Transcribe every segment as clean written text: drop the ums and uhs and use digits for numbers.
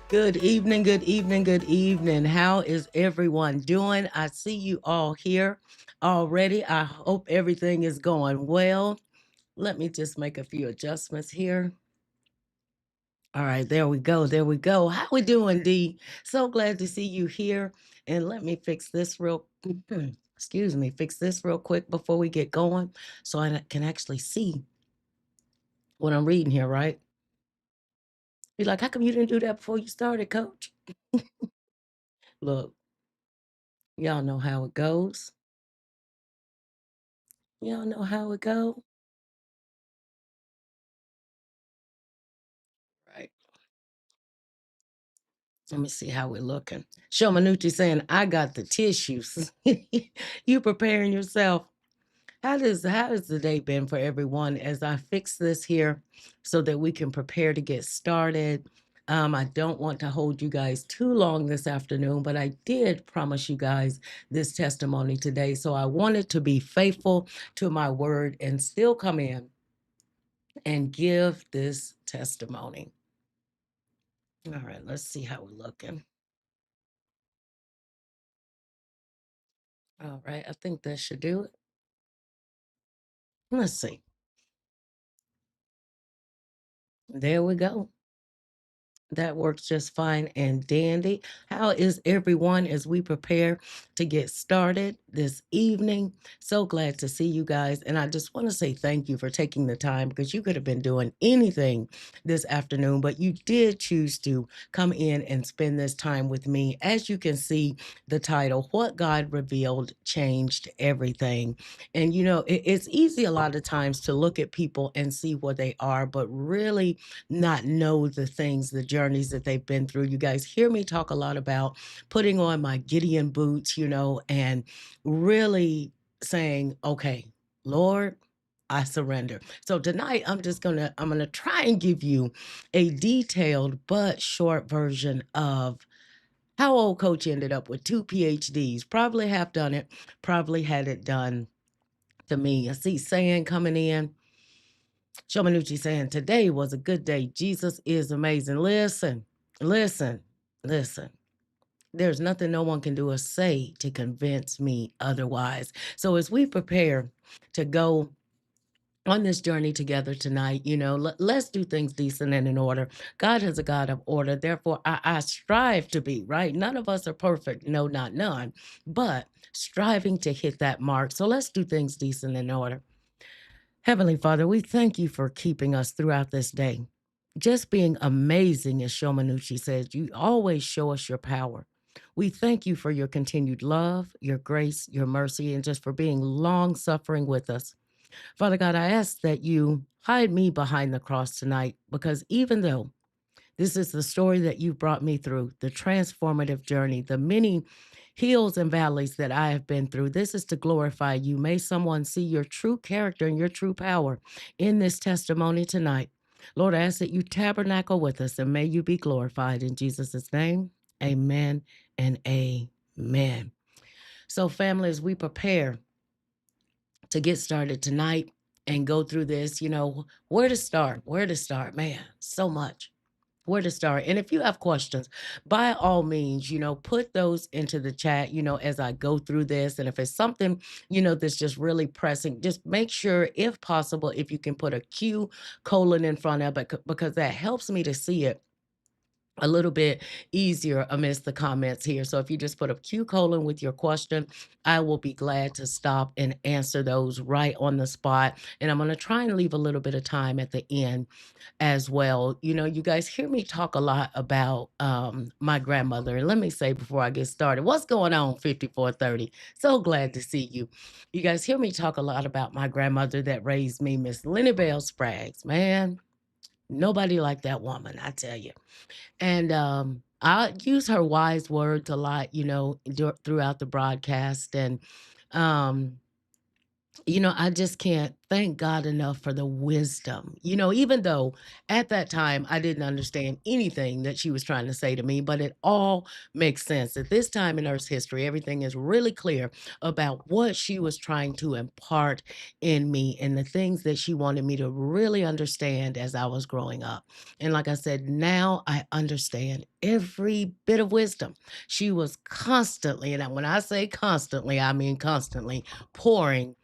Good evening, good evening, good evening. How is everyone doing? I see you all here already. I hope everything is going well. Let me just make a few adjustments here. All right, there we go. There we go. How we doing, D? So glad to see you here. And let me fix this excuse me, fix this real quick before we get going so I can actually see what I'm reading here, right? Be like, how come you didn't do that before you started, coach? Look, y'all know how it goes. Y'all know how it go, right? Let me see how we're looking. Show Manucci saying, I got the tissues. You preparing yourself. How has the day been for everyone as I fix this here so that we can prepare to get started? I don't want to hold you guys too long this afternoon, but I did promise you guys this testimony today. So I wanted to be faithful to my word and still come in and give this testimony. All right, let's see how we're looking. All right, I think that should do it. Let's see. There we go. That works just fine and dandy. How is everyone as we prepare to get started this evening? So glad to see you guys. And I just want to say thank you for taking the time because you could have been doing anything this afternoon, but you did choose to come in and spend this time with me. As you can see, the title, What God Revealed Changed Everything. And it's easy a lot of times to look at people and see what they are, but really not know the things, the journeys that they've been through. You guys hear me talk a lot about putting on my Gideon boots, and really saying, okay, Lord, I surrender. So tonight I'm gonna try and give you a detailed but short version of how old coach ended up with 2 PhDs. Probably have done it, probably had it done to me. I see saying coming in. Shomanucci saying, today was a good day. Jesus is amazing. Listen, listen. There's nothing no one can do or say to convince me otherwise. So as we prepare to go on this journey together tonight, let's do things decent and in order. God is a God of order. Therefore, I strive to be, right? None of us are perfect. No, not none. But striving to hit that mark. So let's do things decent and in order. Heavenly Father, we thank you for keeping us throughout this day. Just being amazing, as Shomanucci says, you always show us your power. We thank you for your continued love, your grace, your mercy, and just for being long suffering with us. Father God, I ask that you hide me behind the cross tonight because even though this is the story that you brought me through, the transformative journey, the many hills and valleys that I have been through. This is to glorify you. May someone see your true character and your true power in this testimony tonight. Lord, I ask that you tabernacle with us and may you be glorified in Jesus' name. Amen and amen. So, family, as we prepare to get started tonight and go through this, where to start? Where to start? Man, so much where to start. And if you have questions, by all means, put those into the chat, as I go through this. And if it's something, that's just really pressing, just make sure, if possible, if you can put a Q colon in front of it, because that helps me to see it a little bit easier amidst the comments here. So if you just put a Q colon with your question, I will be glad to stop and answer those right on the spot. And I'm going to try and leave a little bit of time at the end as well. You guys hear me talk a lot about my grandmother. And let me say before I get started, what's going on, 5430? So glad to see you. You guys hear me talk a lot about my grandmother that raised me, Miss Lenny Bell Spraggs. Man, nobody like that woman, I tell you. And I use her wise words a lot, throughout the broadcast. And um, I just can't thank God enough for the wisdom. Even though at that time I didn't understand anything that she was trying to say to me, but it all makes sense. At this time in Earth's history, everything is really clear about what she was trying to impart in me and the things that she wanted me to really understand as I was growing up. And like I said, now I understand every bit of wisdom. She was constantly, and when I say constantly, I mean constantly pouring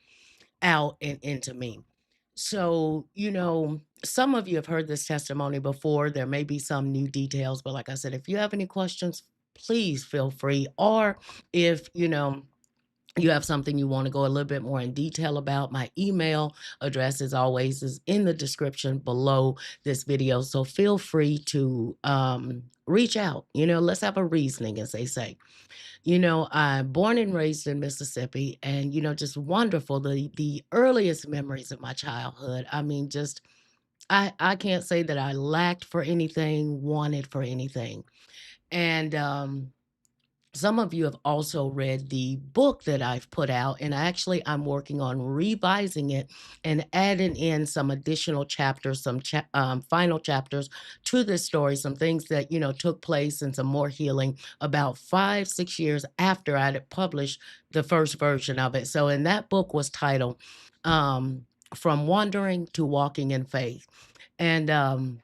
out and into me. So, some of you have heard this testimony before. There may be some new details, but like I said, if you have any questions, please feel free. Or if, you have something you want to go a little bit more in detail about, my email address, as always, is in the description below this video. So feel free to reach out. Let's have a reasoning, as they say. I'm born and raised in Mississippi, and just wonderful. The earliest memories of my childhood. I mean, just I can't say that I lacked for anything, wanted for anything. And some of you have also read the book that I've put out, and I'm working on revising it and adding in some additional chapters, some final chapters to this story, some things that took place, and some more healing about 5, 6 years after I had published the first version of it. So, and that book was titled "From Wandering to Walking in Faith," and I'm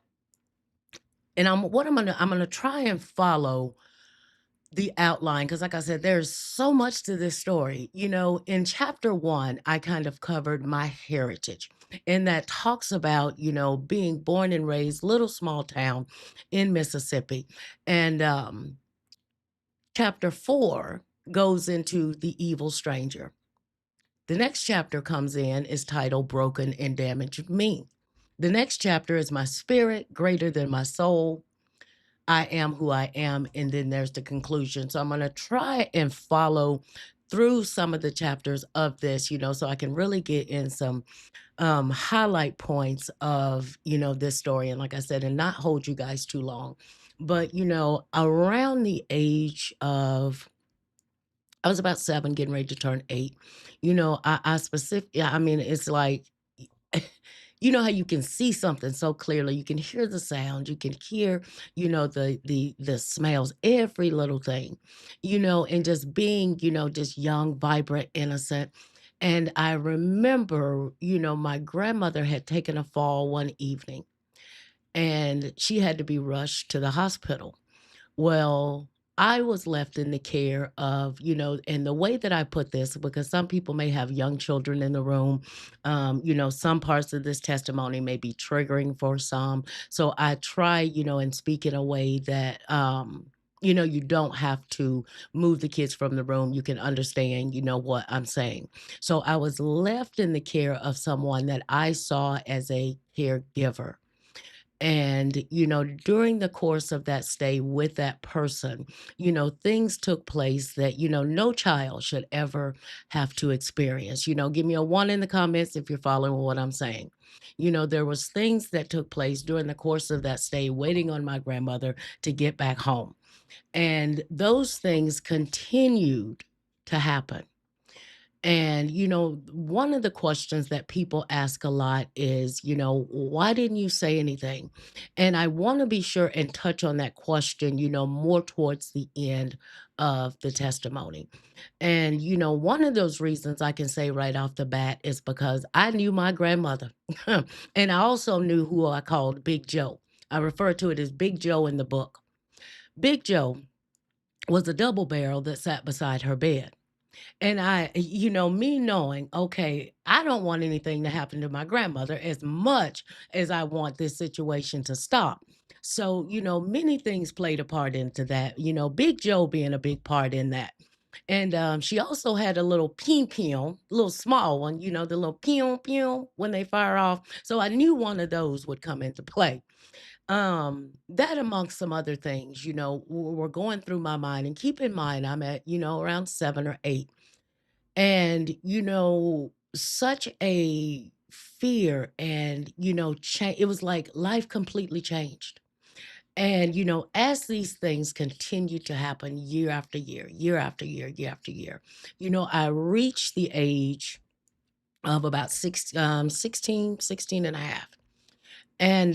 gonna try and follow the outline, because like I said, there's so much to this story. In chapter 1, I kind of covered my heritage, and that talks about, being born and raised little small town in Mississippi. And chapter 4 goes into the evil stranger. The next chapter comes in is titled Broken and Damaged Me. The next chapter is My Spirit Greater Than My Soul. I am who I am, and then there's the conclusion. So I'm going to try and follow through some of the chapters of this, so I can really get in some highlight points of, this story. And like I said, and not hold you guys too long. But, around the age of, I was about 7, getting ready to turn 8. I mean, it's like, how you can see something so clearly, you can hear the sound, you can hear, the smells, every little thing, and just being, just young, vibrant, innocent. And I remember, my grandmother had taken a fall one evening, and she had to be rushed to the hospital. Well, I was left in the care of, and the way that I put this, because some people may have young children in the room, some parts of this testimony may be triggering for some. So I try, and speak in a way that, you don't have to move the kids from the room. You can understand, what I'm saying. So I was left in the care of someone that I saw as a caregiver. And, during the course of that stay with that person, things took place that, no child should ever have to experience. Give me a 1 in the comments if you're following what I'm saying. There was things that took place during the course of that stay, waiting on my grandmother to get back home. And those things continued to happen. And, one of the questions that people ask a lot is, why didn't you say anything? And I want to be sure and touch on that question, more towards the end of the testimony. And, one of those reasons I can say right off the bat is because I knew my grandmother. And I also knew who I called Big Joe. I refer to it as Big Joe in the book. Big Joe was a double barrel that sat beside her bed. And me knowing, okay, I don't want anything to happen to my grandmother as much as I want this situation to stop. So, many things played a part into that, Big Joe being a big part in that. And she also had a little ping ping, little small one, the little pew pew when they fire off. So I knew one of those would come into play. That amongst some other things, were going through my mind. And keep in mind, I'm at, around 7 or 8. And, such a fear and, it was like life completely changed. And, as these things continue to happen year after year, year after year, year after year, I reached the age of about 16 and a half. And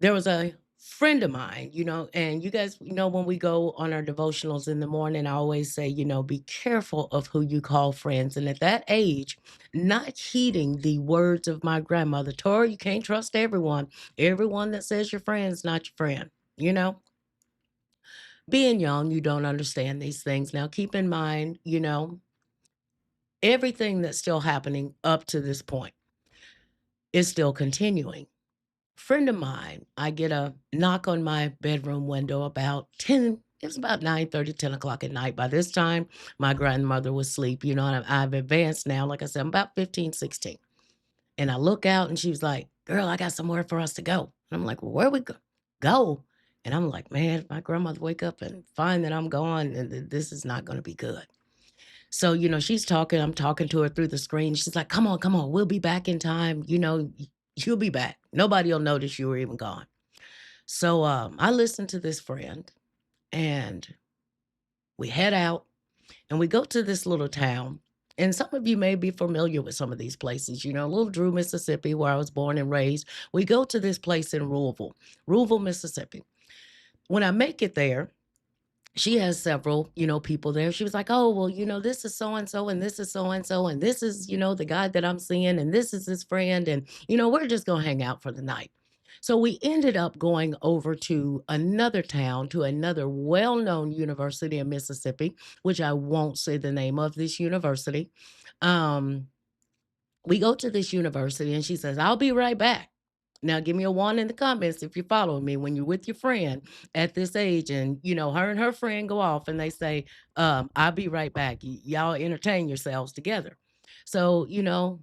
there was a friend of mine, and you guys know when we go on our devotionals in the morning, I always say, be careful of who you call friends. And at that age, not heeding the words of my grandmother, Tori, you can't trust everyone. Everyone that says your friend's not your friend. You know, being young, you don't understand these things. Now, keep in mind, everything that's still happening up to this point is still continuing. Friend of mine, I get a knock on my bedroom window about 10, it was about 9:30, 10 o'clock at night. By this time, my grandmother was asleep, and I've advanced now. Like I said, I'm about 15, 16. And I look out and she was like, girl, I got somewhere for us to go. And I'm like, well, where we go? And I'm like, man, if my grandmother wake up and find that I'm gone, this is not going to be good. So, she's talking, I'm talking to her through the screen. She's like, come on, we'll be back in time. You'll be back. Nobody will notice you were even gone. So I listened to this friend and we head out and we go to this little town. And some of you may be familiar with some of these places, Little Drew, Mississippi, where I was born and raised. We go to this place in Louisville, Mississippi. When I make it there, she has several, people there. She was like, oh, well, this is so and so, and this is so and so, and this is, the guy that I'm seeing, and this is his friend. And, we're just going to hang out for the night. So we ended up going over to another town, to another well known university in Mississippi, which I won't say the name of this university. Um, we go to this university and she says, I'll be right back. Now, give me a one in the comments if you're following me when you're with your friend at this age and, her and her friend go off and they say, I'll be right back. Y'all entertain yourselves together. So,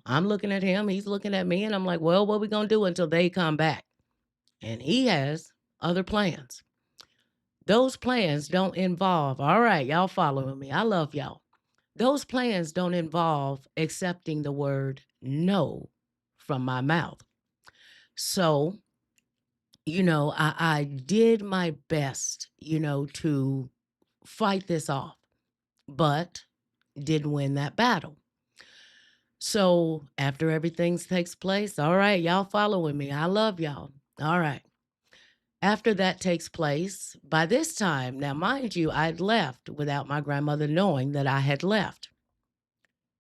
I'm looking at him, he's looking at me, and I'm like, well, what we going to do until they come back? And he has other plans. Those plans don't involve, all right, y'all following me. I love y'all. Those plans don't involve accepting the word no from my mouth. So, I did my best, to fight this off, but didn't win that battle. So after everything takes place, all right, y'all following me. I love y'all. All right. After that takes place, by this time, now mind you, I'd left without my grandmother knowing that I had left.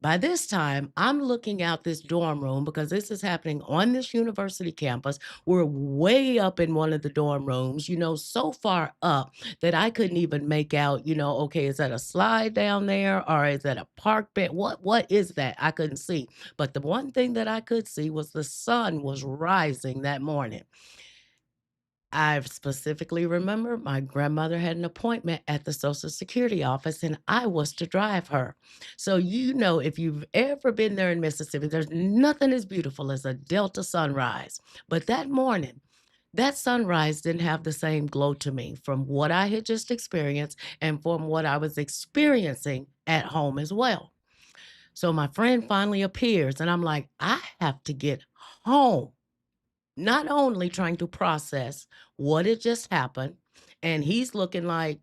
By this time, I'm looking out this dorm room because this is happening on this university campus. We're way up in one of the dorm rooms, so far up that I couldn't even make out, okay, is that a slide down there or is that a park bench? What is that? I couldn't see. But the one thing that I could see was the sun was rising that morning. I specifically remember my grandmother had an appointment at the Social Security office and I was to drive her. So, if you've ever been there in Mississippi, there's nothing as beautiful as a Delta sunrise. But that morning, that sunrise didn't have the same glow to me from what I had just experienced and from what I was experiencing at home as well. So, my friend finally appears and I'm like, I have to get home, not only trying to process what had just happened, and he's looking like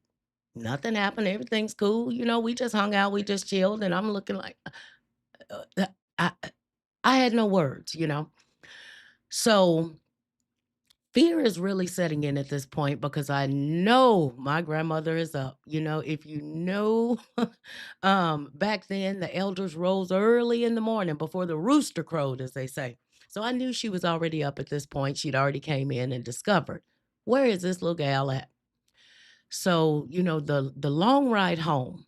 nothing happened, everything's cool, we just hung out, we just chilled, and I'm looking like, I I had no words. So fear is really setting in at this point because I know my grandmother is up. If back then the elders rose early in the morning before the rooster crowed, as they say. So I knew she was already up at this point. She'd already came in and discovered, where is this little gal at? So, the long ride home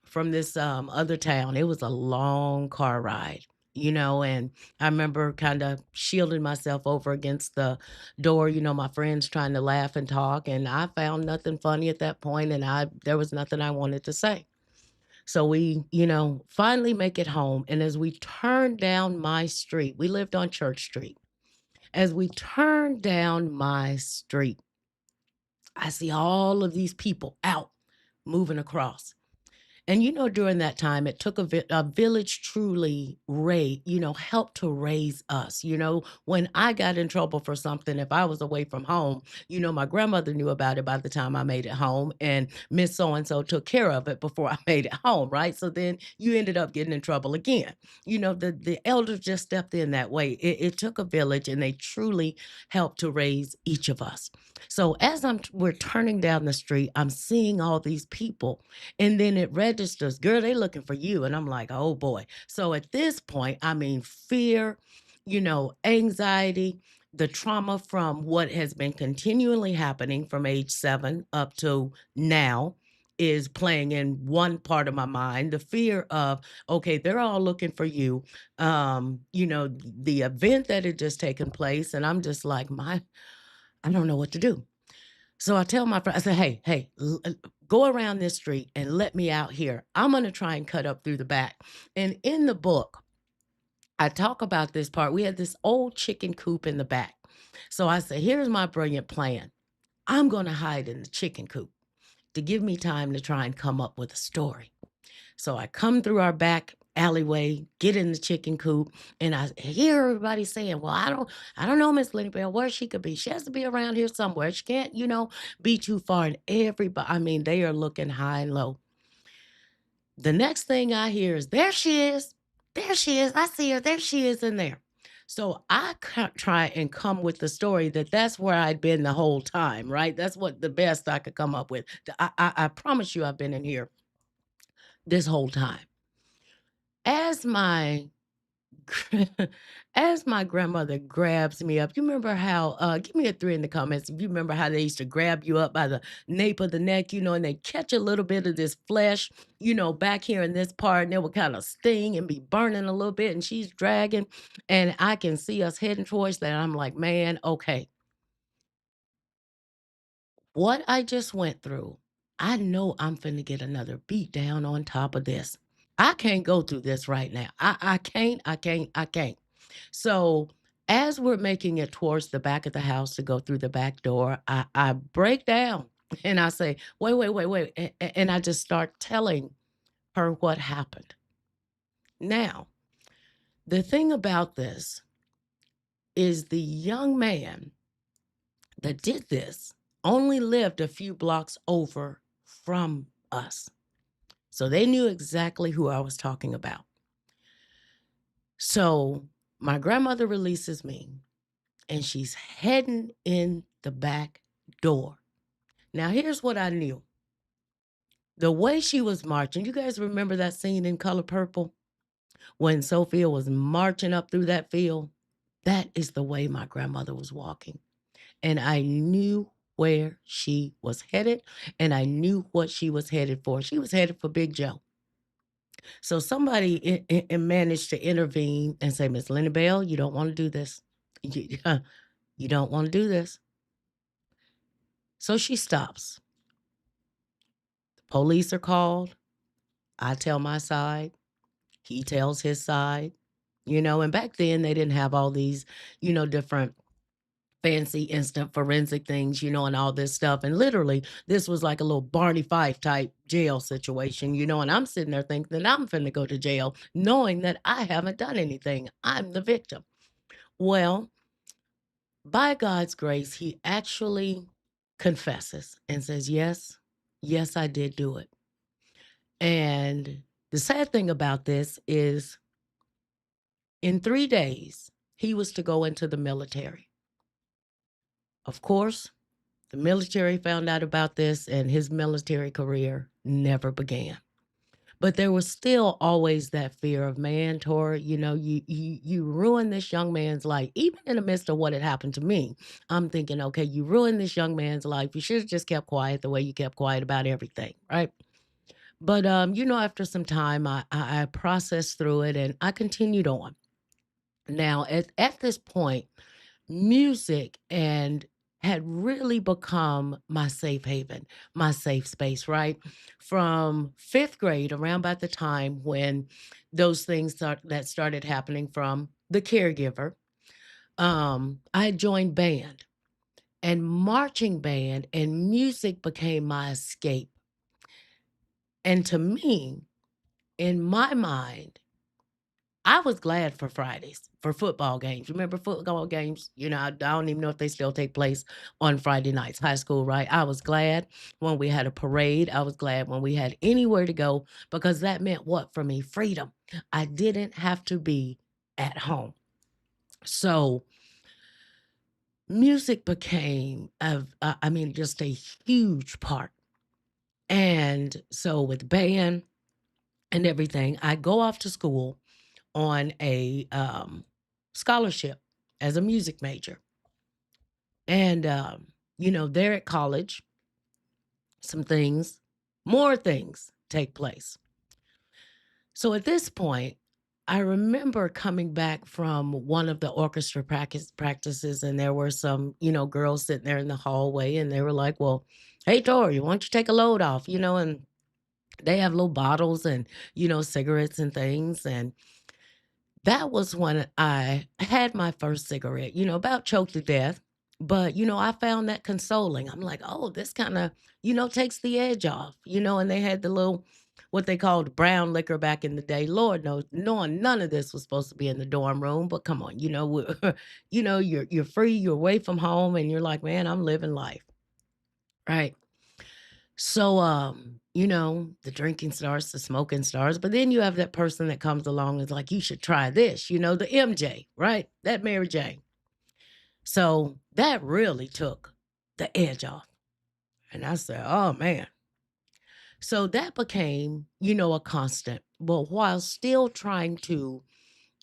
from this, other town. It was a long car ride, and I remember kinda shielding myself over against the door, my friends trying to laugh and talk, and I found nothing funny at that point, and there was nothing I wanted to say. So we, finally make it home, and as we turn down my street, we lived on Church Street. As we turn down my street, I see all of these people out moving across. And, during that time, it took a village truly helped to raise us. When I got in trouble for something, if I was away from home, my grandmother knew about it by the time I made it home, and Miss So and so took care of it before I made it home, right? So then you ended up getting in trouble again. The elders just stepped in that way. It took a village, and they truly helped to raise each of us. So as we're turning down the street, I'm seeing all these people, and then it registers, "Girl, they looking for you." And I'm like, "Oh boy." So at this point, I mean, fear, anxiety, the trauma from what has been continually happening from age 7 up to now is playing in one part of my mind. The fear of, okay, they're all looking for you. The event that had just taken place, and I'm just like, I don't know what to do. So I tell my friend, I said, "Hey, go around this street and let me out here. I'm gonna try and cut up through the back." And in the book, I talk about this part. We had this old chicken coop in the back. So I said, "Here's my brilliant plan. I'm gonna hide in the chicken coop to give me time to try and come up with a story." So I come through our back alleyway, get in the chicken coop, and I hear everybody saying, "Well, I don't know, Miss Lenny Bell, where she could be. She has to be around here somewhere. She can't, be too far." And everybody, I mean, they are looking high and low. The next thing I hear is, "There she is. There she is. I see her. There she is in there." So I try and come with the story that's where I'd been the whole time, right? That's what the best I could come up with. I promise you, I've been in here this whole time. As my as my grandmother grabs me up, you remember how, give me a 3 in the comments if you remember how they used to grab you up by the nape of the neck, and they catch a little bit of this flesh, back here in this part, and it would kind of sting and be burning a little bit, and she's dragging, and I can see us heading towards that. I'm like, man, okay, what I just went through, I know I'm finna get another beat down on top of this. I can't go through this right now. I can't. So as we're making it towards the back of the house to go through the back door, I break down and I say, "Wait, wait, wait, wait." And I just start telling her what happened. Now, the thing about this is the young man that did this only lived a few blocks over from us. So they knew exactly who I was talking about. So my grandmother releases me and she's heading in the back door. Now, here's what I knew. The way she was marching, you guys remember that scene in Color Purple when Sophia was marching up through that field? That is the way my grandmother was walking. And I knew where she was headed, and I knew what she was headed for. She was headed for Big Joe. So somebody managed to intervene and say, "Miss Lenny Bell, you don't want to do this. You, you don't want to do this." So she stops. Police are called. I tell my side. He tells his side. And back then they didn't have all these, different fancy instant forensic things, and all this stuff. And literally, this was like a little Barney Fife type jail situation, and I'm sitting there thinking that I'm finna go to jail, knowing that I haven't done anything. I'm the victim. Well, by God's grace, he actually confesses and says, "Yes, yes, I did do it." And the sad thing about this is in 3 days, he was to go into the military. Of course, the military found out about this and his military career never began. But there was still always that fear of, man, Tori, you ruined this young man's life. Even in the midst of what had happened to me, I'm thinking, okay, you ruined this young man's life. You should have just kept quiet the way you kept quiet about everything, right? But after some time, I processed through it and I continued on. Now, at this point, music and had really become my safe haven, my safe space, right? From 5th grade, around about the time when those things that started happening from the caregiver, I joined band and marching band, and music became my escape. And to me, in my mind, I was glad for Fridays, for football games. Remember football games? I don't even know if they still take place on Friday nights, high school, right? I was glad when we had a parade. I was glad when we had anywhere to go because that meant what for me? Freedom. I didn't have to be at home. So music became, just a huge part. And so with band and everything, I go off to school on a scholarship as a music major. And, there at college, some things, more things take place. So at this point, I remember coming back from one of the orchestra practices, and there were some, girls sitting there in the hallway, and they were like, "Well, hey, Tori, why don't you take a load off?" And they have little bottles and, cigarettes and things. And that was when I had my first cigarette, about choked to death. But, I found that consoling. I'm like, oh, this kind of, takes the edge off, and they had the little, what they called brown liquor back in the day. Lord knows, knowing none of this was supposed to be in the dorm room, but come on, you're free, you're away from home, and you're like, man, I'm living life. Right. So, the drinking starts, the smoking starts, but then you have that person that comes along and is like, you should try this, the MJ, right? That Mary Jane. So that really took the edge off. And I said, oh man. So that became, a constant, but while still trying to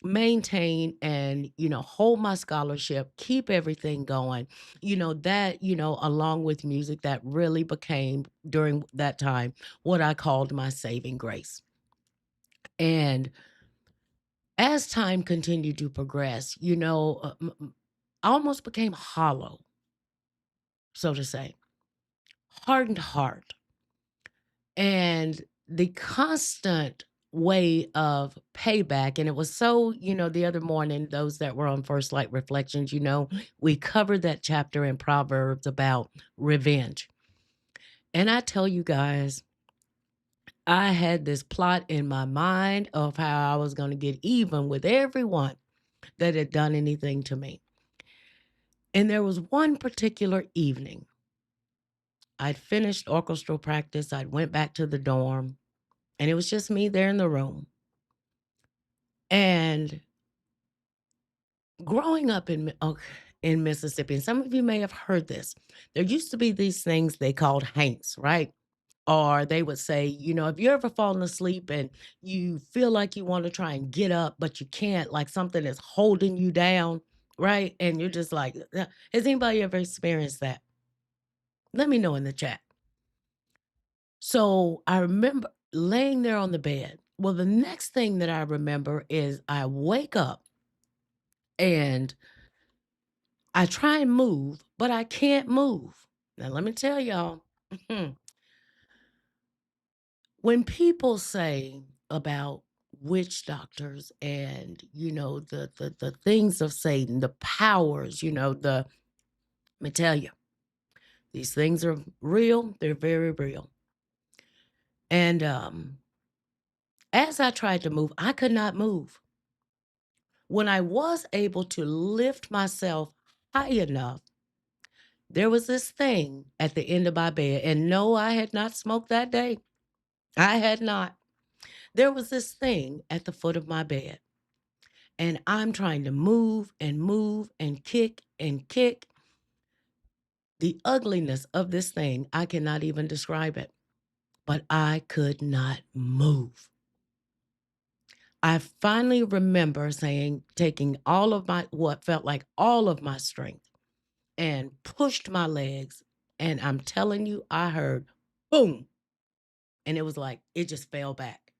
maintain and, hold my scholarship, keep everything going, that, along with music, that really became during that time what I called my saving grace. And as time continued to progress, I almost became hollow, so to say, hardened heart. And the constant way of payback, and it was so, the other morning, those that were on First Light Reflections, we covered that chapter in Proverbs about revenge. And I tell you guys, I had this plot in my mind of how I was going to get even with everyone that had done anything to me. And there was one particular evening, I'd finished orchestral practice, I'd went back to the dorm, and it was just me there in the room. And growing up in Mississippi, and some of you may have heard this, there used to be these things they called hanks, right? Or they would say, if you're ever falling asleep and you feel like you want to try and get up, but you can't, like something is holding you down, right? And you're just like, has anybody ever experienced that? Let me know in the chat. So I remember laying there on the bed. Well, the next thing that I remember is I wake up and I try and move, but I can't move. Now, let me tell y'all, when people say about witch doctors and, the things of Satan, the powers, let me tell you, these things are real. They're very real. And as I tried to move, I could not move. When I was able to lift myself high enough, there was this thing at the end of my bed. And no, I had not smoked that day. I had not. There was this thing at the foot of my bed. And I'm trying to move and kick and kick. The ugliness of this thing, I cannot even describe it. But I could not move. I finally remember taking all of what felt like all of my strength and pushed my legs. And I'm telling you, I heard boom. And it was like, it just fell back.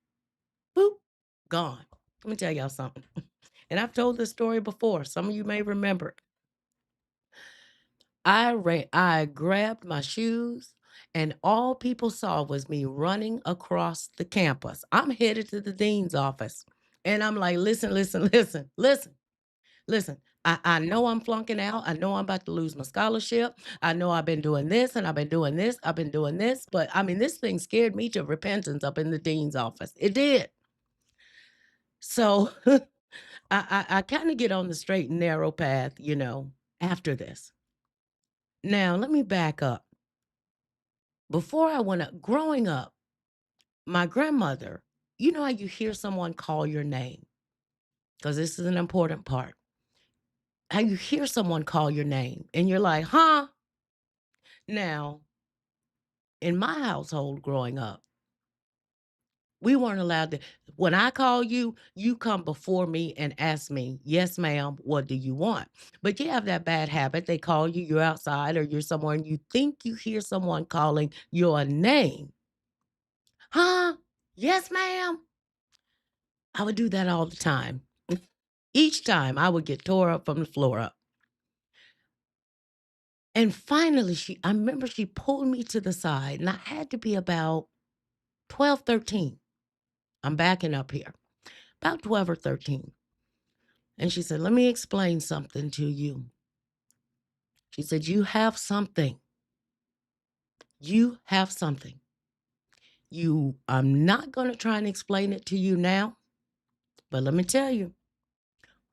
Boop, gone. Let me tell y'all something. And I've told this story before. Some of you may remember. I grabbed my shoes, and all people saw was me running across the campus. I'm headed to the dean's office. And I'm like, listen, listen, listen, listen, listen. I know I'm flunking out. I know I'm about to lose my scholarship. I know I've been doing this and I've been doing this. I've been doing this. But I mean, this thing scared me to repentance up in the dean's office. It did. So I kind of get on the straight and narrow path, after this. Now, let me back up. Before I went up, growing up, my grandmother, you know how you hear someone call your name? Because this is an important part. How you hear someone call your name and you're like, huh? Now, in my household growing up, we weren't allowed to. When I call you, you come before me and ask me, yes, ma'am, what do you want? But you have that bad habit. They call you, you're outside or you're somewhere and you think you hear someone calling your name. Huh? Yes, ma'am. I would do that all the time. Each time I would get tore up from the floor up. And finally, I remember she pulled me to the side, and I had to be about 12, 13. I'm backing up here, about 12 or 13. And she said, let me explain something to you. She said, you have something. You have something. I'm not going to try and explain it to you now, but let me tell you,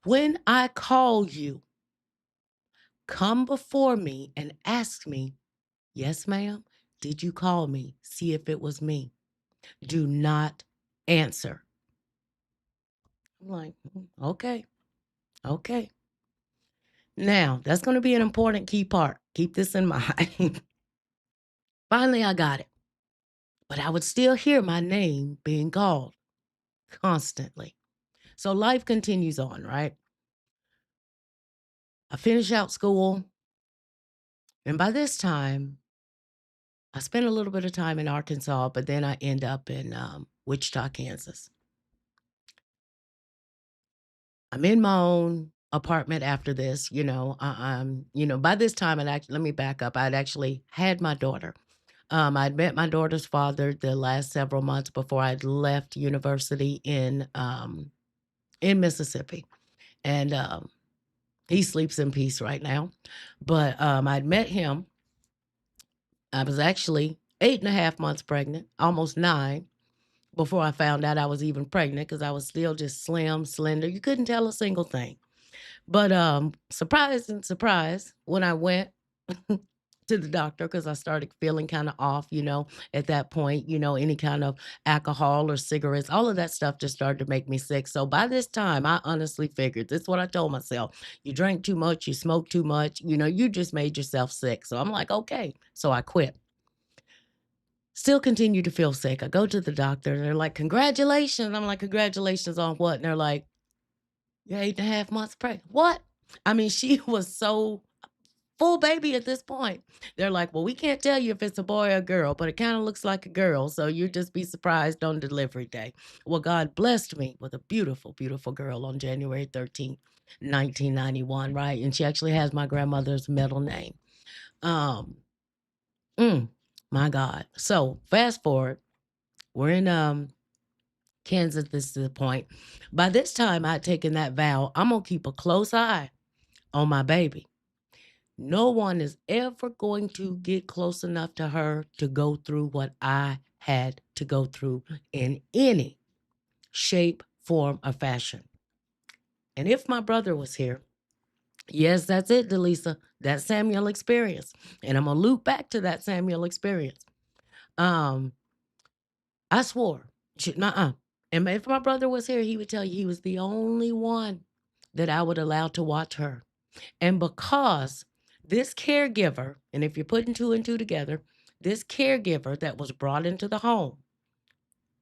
when I call you, come before me and ask me, yes, ma'am, did you call me? See if it was me. Do not answer. I'm like, okay, okay. Now, that's going to be an important key part. Keep this in mind. Finally, I got it. But I would still hear my name being called constantly. So life continues on, right? I finish out school. And by this time, I spent a little bit of time in Arkansas, but then I end up in Wichita, Kansas. I'm in my own apartment after this, by this time, and let me back up. I'd actually had my daughter. I'd met my daughter's father the last several months before I'd left university in Mississippi. And he sleeps in peace right now. But I'd met him. I was actually 8.5 months pregnant, almost 9, before I found out I was even pregnant because I was still just slim, slender. You couldn't tell a single thing. But surprise and surprise, when I went to the doctor, because I started feeling kind of off, at that point, any kind of alcohol or cigarettes, all of that stuff just started to make me sick. So by this time, I honestly figured, this is what I told myself: you drank too much, you smoked too much, you just made yourself sick. So I'm like, okay. So I quit. Still continue to feel sick. I go to the doctor. They're like, congratulations. I'm like, congratulations on what? And they're like, you're 8.5 months pregnant. What? I mean, she was so full baby at this point. They're like, well, we can't tell you if it's a boy or a girl, but it kind of looks like a girl. So you just be surprised on delivery day. Well, God blessed me with a beautiful, beautiful girl on January 13th, 1991, right? And she actually has my grandmother's middle name. Um, my God. So fast forward, we're in Kansas. This is the point. By this time, I'd taken that vow. I'm gonna keep a close eye on my baby. No one is ever going to get close enough to her to go through what I had to go through in any shape, form, or fashion. And if my brother was here, yes, that's it, Delisa, that Samuel experience. And I'm gonna loop back to that Samuel experience. Um, I swore, nuh-uh. And if my brother was here, he would tell you he was the only one that I would allow to watch her. And because this caregiver, and if you're putting two and two together, this caregiver that was brought into the home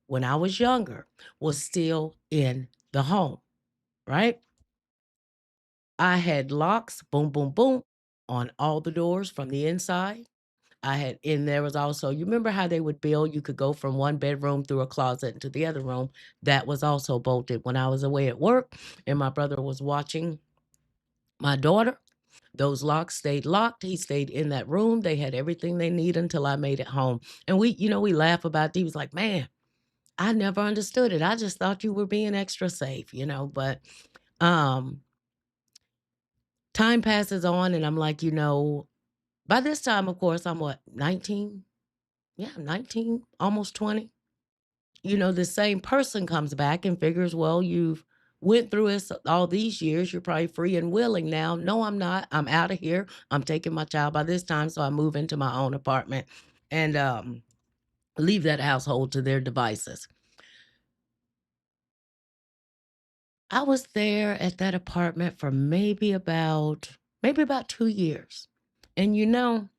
when I was younger was still in the home, right? I had locks, boom, boom, boom, on all the doors from the inside. And there was also, you remember how they would build, you could go from one bedroom through a closet into the other room. That was also bolted when I was away at work and my brother was watching my daughter. Those locks stayed locked. He stayed in that room. They had everything they need until I made it home. And we laugh about it. He was like, man, I never understood it. I just thought you were being extra safe, but um, Time passes on, and I'm like, by this time, of course, I'm what, 19? Yeah, 19, almost 20. The same person comes back and figures, well, you've went through this all these years. You're probably free and willing now. No, I'm not. I'm out of here. I'm taking my child by this time. So I move into my own apartment and leave that household to their devices. I was there at that apartment for maybe about 2 years. And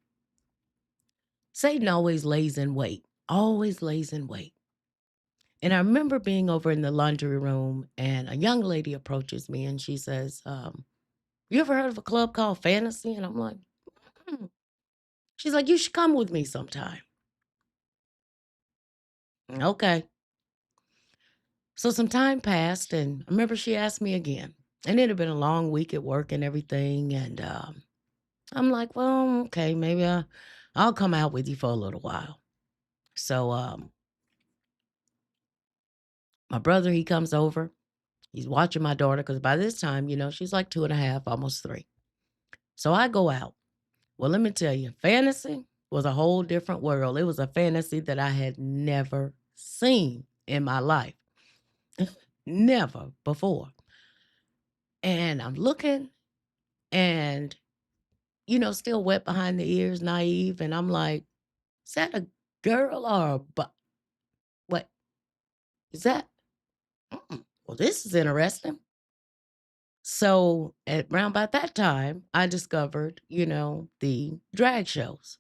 Satan always lays in wait, always lays in wait. And I remember being over in the laundry room and a young lady approaches me and she says, you ever heard of a club called Fantasy? And I'm like, "Hmm." She's like, you should come with me sometime. Okay. So some time passed and I remember she asked me again. And it had been a long week at work and everything. And I'm like, well, okay, maybe I'll come out with you for a little while. So my brother, he comes over. He's watching my daughter because by this time, she's like 2.5, almost 3. So I go out. Well, let me tell you, fantasy was a whole different world. It was a fantasy that I had never seen in my life. Never before. And I'm looking and, still wet behind the ears, naive. And I'm like, is that a girl or what? Is that? Well, this is interesting. So at around about that time, I discovered, the drag shows.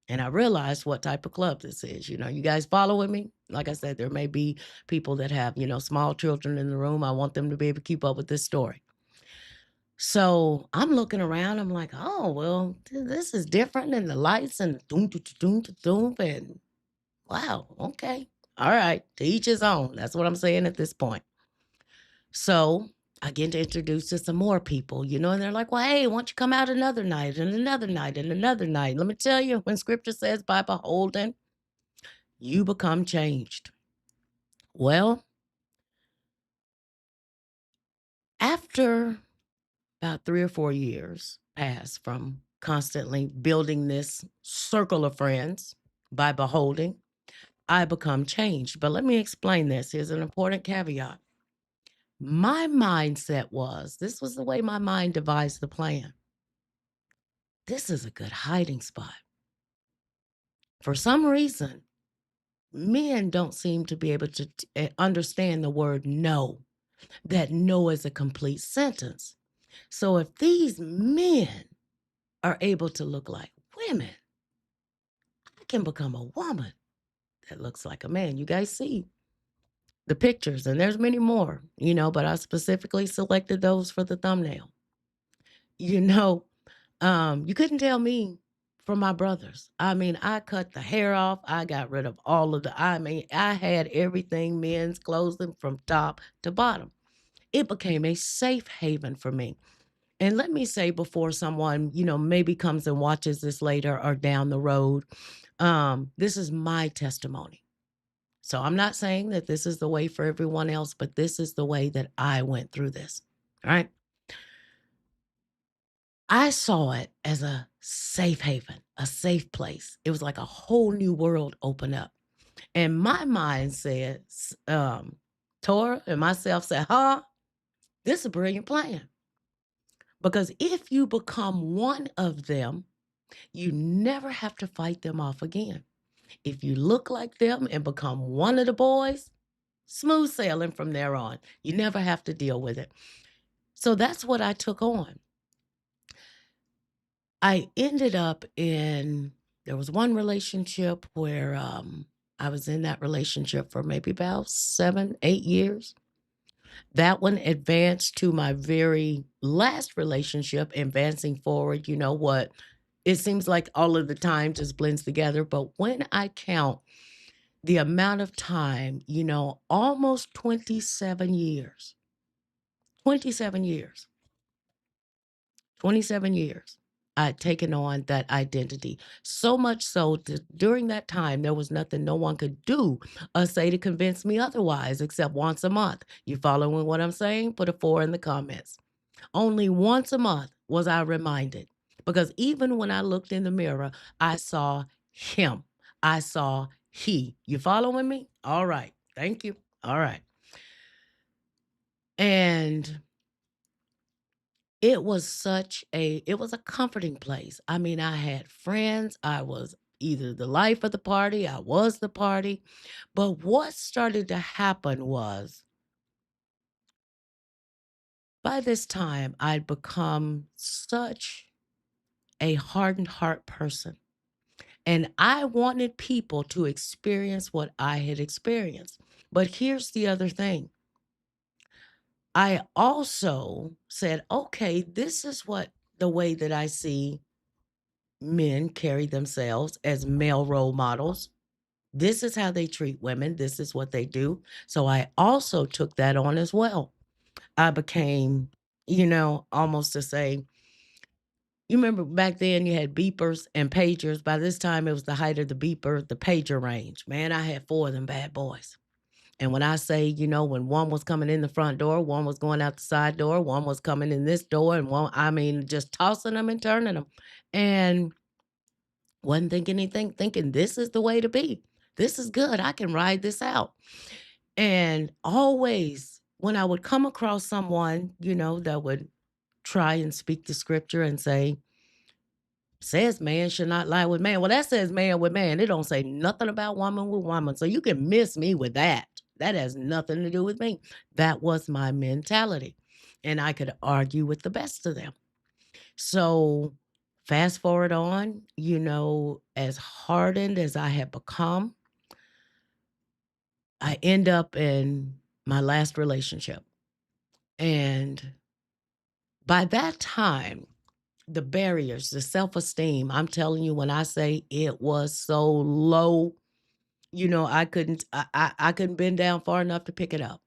And I realized what type of club this is. You guys following me? Like I said, there may be people that have, small children in the room. I want them to be able to keep up with this story. So I'm looking around. I'm like, oh, well, this is different. And the lights and doom, doom, doom, doom, doom. And wow, okay. All right. To each his own. That's what I'm saying at this point. So I get introduced to some more people, and they're like, well, hey, why don't you come out another night and another night and another night? Let me tell you, when scripture says by beholding, you become changed. Well, after about 3 or 4 years pass from constantly building this circle of friends by beholding, I become changed. But let me explain this. Here's an important caveat. My mindset this was the way my mind devised the plan. This is a good hiding spot. For some reason, men don't seem to be able to understand the word no, that no is a complete sentence. So if these men are able to look like women, I can become a woman that looks like a man. You guys see the pictures, and there's many more, but I specifically selected those for the thumbnail. You know, you couldn't tell me from my brothers. I mean, I cut the hair off. I got rid of I had everything men's clothing from top to bottom. It became a safe haven for me. And let me say before someone, maybe comes and watches this later or down the road, this is my testimony. So I'm not saying that this is the way for everyone else, but this is the way that I went through this. All right. I saw it as a safe haven, a safe place. It was like a whole new world open up. And my mind said, Tora and myself said, this is a brilliant plan. Because if you become one of them, you never have to fight them off again. If you look like them and become one of the boys, smooth sailing from there on. You never have to deal with it. So that's what I took on. I ended up there was one relationship where I was in that relationship for maybe about 7, 8 years. That one advanced to my very last relationship, advancing forward. You know what? It seems like all of the time just blends together. But when I count the amount of time, almost 27 years, 27 years, 27 years, I'd taken on that identity. So much so that during that time, there was nothing no one could do or say to convince me otherwise, except once a month. You following what I'm saying? Put a 4 in the comments. Only once a month was I reminded. Because even when I looked in the mirror, I saw him. I saw he. You following me? All right. Thank you. All right. And it was a comforting place. I mean, I had friends. I was either the life of the party, I was the party. But what started to happen was by this time, I'd become such a hardened heart person. And I wanted people to experience what I had experienced. But here's the other thing. I also said, okay, this is what the way that I see men carry themselves as male role models. This is how they treat women. This is what they do. So I also took that on as well. I became, almost to say, you remember back then you had beepers and pagers. By this time, it was the height of the beeper, the pager range. Man, I had 4 of them bad boys. And when I say, when one was coming in the front door, one was going out the side door, one was coming in this door, and just tossing them and turning them. And wasn't thinking anything, thinking this is the way to be. This is good. I can ride this out. And always when I would come across someone, that would try and speak the scripture and say, says man should not lie with man. Well, that says man with man. It don't say nothing about woman with woman. So you can miss me with that. That has nothing to do with me. That was my mentality. And I could argue with the best of them. So fast forward on, as hardened as I had become, I end up in my last relationship. And by that time, the barriers, the self-esteem, I'm telling you, when I say it was so low, I couldn't bend down far enough to pick it up.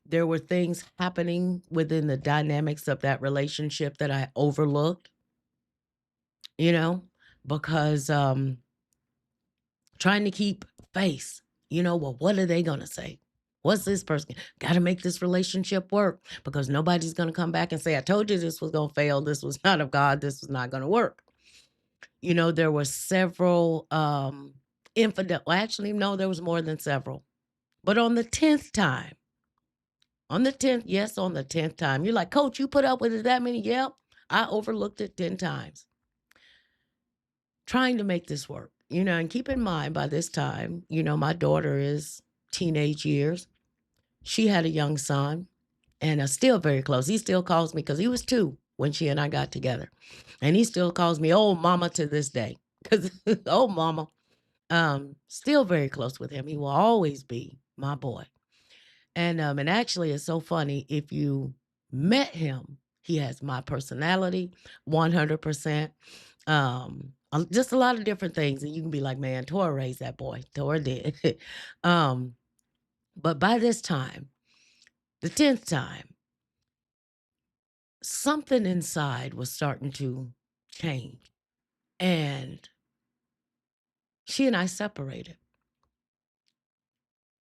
There were things happening within the dynamics of that relationship that I overlooked, you know, because trying to keep face, well, what are they gonna say? What's this person? Got to make this relationship work because nobody's going to come back and say, I told you this was going to fail. This was not of God. This was not going to work. There were several infidel. Well, actually, no, there was more than several. But on the 10th time, yes, on the 10th time, you're like, Coach, you put up with it that many? Yep. I overlooked it 10 times trying to make this work, and keep in mind by this time, my daughter is teenage years. She had a young son and are still very close. He still calls me because he was 2 when she and I got together. And he still calls me old mama to this day because old mama, still very close with him. He will always be my boy. And actually it's so funny. If you met him, he has my personality 100%. Just a lot of different things. And you can be like, man, Tora raised that boy. Tora did. um, but by this time, the 10th time, something inside was starting to change. And she and I separated.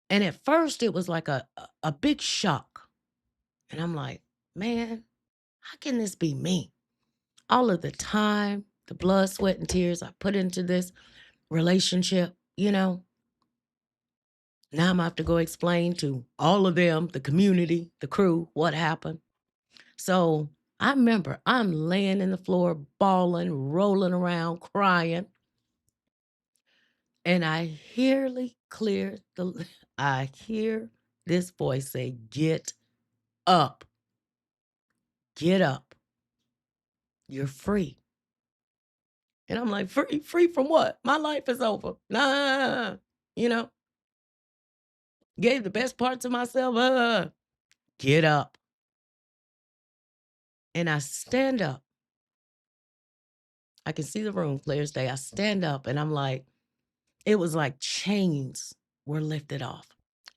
And at first it was like a big shock. And I'm like, man, how can this be me? All of the time, the blood, sweat, and tears I put into this relationship, now I'm gonna have to go explain to all of them, the community, the crew, what happened. So I remember I'm laying in the floor, bawling, rolling around, crying. And I hear this voice say, get up, get up. You're free. And I'm like, free from what? My life is over. Nah, you know, gave the best parts of myself. Get up. And I stand up. I can see the room clear as day. I stand up and I'm like, it was like chains were lifted off.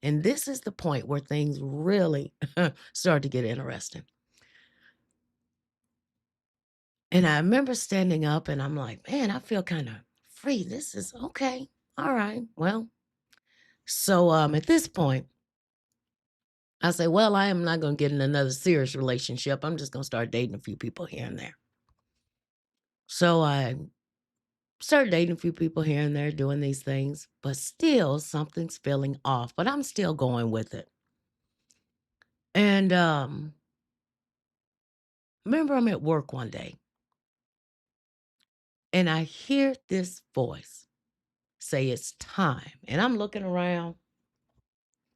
And this is the point where things really start to get interesting. And I remember standing up and I'm like, man, I feel kind of free. This is okay. All right. Well, so at this point, I say, well, I am not going to get in another serious relationship. I'm just going to start dating a few people here and there. So I started dating a few people here and there, doing these things, but still something's feeling off, but I'm still going with it. And remember, I'm at work one day and I hear this voice say, it's time. And I'm looking around.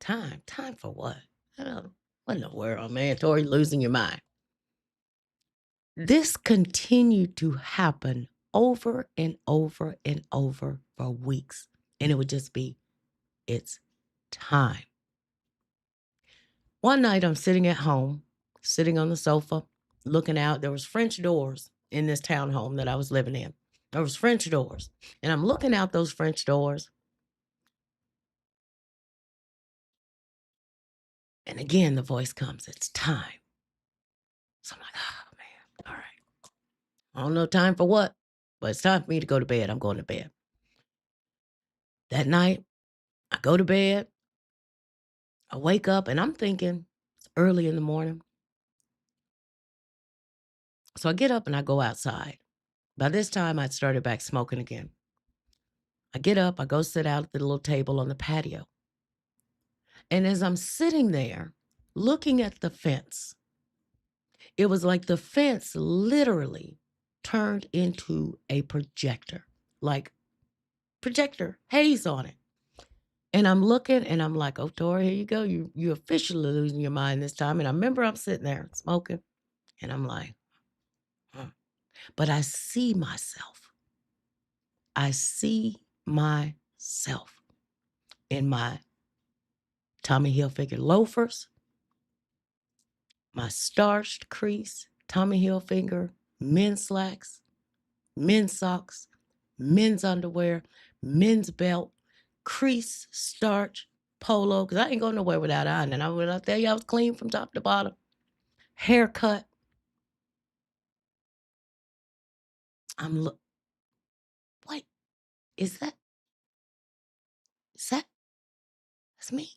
Time? Time for what? I don't, what in the world, man? Tori, losing your mind. This continued to happen over and over and over for weeks. And it would just be, it's time. One night I'm sitting at home, sitting on the sofa, looking out. There was French doors in this townhome that I was living in. There was French doors. And I'm looking out those French doors. And again, the voice comes, it's time. So I'm like, oh, man, all right. I don't know time for what, but it's time for me to go to bed. I'm going to bed. That night, I go to bed. I wake up and I'm thinking it's early in the morning. So I get up and I go outside. By this time, I'd started back smoking again. I get up, I go sit out at the little table on the patio. And as I'm sitting there looking at the fence, it was like the fence literally turned into a projector, like projector haze on it. And I'm looking and I'm like, oh, Tori, here you go. You officially losing your mind this time. And I remember I'm sitting there smoking and I'm like, huh. But I see myself. I see myself in my Tommy Hilfiger loafers, my starched crease, Tommy Hilfiger, men's slacks, men's socks, men's underwear, men's belt, crease, starch, polo, because I ain't going nowhere without ironing. When I tell you I was clean from top to bottom, haircut. I'm look. What is that? Is that? That's me.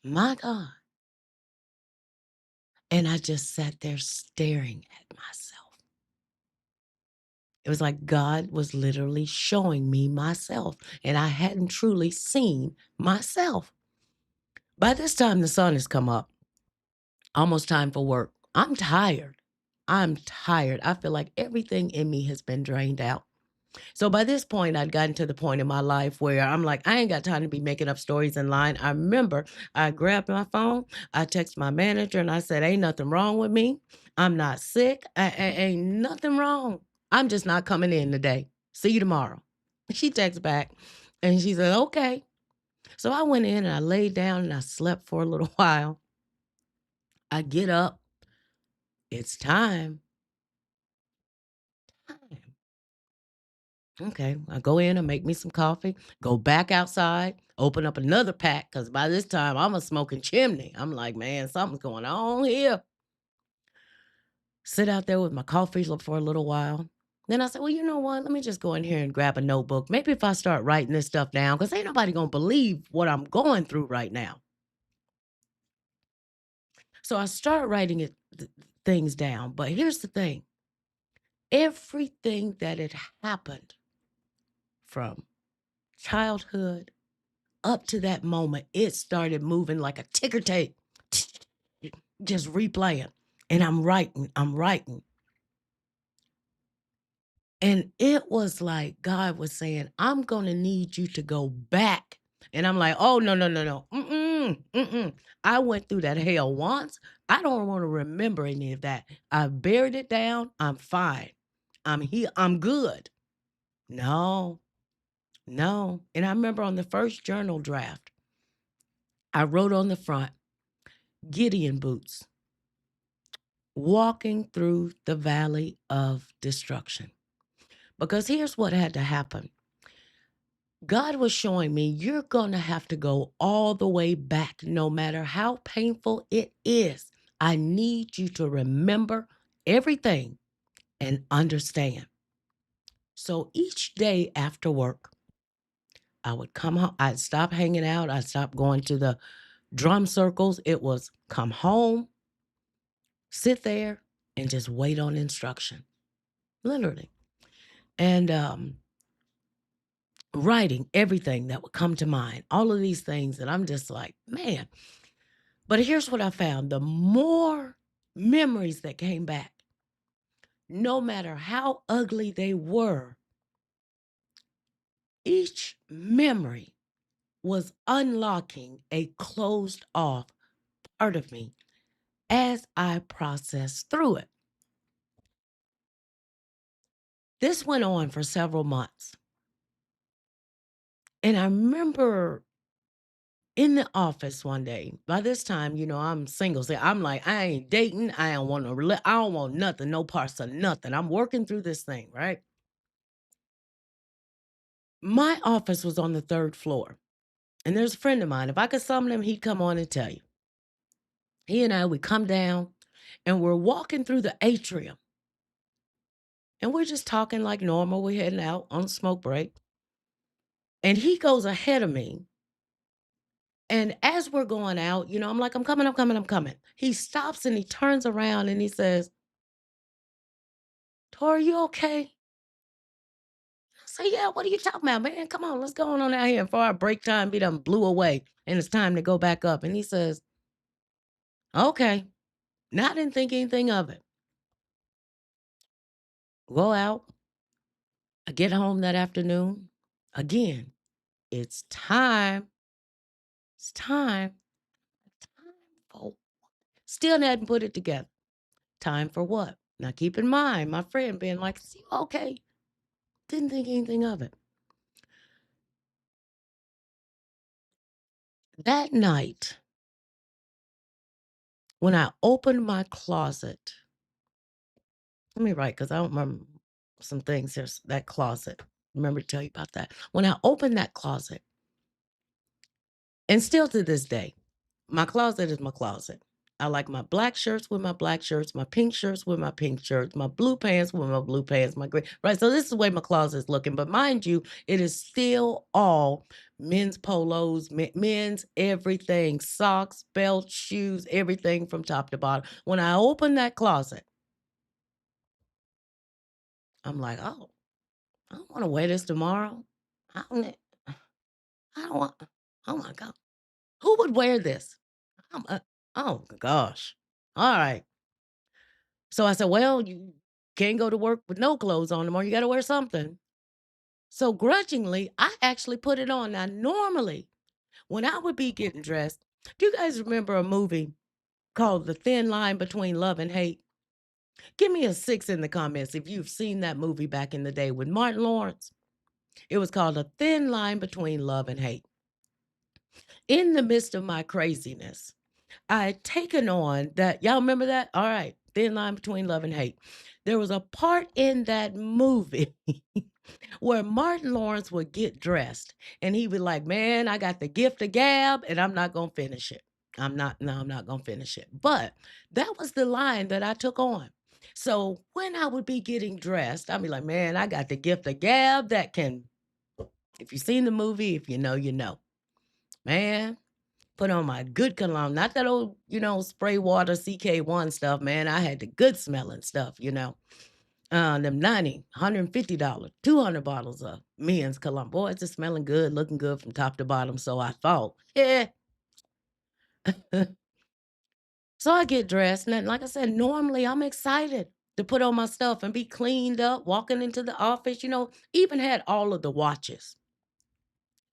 My God. And I just sat there staring at myself. It was like God was literally showing me myself, and I hadn't truly seen myself. By this time, the sun has come up. Almost time for work. I'm tired. I'm tired. I feel like everything in me has been drained out. So by this point, I'd gotten to the point in my life where I'm like, I ain't got time to be making up stories in line. I remember I grabbed my phone, I texted my manager, and I said, ain't nothing wrong with me. I'm not sick. Ain't nothing wrong. I'm just not coming in today. See you tomorrow. She texts back and she said, okay. So I went in and I laid down and I slept for a little while. I get up. It's time. Time. Okay, I go in and make me some coffee, go back outside, open up another pack, because by this time I'm a smoking chimney. I'm like, man, something's going on here. Sit out there with my coffee for a little while. Then I said, well, you know what? Let me just go in here and grab a notebook. Maybe if I start writing this stuff down, because ain't nobody going to believe what I'm going through right now. So I start writing things down. But here's the thing. Everything that had happened from childhood up to that moment, it started moving like a ticker tape, just replaying. And I'm writing. And it was like God was saying, I'm going to need you to go back. And I'm like, oh, no, no, no, no. I went through that hell once. I don't want to remember any of that. I buried it down. I'm fine. I'm here. I'm good. No, no. And I remember on the first journal draft, I wrote on the front, Gideon boots, walking through the valley of destruction. Because here's what had to happen. God was showing me you're going to have to go all the way back, no matter how painful it is. I need you to remember everything and understand. So each day after work, I would come home. I'd stop hanging out. I'd stop going to the drum circles. It was come home, sit there, and just wait on instruction, literally. And writing everything that would come to mind, all of these things. And I'm just like, man. But here's what I found: the more memories that came back, no matter how ugly they were, each memory was unlocking a closed off part of me as I processed through it. This went on for several months. And I remember in the office one day, by this time, I'm single. So I'm like, I ain't dating. I don't want to, I don't want nothing, no parts of nothing. I'm working through this thing, right? My office was on the third floor. And there's a friend of mine. If I could summon him, he'd come on and tell you. He and I would come down and we're walking through the atrium. And we're just talking like normal. We're heading out on a smoke break. And he goes ahead of me. And as we're going out, I'm like, I'm coming, I'm coming, I'm coming. He stops and he turns around and he says, Tori, you okay? I say, yeah, what are you talking about, man? Come on, let's go on out here. And for our break time, be done blew away. And it's time to go back up. And he says, okay. Now I didn't think anything of it. Go out. I get home that afternoon. Again, it's time. It's time. Time for still hadn't put it together. Time for what? Now keep in mind, my friend being like, "See, okay, didn't think anything of it." That night, when I opened my closet, let me write because I don't remember some things. There's that closet. Remember to tell you about that. When I opened that closet, and still to this day, my closet is my closet. I like my black shirts with my black shirts, my pink shirts with my pink shirts, my blue pants with my blue pants, my gray. Right. So this is the way my closet is looking. But mind you, it is still all men's polos, men's everything, socks, belts, shoes, everything from top to bottom. When I open that closet, I'm like, oh, I don't want to wear this tomorrow. I don't, I don't want, oh my God. Who would wear this? Oh gosh. All right. So I said, well, you can't go to work with no clothes on tomorrow. You got to wear something. So grudgingly, I actually put it on. Now, normally, when I would be getting dressed, do you guys remember a movie called The Thin Line Between Love and Hate? Give me a 6 in the comments if you've seen that movie back in the day with Martin Lawrence. It was called A Thin Line Between Love and Hate. In the midst of my craziness, I had taken on that. Y'all remember that? All right. Thin line between love and hate. There was a part in that movie where Martin Lawrence would get dressed and he would like, man, I got the gift of gab and I'm not going to finish it. I'm not going to finish it. But that was the line that I took on. So when I would be getting dressed, I'd be like, man, I got the gift of gab that can, if you've seen the movie, if you know, you know. Man, put on my good cologne, not that old, spray water CK1 stuff, man. I had the good smelling stuff. Them 90, $150, 200 bottles of men's cologne. Boy, it's just smelling good, looking good from top to bottom. So I thought, yeah. So I get dressed. And like I said, normally I'm excited to put on my stuff and be cleaned up, walking into the office, even had all of the watches.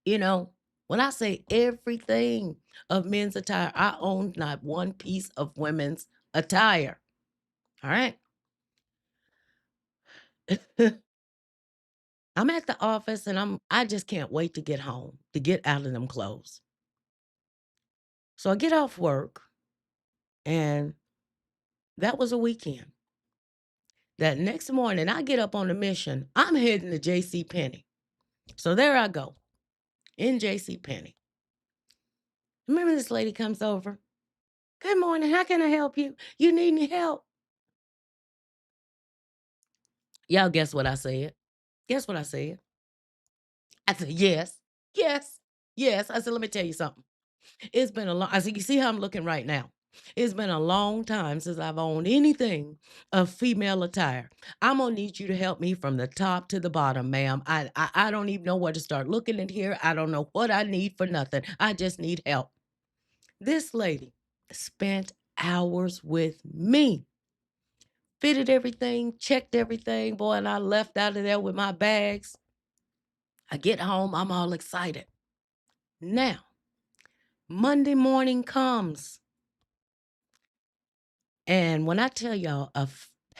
You know, when I say everything of men's attire, I own not one piece of women's attire. All right. I'm at the office and I just can't wait to get home, to get out of them clothes. So I get off work and that was a weekend. That next morning I get up on a mission. I'm heading to JC Penney. So there I go in JC Penney. Remember this lady comes over. Good morning. How can I help you? You need any help? Y'all guess what I said? Guess what I said? I said, yes, yes, yes. I said, let me tell you something. It's been a long I see you see how I'm looking right now. It's been a long time since I've owned anything of female attire. I'm gonna need you to help me from the top to the bottom, ma'am. I don't even know where to start looking in here. I don't know what I need for nothing. I just need help. This lady spent hours with me, fitted everything, checked everything, boy, and I left out of there with my bags. I get home, I'm all excited. Now, Monday morning comes. And when I tell y'all,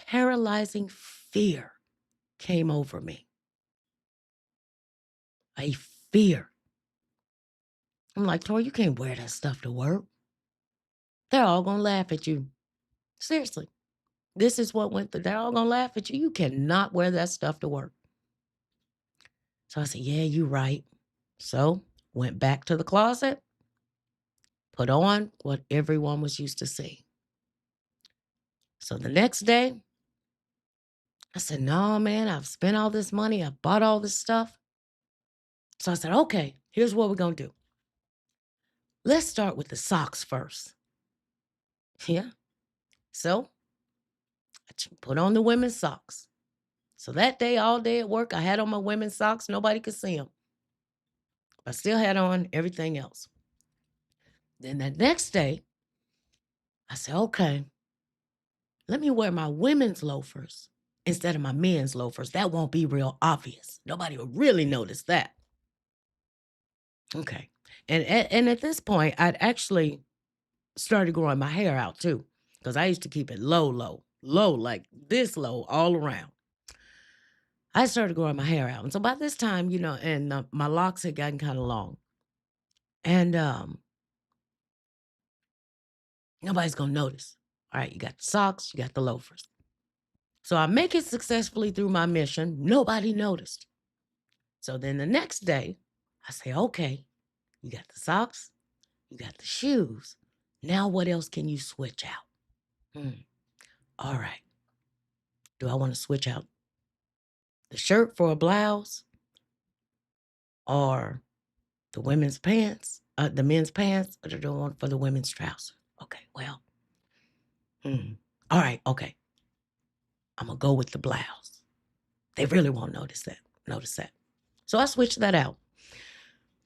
paralyzing fear came over me, a fear. I'm like, Tori, you can't wear that stuff to work. They're all going to laugh at you. Seriously. This is what went through. They're all going to laugh at you. You cannot wear that stuff to work. So I said, yeah, you're right. So went back to the closet, put on what everyone was used to seeing. So the next day, I said, no, man, I've spent all this money. I bought all this stuff. So I said, okay, here's what we're going to do. Let's start with the socks first. Yeah. So I put on the women's socks. So that day, all day at work, I had on my women's socks. Nobody could see them. I still had on everything else. Then that next day, I said, okay, let me wear my women's loafers instead of my men's loafers. That won't be real obvious. Nobody will really notice that. Okay. And at this point, I'd actually started growing my hair out too, because I used to keep it low, like this low all around. I started growing my hair out. And so by this time, and my locks had gotten kind of long. And nobody's going to notice. All right, you got the socks, you got the loafers. So I make it successfully through my mission. Nobody noticed. So then the next day, I say, okay, you got the socks, you got the shoes. Now what else can you switch out? All right. Do I want to switch out the shirt for a blouse or the women's pants, the men's pants, or do I want for the women's trousers? Okay, well, all right, okay. I'm going to go with the blouse. They really won't notice that. So I switched that out.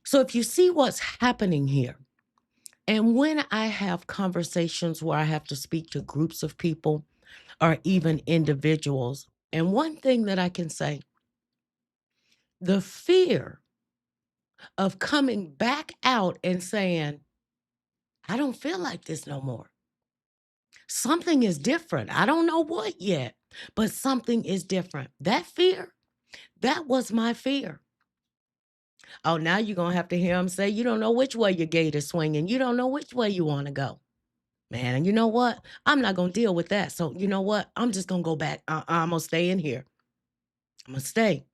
So if you see what's happening here, and when I have conversations where I have to speak to groups of people or even individuals, and one thing that I can say, the fear of coming back out and saying, I don't feel like this no more. Something is different. I don't know what yet, but something is different. That fear, that was my fear. Oh, now you're going to have to hear them say, you don't know which way your gate is swinging. You don't know which way you want to go. Man, and you know what? I'm not going to deal with that. So you know what? I'm just going to go back. I'm going to stay in here. I'm going to stay.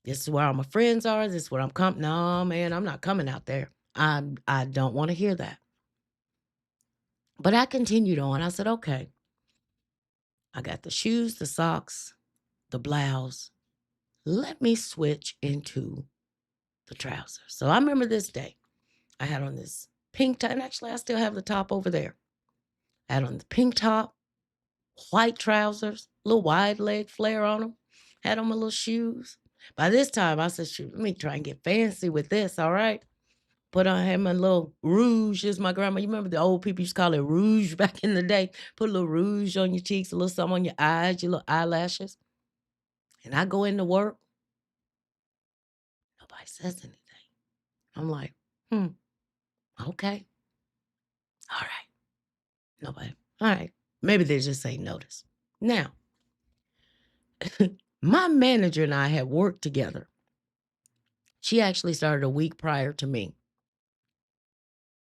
This is where all my friends are. This is where I'm coming. No, man, I'm not coming out there. I don't want to hear that. But I continued on. I said, okay, I got the shoes, the socks, the blouse. Let me switch into the trousers. So I remember this day. I had on this pink top, and actually I still have the top over there. I had on the pink top, white trousers, little wide leg flare on them. Had on my little shoes. By this time, I said, shoot, let me try and get fancy with this, all right? Had my little rouge, as my grandma, you remember the old people used to call it rouge back in the day? Put a little rouge on your cheeks, a little something on your eyes, your little eyelashes. And I go into work. Nobody says anything. I'm like, okay. All right. Nobody. All right. Maybe they just ain't notice. Now, my manager and I had worked together. She actually started a week prior to me.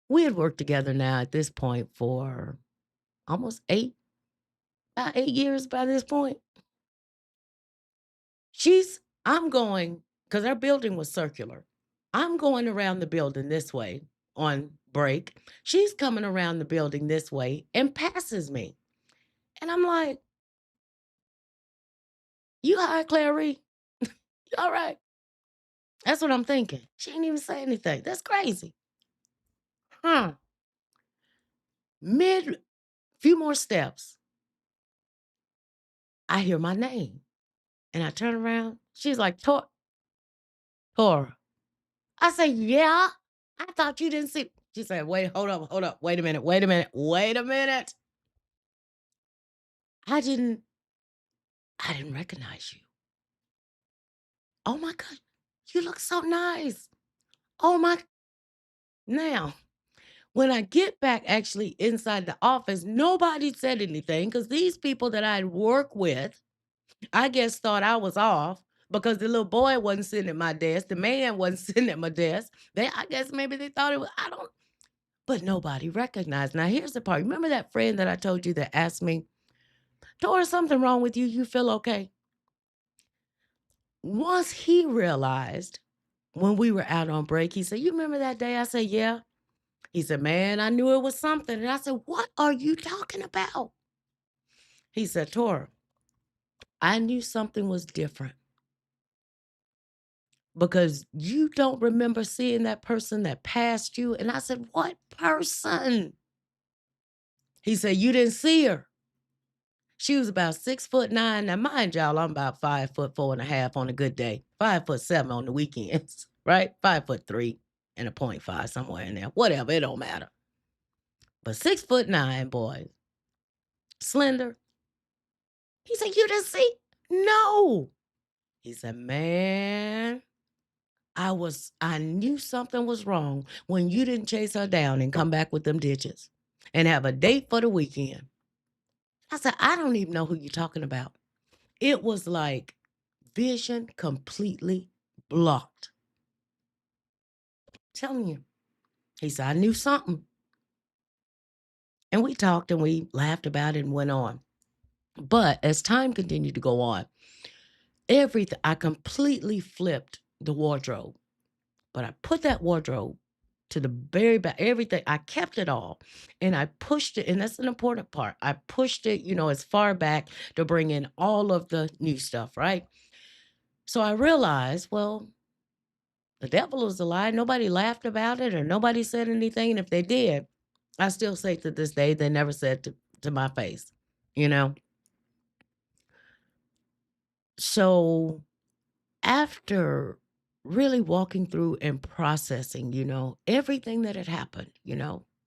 We had worked together now at this point for almost about 8 years by this point. I'm going, because our building was circular. I'm going around the building this way on break. She's coming around the building this way and passes me. And I'm like, you all right, Clary? You all right? That's what I'm thinking. She didn't even say anything. That's crazy. Mid few more steps, I hear my name and I turn around. She's like, Tora. I say, yeah. I thought you didn't see. She said, wait, hold up, wait a minute. I didn't, I didn't recognize you. Oh my God, you look so nice. Oh my. Now, when I get back actually inside the office, nobody said anything because these people that I'd work with, I guess thought I was off because the little boy wasn't sitting at my desk. The man wasn't sitting at my desk. I guess maybe they thought it was, I don't, but nobody recognized. Now, here's the part. Remember that friend that I told you that asked me, Tora, something wrong with you? You feel okay? Once he realized when we were out on break, he said, you remember that day? I said, yeah. He said, man, I knew it was something. And I said, what are you talking about? He said, Tora, I knew something was different because you don't remember seeing that person that passed you. And I said, what person? He said, you didn't see her. She was about 6'9". Now, mind y'all, I'm about 5'4.5" on a good day, 5'7" on the weekends, right? 5'3" and a .5 somewhere in there. Whatever, it don't matter. But 6'9", boy, slender. He said, you didn't see? No. He said, man, I knew something was wrong when you didn't chase her down and come back with them digits and have a date for the weekend. I said, I don't even know who you're talking about. It was like vision completely blocked. Telling you. He said, I knew something. And we talked and we laughed about it and went on. But as time continued to go on, everything, I completely flipped the wardrobe. But I put that wardrobe to the very back, everything. I kept it all and I pushed it. And that's an important part. I pushed it, as far back to bring in all of the new stuff, right? So I realized, well, the devil is a lie. Nobody laughed about it or nobody said anything. And if they did, I still say to this day, they never said to my face, you know? So after really walking through and processing, everything that had happened,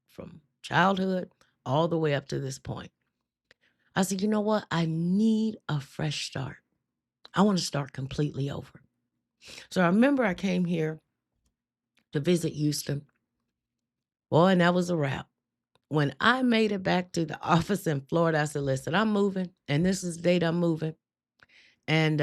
from childhood all the way up to this point, I said, you know what? I need a fresh start. I want to start completely over. So I remember I came here to visit Houston. Boy, and that was a wrap. When I made it back to the office in Florida, I said, listen, I'm moving, and this is the date I'm moving. And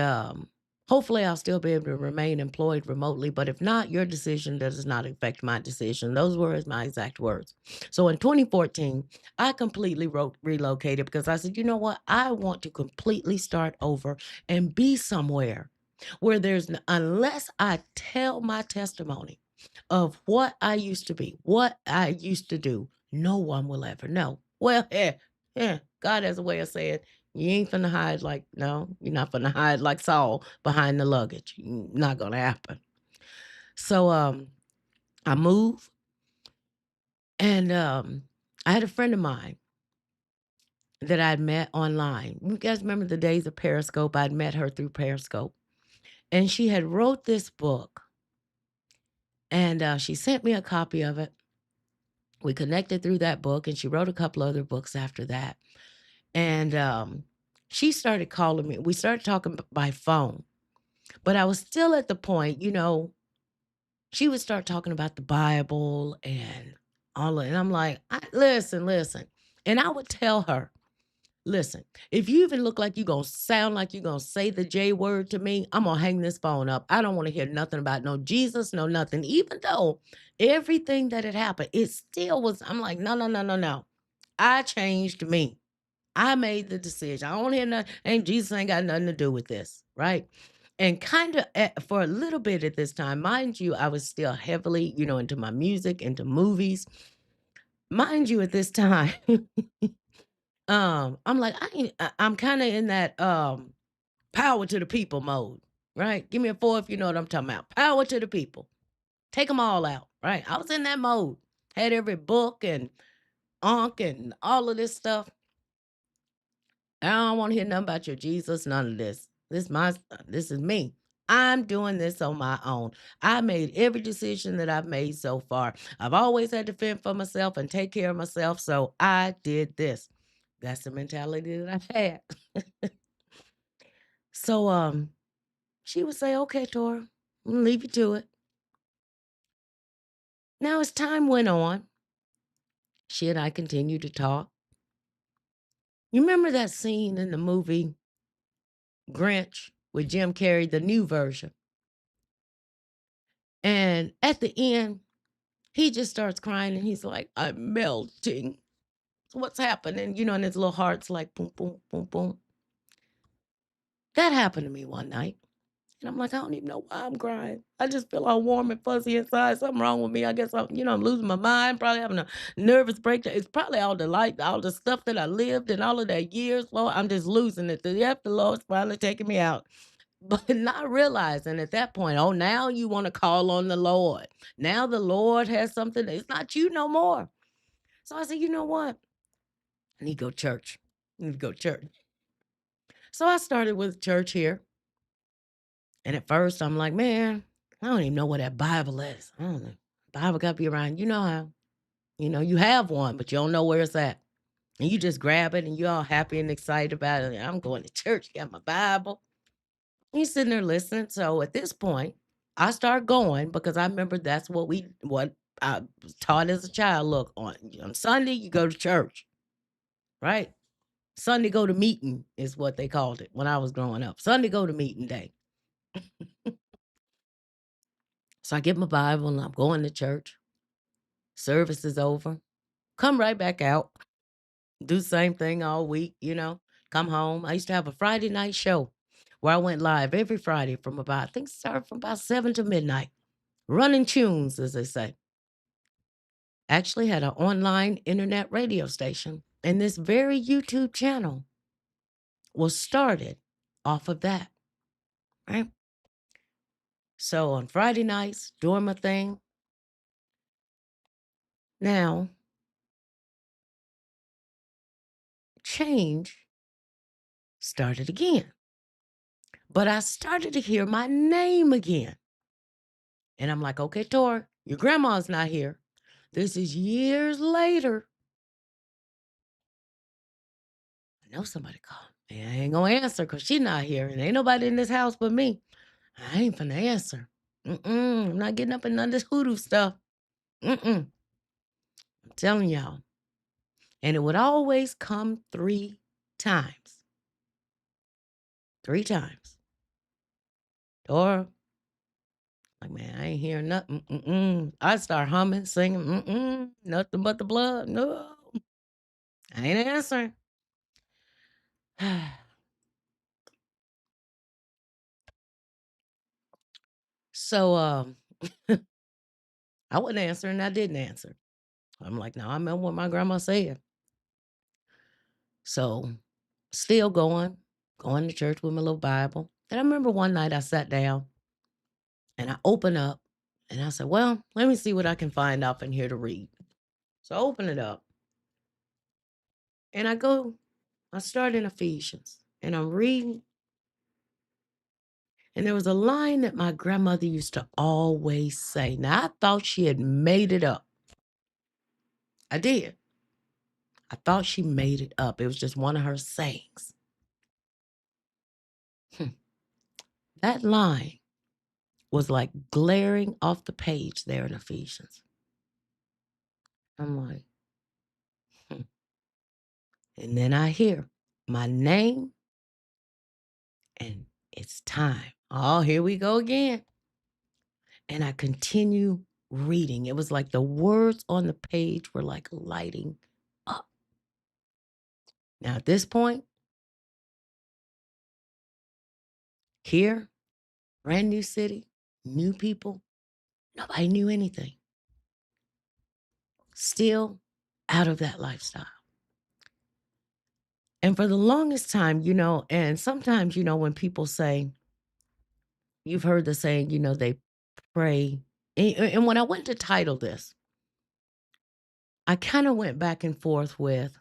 hopefully I'll still be able to remain employed remotely. But if not, your decision does not affect my decision. Those were my exact words. So in 2014, I completely relocated because I said, you know what? I want to completely start over and be somewhere where unless I tell my testimony of what I used to be, what I used to do, no one will ever know. Well, God has a way of saying, you ain't finna hide no, you're not finna hide like Saul behind the luggage. Not gonna happen. So I moved and I had a friend of mine that I'd met online. You guys remember the days of Periscope? I'd met her through Periscope. And she had wrote this book. And she sent me a copy of it. We connected through that book, and she wrote a couple other books after that. And she started calling me. We started talking by phone. But I was still at the point, she would start talking about the Bible and all of it. And I'm like, listen. And I would tell her, listen, if you even look like you're going to sound like you're going to say the J word to me, I'm going to hang this phone up. I don't want to hear nothing about no Jesus, no nothing. Even though everything that had happened, it still was, I'm like, no. I changed me. I made the decision. I don't hear nothing. Jesus ain't got nothing to do with this, right? And kind of for a little bit at this time, mind you, I was still heavily, into my music, into movies. Mind you, at this time, I'm like, I'm kind of in that power to the people mode, right? Give me a 4 if you know what I'm talking about. Power to the people. Take them all out, right? I was in that mode. Had every book and Ankh and all of this stuff. I don't want to hear nothing about your Jesus, none of this. This is me. I'm doing this on my own. I made every decision that I've made so far. I've always had to fend for myself and take care of myself, so I did this. That's the mentality that I had. So she would say, "Okay, Tora, I'm gonna leave you to it." Now as time went on, she and I continued to talk. You remember that scene in the movie Grinch with Jim Carrey, the new version? And at the end, he just starts crying and he's like, "I'm melting. What's happening?" And his little heart's like boom, boom, boom, boom. That happened to me one night. And I'm like, I don't even know why I'm crying. I just feel all warm and fuzzy inside. Something wrong with me. I guess I'm losing my mind, probably having a nervous breakdown. It's probably all the light, all the stuff that I lived in all of that years. Lord, I'm just losing it. Yep, the Lord's finally taking me out. But not realizing at that point, oh, now you want to call on the Lord. Now the Lord has something. It's not you no more. So I said, you know what? I need to go to church. I need to go to church. So I started with church here. And at first I'm like, man, I don't even know what that Bible is. I don't know. Bible got to be around. You know how, you have one, but you don't know where it's at. And you just grab it and you're all happy and excited about it. I'm going to church, got my Bible. He's sitting there listening. So at this point, I start going because I remember that's what I was taught as a child. Look, on Sunday, you go to church, right? Sunday go to meeting is what they called it when I was growing up. Sunday go to meeting day. So I get my Bible and I'm going to church. Service is over. Come right back out. Do the same thing all week. Come home. I used to have a Friday night show where I went live every Friday from I think it started from about 7 to midnight. Running tunes, as they say. Actually had an online internet radio station. And this very YouTube channel was started off of that. Right? So on Friday nights, doing my thing. Now, change started again. But I started to hear my name again. And I'm like, okay, Tor, your grandma's not here. This is years later. I know somebody called me. I ain't gonna answer because she's not here. And ain't nobody in this house but me. I ain't finna answer. I'm not getting up in none of this hoodoo stuff. I'm telling y'all. And it would always come 3 times. 3 times. Or, like, man, I ain't hearing nothing. I start humming, singing. Nothing but the blood. No. I ain't answering. So, I wasn't answering. I didn't answer. I'm like, no, I remember what my grandma said. So, still going to church with my little Bible. And I remember one night I sat down and I opened up and I said, well, let me see what I can find up in here to read. So I open it up and I start in Ephesians and I'm reading. And there was a line that my grandmother used to always say. Now, I thought she had made it up. I did. I thought she made it up. It was just one of her sayings. That line was like glaring off the page there in Ephesians. I'm like, hmm. And then I hear my name and it's time. Oh, here we go again. And I continue reading. It was like the words on the page were like lighting up. Now, at this point, here, brand new city, new people, nobody knew anything. Still out of that lifestyle. And for the longest time, and sometimes, when people say, you've heard the saying, they pray. And when I went to title this, I kind of went back and forth with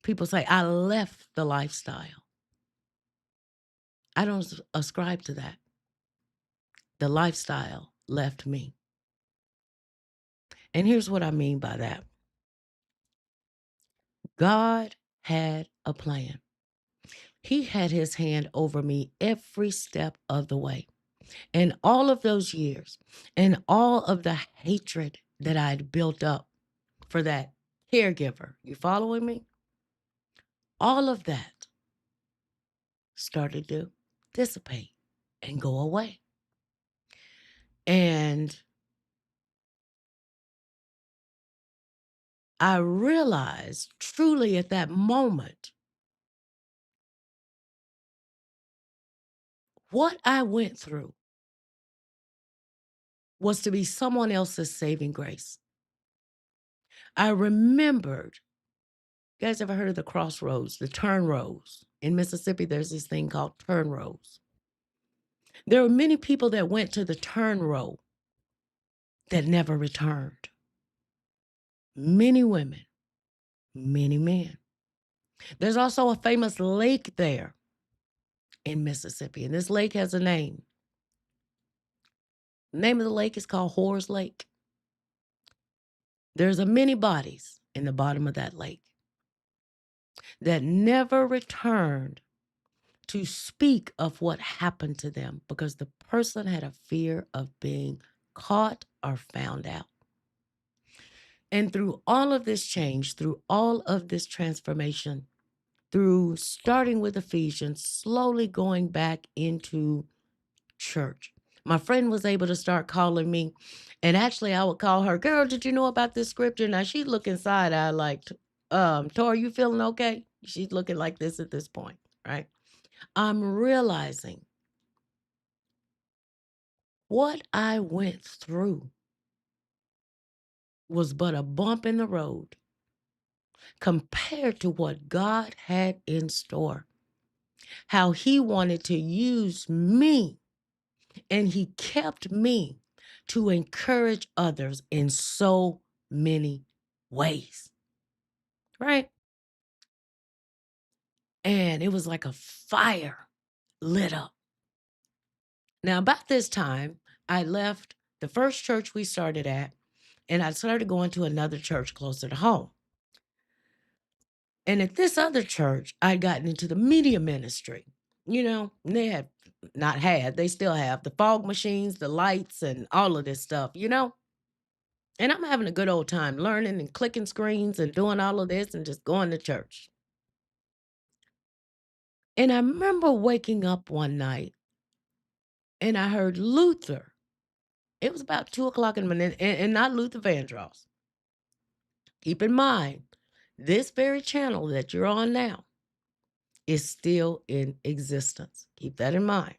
people say, I left the lifestyle. I don't ascribe to that. The lifestyle left me. And here's what I mean by that. God had a plan. He had his hand over me every step of the way. And all of those years and all of the hatred that I'd built up for that caregiver, you following me? All of that started to dissipate and go away. And I realized truly at that moment what I went through was to be someone else's saving grace. I remembered, you guys ever heard of the crossroads, the turn roads? In Mississippi, there's this thing called turn roads. There were many people that went to the turn road that never returned. Many women, many men. There's also a famous lake there in Mississippi, and this lake has a name. The name of the lake is called Whore's Lake. There's a many bodies in the bottom of that lake that never returned to speak of what happened to them because the person had a fear of being caught or found out. And through all of this change, through all of this transformation, through starting with Ephesians, slowly going back into church, my friend was able to start calling me. And actually, I would call her, girl, did you know about this scripture? Now she'd look inside. I like, Tori, you feeling okay? She's looking like this at this point, right? I'm realizing what I went through was but a bump in the road compared to what God had in store. How he wanted to use me, and he kept me to encourage others in so many ways, right? And it was like a fire lit up. Now, about this time, I left the first church we started at, and I started going to another church closer to home. And at this other church, I'd gotten into the media ministry. And they had not had, they still have the fog machines, the lights, and all of this stuff. And I'm having a good old time learning and clicking screens and doing all of this and just going to church. And I remember waking up one night and I heard Luther. It was about 2 o'clock in the morning, and not Luther Vandross. Keep in mind, this very channel that you're on now is still in existence. Keep that in mind.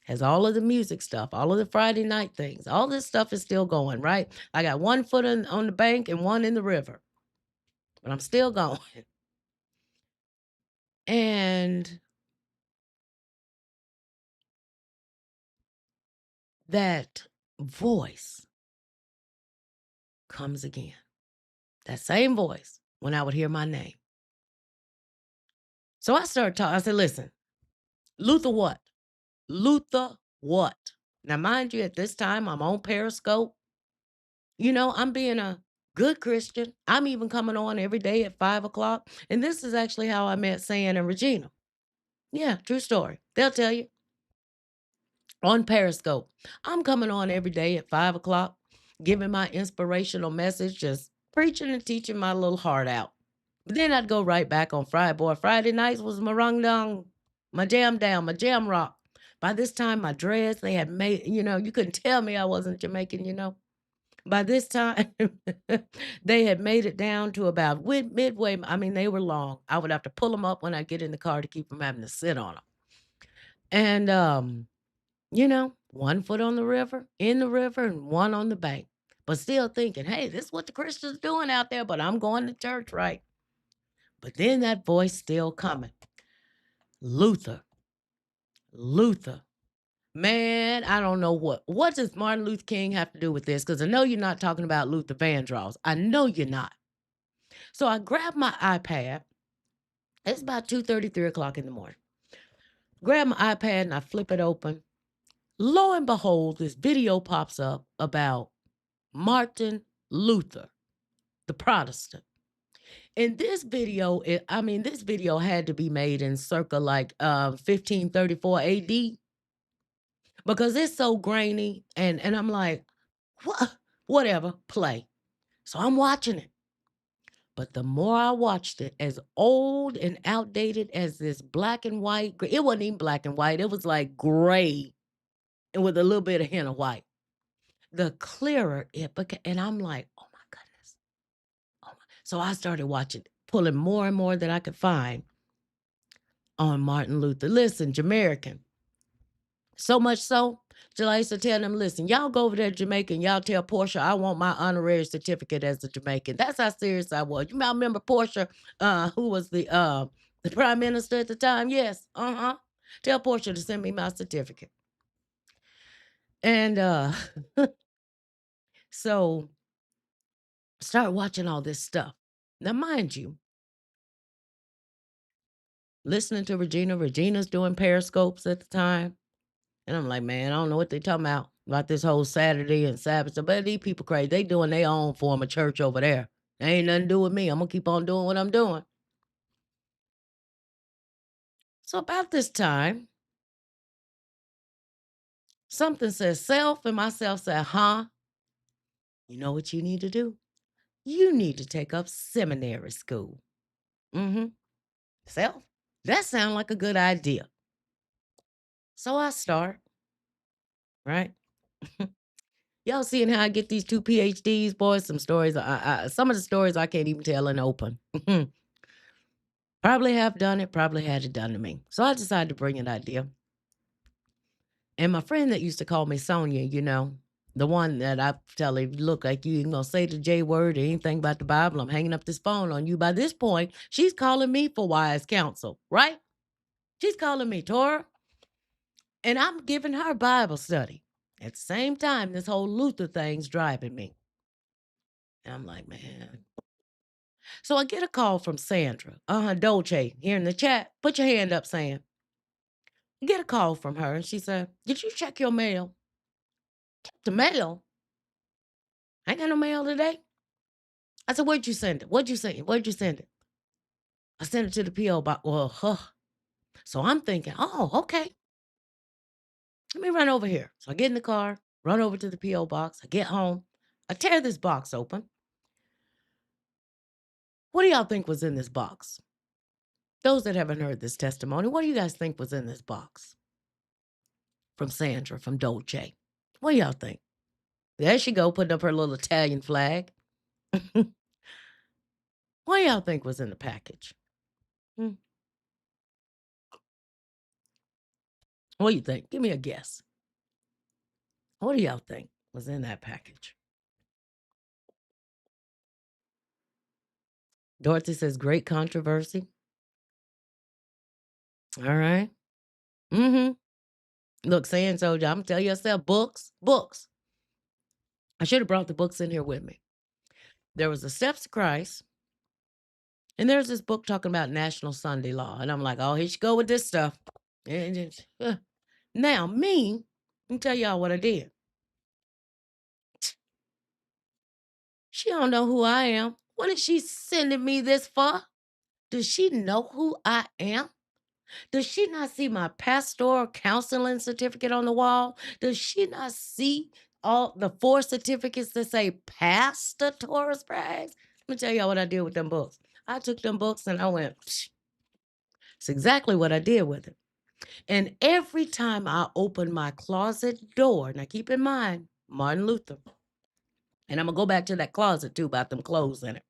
Has all of the music stuff, all of the Friday night things, all this stuff is still going, right? I got one foot on the bank and one in the river, but I'm still going. And that voice comes again. That same voice when I would hear my name. So I started talking. I said, listen, Luther what? Luther what? Now, mind you, at this time, I'm on Periscope. I'm being a good Christian. I'm even coming on every day at 5 o'clock. And this is actually how I met San and Regina. Yeah, true story. They'll tell you on Periscope. I'm coming on every day at 5 o'clock, giving my inspirational message, just preaching and teaching my little heart out. But then I'd go right back on Friday. Boy, Friday nights was my rung down, my jam down, my jam rock. By this time, my dreads, they had made, you couldn't tell me I wasn't Jamaican. By this time, they had made it down to about midway. I mean, they were long. I would have to pull them up when I get in the car to keep from having to sit on them. And, one foot on the river, in the river, and one on the bank. But still thinking, hey, this is what the Christians doing out there, but I'm going to church, right? But then that voice still coming. Luther, Luther, Man, I don't know what does Martin Luther King have to do with this? Because I know you're not talking about Luther Vandross. I know you're not. So I grabbed my iPad. It's about 2:30, 3 o'clock in the morning. Grab my iPad and I flip it open. Lo and behold, this video pops up about Martin Luther, the Protestant. In this video, this video had to be made in circa like 1534 AD because it's so grainy. And I'm like, what? Whatever, play. So I'm watching it. But the more I watched it, as old and outdated as this black and white, it wasn't even black and white. It was like gray and with a little bit of hint of white. The clearer it became, and I'm like, oh my goodness. Oh my. So I started watching, pulling more and more that I could find on Martin Luther. Listen, Jamaican. So much so, till I used to tell them, listen, y'all go over there to Jamaica and y'all tell Portia I want my honorary certificate as a Jamaican. That's how serious I was. You might remember Portia, who was the prime minister at the time? Yes. Uh-huh. Tell Portia to send me my certificate. And so start watching all this stuff. Now, mind you, listening to Regina. Regina's doing periscopes at the time. And I'm like, man, I don't know what they talking about this whole Saturday and Sabbath. But these people crazy. They doing their own form of church over there. They ain't nothing to do with me. I'm going to keep on doing what I'm doing. So about this time, something says self, and myself said, huh? You know what you need to do? You need to take up seminary school. Mm-hmm. Self, that sounds like a good idea. So I start, right? Y'all seeing how I get these 2 PhDs, boys? Some stories, some of the stories I can't even tell in open. Probably have done it, probably had it done to me. So I decided to bring an idea. And my friend that used to call me Sonia, the one that I tell her, look, like you ain't gonna say the J word or anything about the Bible. I'm hanging up this phone on you. By this point, she's calling me for wise counsel, right? She's calling me Torah. And I'm giving her Bible study. At the same time, this whole Luther thing's driving me. And I'm like, man. So I get a call from Sandra, Dolce, here in the chat. Put your hand up, Sam. Get a call from her, and she said, did you check your mail? The mail? I ain't got no mail today. I said, where'd you send it? What'd you send it? Where'd you send it? I sent it to the P.O. box. Well, So I'm thinking, oh, okay. Let me run over here. So I get in the car, run over to the P.O. box. I get home. I tear this box open. What do y'all think was in this box? Those that haven't heard this testimony, what do you guys think was in this box? From Sandra, from Dolce. What do y'all think? There she go, putting up her little Italian flag. What do y'all think was in the package? Hmm. What do you think? Give me a guess. What do y'all think was in that package? Dorothy says, great controversy. All right. Mm-hmm. Look, saying so, I'm going to tell yourself, books. I should have brought the books in here with me. There was the Steps to Christ, and there's this book talking about National Sunday Law. And I'm like, oh, here she go with this stuff. Now, me, let me tell y'all what I did. She don't know who I am. What is she sending me this for? Does she know who I am? Does she not see my pastoral counseling certificate on the wall? Does she not see all the 4 certificates that say Pastor Taurus Prags? Let me tell y'all what I did with them books. I took them books and I went, psh. It's exactly what I did with it. And every time I opened my closet door, now keep in mind, Martin Luther, and I'm going to go back to that closet too about them clothes in it.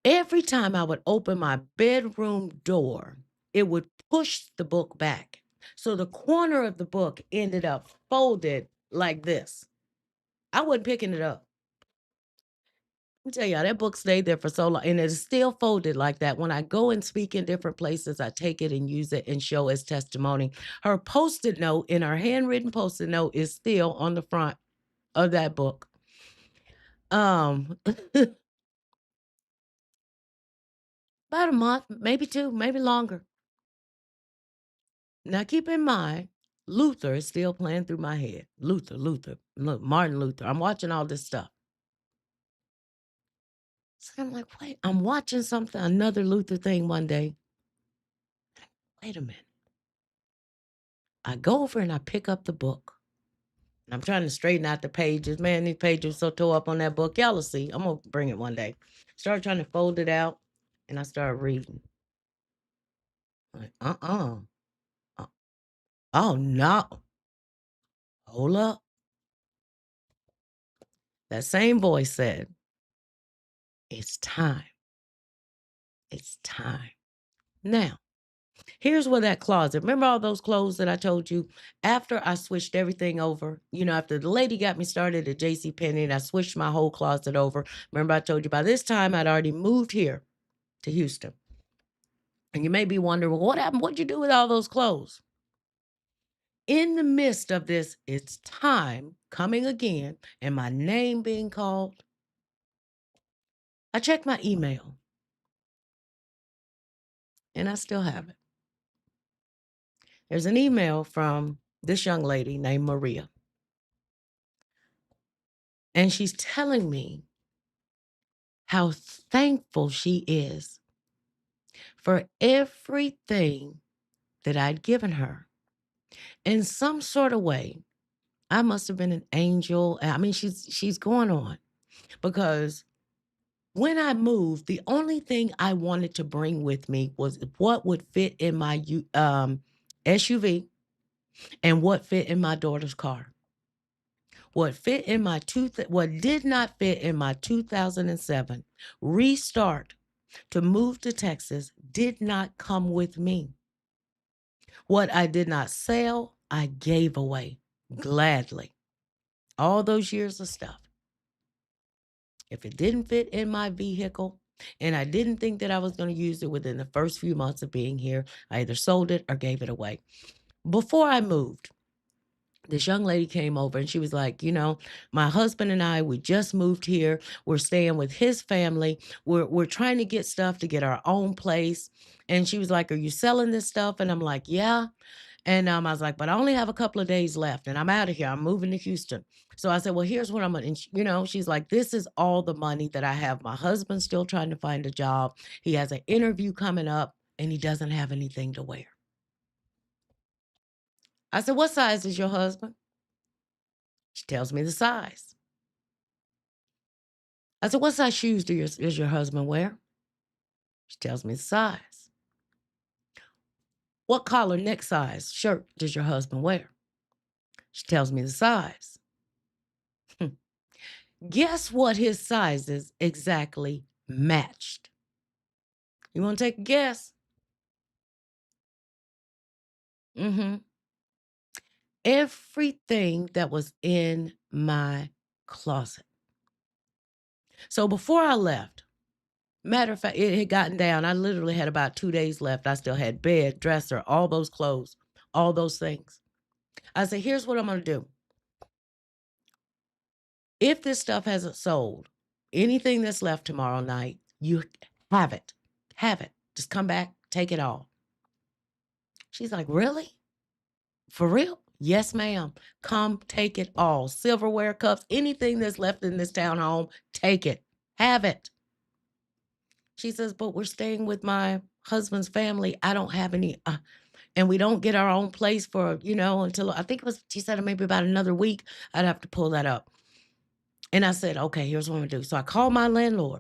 Every time I would open my bedroom door, it would push the book back. So the corner of the book ended up folded like this. I wasn't picking it up. Me tell y'all, that book stayed there for so long, and it's still folded like that. When I go and speak in different places, I take it and use it and show as testimony. Her Post-it note in her handwritten Post-it note is still on the front of that book. About a month, maybe 2, maybe longer. Now keep in mind, Luther is still playing through my head. Luther, look, Martin Luther. I'm watching all this stuff. So I'm like, wait, I'm watching something, another Luther thing one day. Wait a minute. I go over and I pick up the book. And I'm trying to straighten out the pages. Man, these pages so tore up on that book. Y'all will see. I'm going to bring it one day. Started trying to fold it out, and I started reading. Like, uh, oh, no. Hold up. That same voice said, it's time. It's time. Now, here's where that closet, remember all those clothes that I told you? After I switched everything over, after the lady got me started at JCPenney and I switched my whole closet over. Remember I told you by this time I'd already moved here to Houston. And you may be wondering, well, what happened? What'd you do with all those clothes? In the midst of this, it's time coming again and my name being called, I checked my email and I still have it. There's an email from this young lady named Maria. And she's telling me how thankful she is for everything that I'd given her. In some sort of way, I must have been an angel. I mean, she's going on because when I moved, the only thing I wanted to bring with me was what would fit in my SUV and what fit in my daughter's car. What did not fit in my 2007 restart to move to Texas did not come with me. What I did not sell, I gave away gladly. All those years of stuff. If it didn't fit in my vehicle and I didn't think that I was going to use it within the first few months of being here, I either sold it or gave it away. Before I moved, this young lady came over and she was like, my husband and I, we just moved here. We're staying with his family. We're trying to get stuff to get our own place. And she was like, are you selling this stuff? And I'm like, yeah. And I was like, but I only have a couple of days left and I'm out of here. I'm moving to Houston. So I said, well, here's what I'm going to, she's like, this is all the money that I have. My husband's still trying to find a job. He has an interview coming up and he doesn't have anything to wear. I said, what size is your husband? She tells me the size. I said, what size shoes does your husband wear? She tells me the size. What collar neck size shirt does your husband wear? She tells me the size. Guess what his sizes exactly matched? You want to take a guess? Everything that was in my closet. So before I left, matter of fact, it had gotten down. I literally had about 2 days left. I still had bed, dresser, all those clothes, all those things. I said, here's what I'm going to do. If this stuff hasn't sold, anything that's left tomorrow night, you have it. Have it. Just come back, take it all. She's like, really? For real? Yes, ma'am. Come take it all. Silverware, cups, anything that's left in this townhome, take it. Have it. She says, but we're staying with my husband's family. I don't have any, and we don't get our own place for, until I think it was, she said maybe about another week. I'd have to pull that up. And I said, okay, here's what I'm going to do. So I called my landlord.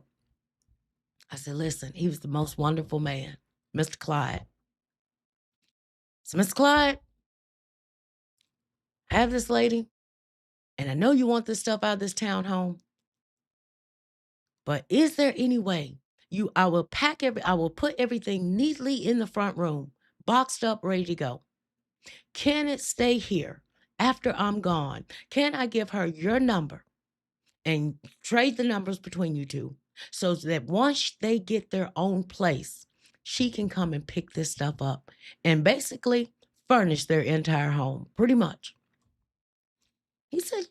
I said, listen, he was the most wonderful man, Mr. Clyde. So, Mr. Clyde, I have this lady, and I know you want this stuff out of this townhome, but is there any way I will put everything neatly in the front room, boxed up, ready to go. Can it stay here after I'm gone? Can I give her your number and trade the numbers between you two so that once they get their own place, she can come and pick this stuff up and basically furnish their entire home, pretty much. He said,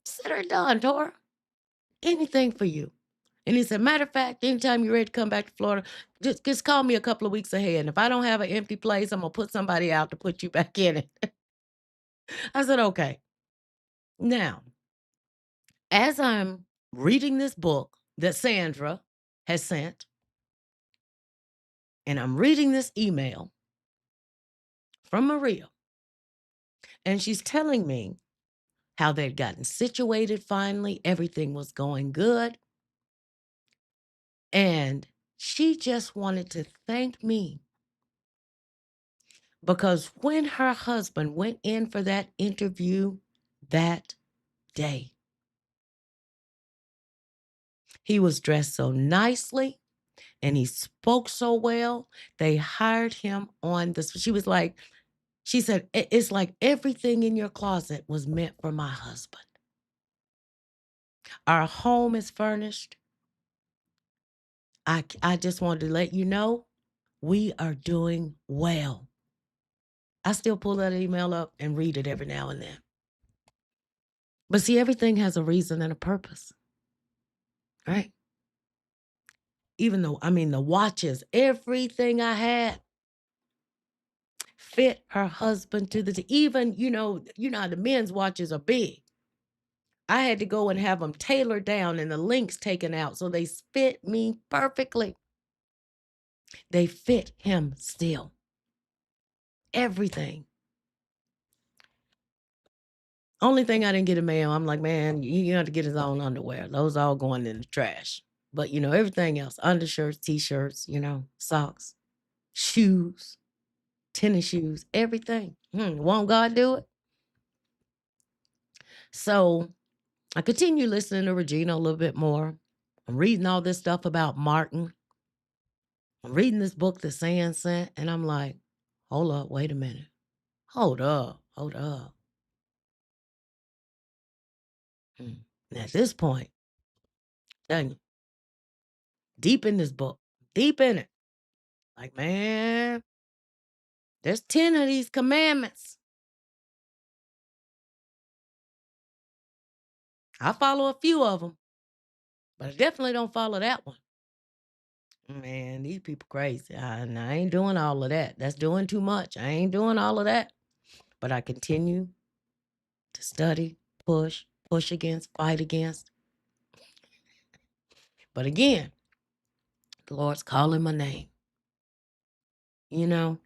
"Said her done, Tora. Anything for you." And he said, "Matter of fact, anytime you're ready to come back to Florida, just call me a couple of weeks ahead. And if I don't have an empty place, I'm gonna put somebody out to put you back in it." I said, "Okay." Now, as I'm reading this book that Sandra has sent, and I'm reading this email from Maria, and she's telling me how they'd gotten situated finally, everything was going good. And she just wanted to thank me because when her husband went in for that interview that day, he was dressed so nicely and he spoke so well. They hired him on this. She said, It's like everything in your closet was meant for my husband. Our home is furnished. I just wanted to let you know we are doing well." I still pull that email up and read it every now and then. But see, everything has a reason and a purpose, right? Even though, I mean, the watches, everything I had fit her husband to the even, how the men's watches are big. I had to go and have them tailored down and the links taken out so they fit me perfectly. They fit him still. Everything. Only thing I didn't get a mail, I'm like, man, you have to get his own underwear. Those all going in the trash. But everything else, undershirts, t-shirts, socks, shoes, tennis shoes, everything. Won't God do it? So I continue listening to Regina a little bit more. I'm reading all this stuff about Martin. I'm reading this book that Sam sent, and I'm like, hold up, wait a minute. Hold up, hold up. And at this point, telling you, deep in this book, deep in it. Like, man, there's 10 of these commandments. I follow a few of them, but I definitely don't follow that one. Man, these people crazy. And I ain't doing all of that. That's doing too much. I ain't doing all of that. But I continue to study, push against, fight against. But again, the Lord's calling my name. You know?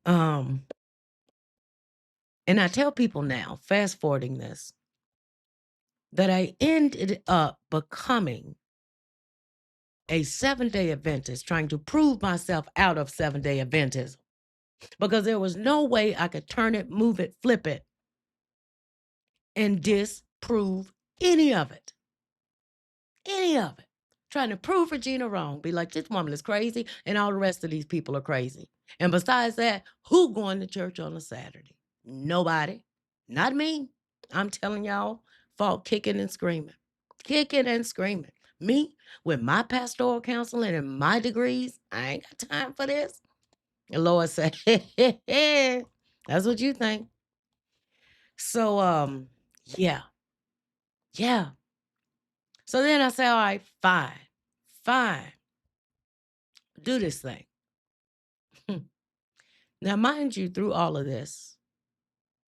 Um, and I tell people now, fast forwarding this, that I ended up becoming a 7-day Adventist, trying to prove myself out of 7-day Adventism. Because there was no way I could turn it, move it, flip it, and disprove any of it. Any of it. Trying to prove Regina wrong. Be like, this woman is crazy, and all the rest of these people are crazy. And besides that, who going to church on a Saturday? Nobody. Not me. I'm telling y'all, fought kicking and screaming. Kicking and screaming. Me, with my pastoral counseling and my degrees, I ain't got time for this. The Lord said, that's what you think. So, yeah. Yeah. So then I say, all right, fine. Do this thing. Now, mind you, through all of this,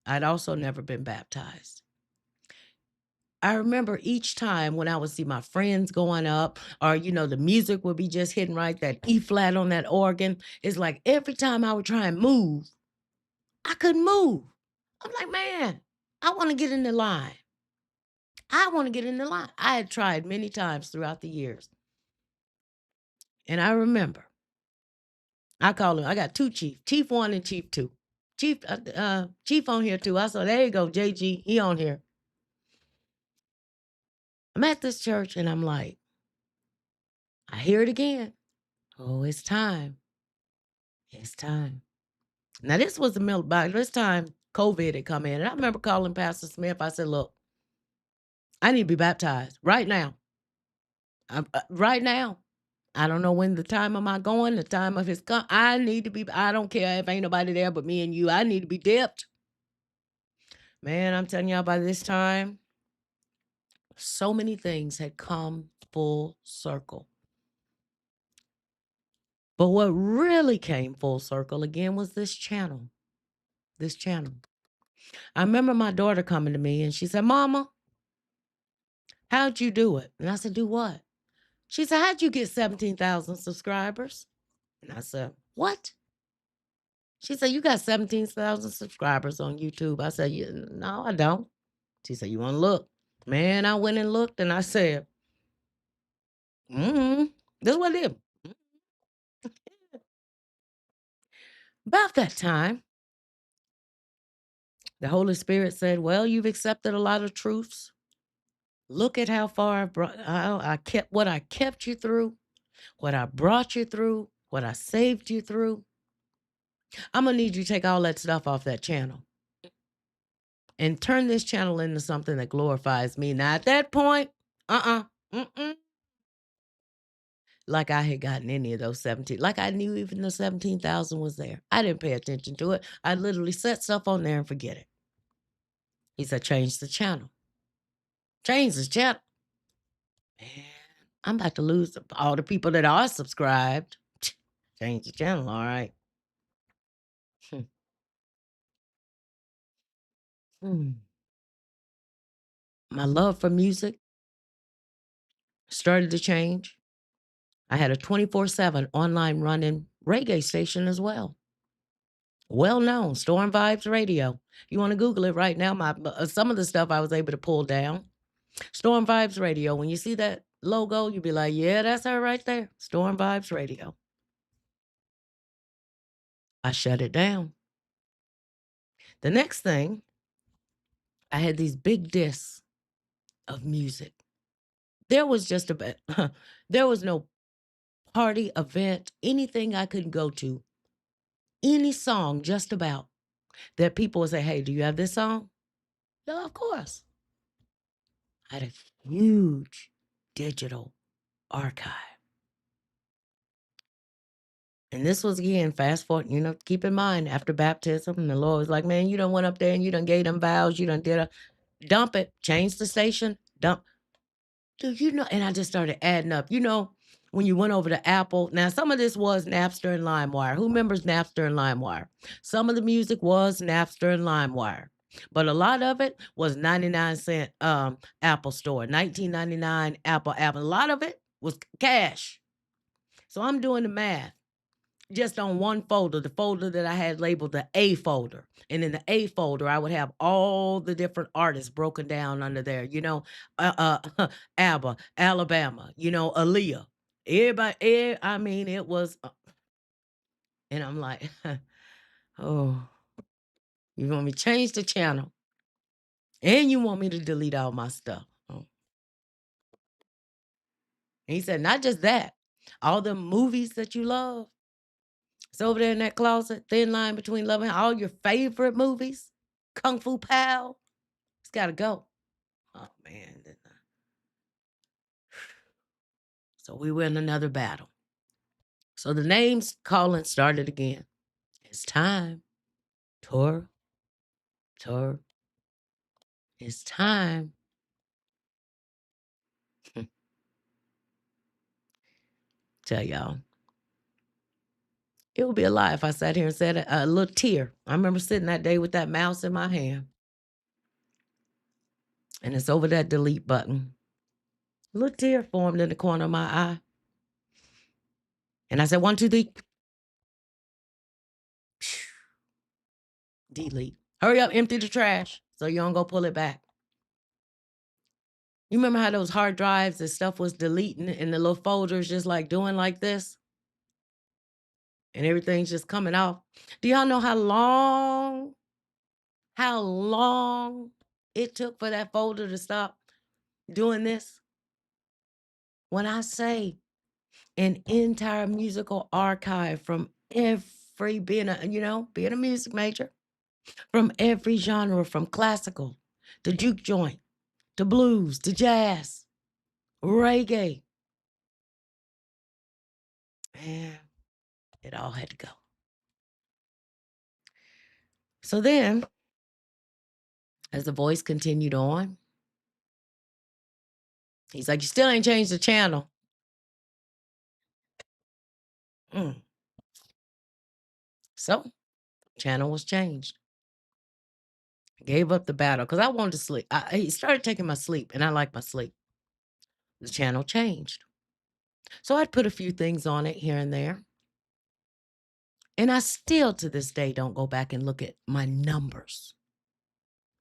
I'd also never been baptized. I remember each time when I would see my friends going up or, the music would be just hitting right, that E flat on that organ. It's like every time I would try and move, I couldn't move. I'm like, man, I want to get in the line. I had tried many times throughout the years. And I remember, I call him, I got two chief, chief 1 and chief 2. Chief on here too. I said, there you go, JG, he on here. I'm at this church and I'm like, I hear it again. Oh, it's time. It's time. Now, this was the middle, by this time, COVID had come in. And I remember calling Pastor Smith. I said, look, I need to be baptized right now. Right now. I don't know when the time of my going, the time of his come. I need to be, I don't care if ain't nobody there but me and you. I need to be dipped. Man, I'm telling y'all by this time, so many things had come full circle. But what really came full circle again was this channel. This channel. I remember my daughter coming to me and she said, Mama, how'd you do it? And I said, do what? She said, how'd you get 17,000 subscribers? And I said, what? She said, you got 17,000 subscribers on YouTube. I said, yeah, no, I don't. She said, you want to look? Man, I went and looked and I said, this is what it is. About that time, the Holy Spirit said, well, you've accepted a lot of truths. Look at how far I kept what I kept you through, what I brought you through, what I saved you through. I'm going to need you to take all that stuff off that channel and turn this channel into something that glorifies me. Now, at that point, like I had gotten any of those 17, like I knew even the 17,000 was there. I didn't pay attention to it. I literally set stuff on there and forget it. He said, change the channel. Change the channel. Man, I'm about to lose all the people that are subscribed. Change the channel, all right. Hmm. Hmm. My love for music started to change. I had a 24/7 online running reggae station as well. Well known, Storm Vibes Radio. You want to Google it right now? Some of the stuff I was able to pull down. Storm Vibes Radio. When you see that logo, you'll be like, yeah, that's her right there. Storm Vibes Radio. I shut it down. The next thing, I had these big discs of music. There was just about, there was no party, event, anything I could go to, any song just about that people would say, hey, do you have this song? No, of course. I had a huge digital archive. And this was again, fast forward, keep in mind after baptism, and the Lord was like, man, you done went up there and you done gave them vows, you done did dump it, change the station, dump. Dude, and I just started adding up. When you went over to Apple, now some of this was Napster and LimeWire. Who remembers Napster and LimeWire? Some of the music was Napster and LimeWire. But a lot of it was 99-cent Apple Store, 19.99 Apple. A lot of it was cash. So I'm doing the math just on one folder, the folder that I had labeled the A folder. And in the A folder, I would have all the different artists broken down under there, ABBA, Alabama, Aaliyah. Everybody, I mean, it was, and I'm like, oh, you want me to change the channel and you want me to delete all my stuff. Oh. And he said, not just that, all the movies that you love. It's over there in that closet, thin line between love and all your favorite movies. Kung Fu Pal. It's got to go. Oh, man. So we were in another battle. So the names calling started again. It's time. Tor. It's time. Tell y'all. It would be a lie if I sat here and said a little tear. I remember sitting that day with that mouse in my hand. And it's over that delete button. A little tear formed in the corner of my eye. And I said, 1, 2, 3. Delete. Hurry up, empty the trash so you don't go pull it back. You remember how those hard drives and stuff was deleting and the little folders just like doing like this? And everything's just coming off. Do y'all know how long it took for that folder to stop doing this? When I say an entire musical archive from every being a music major, from every genre, from classical to juke joint to blues, to jazz, reggae. Man, it all had to go. So then, as the voice continued on, he's like, "You still ain't changed the channel." Mm. So, channel was changed. Gave up the battle because I wanted to sleep. He started taking my sleep, and I like my sleep. The channel changed. So I'd put a few things on it here and there. And I still, to this day, don't go back and look at my numbers.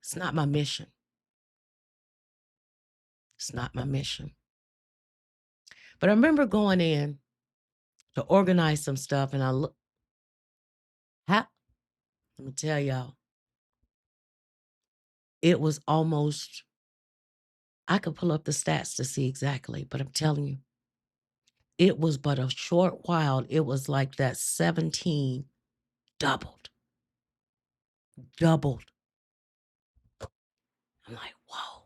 It's not my mission. It's not my mission. But I remember going in to organize some stuff, and I look. Let me tell y'all, it was almost. I could pull up the stats to see exactly, but I'm telling you, it was but a short while. It was like that 17 doubled, doubled. I'm like, whoa,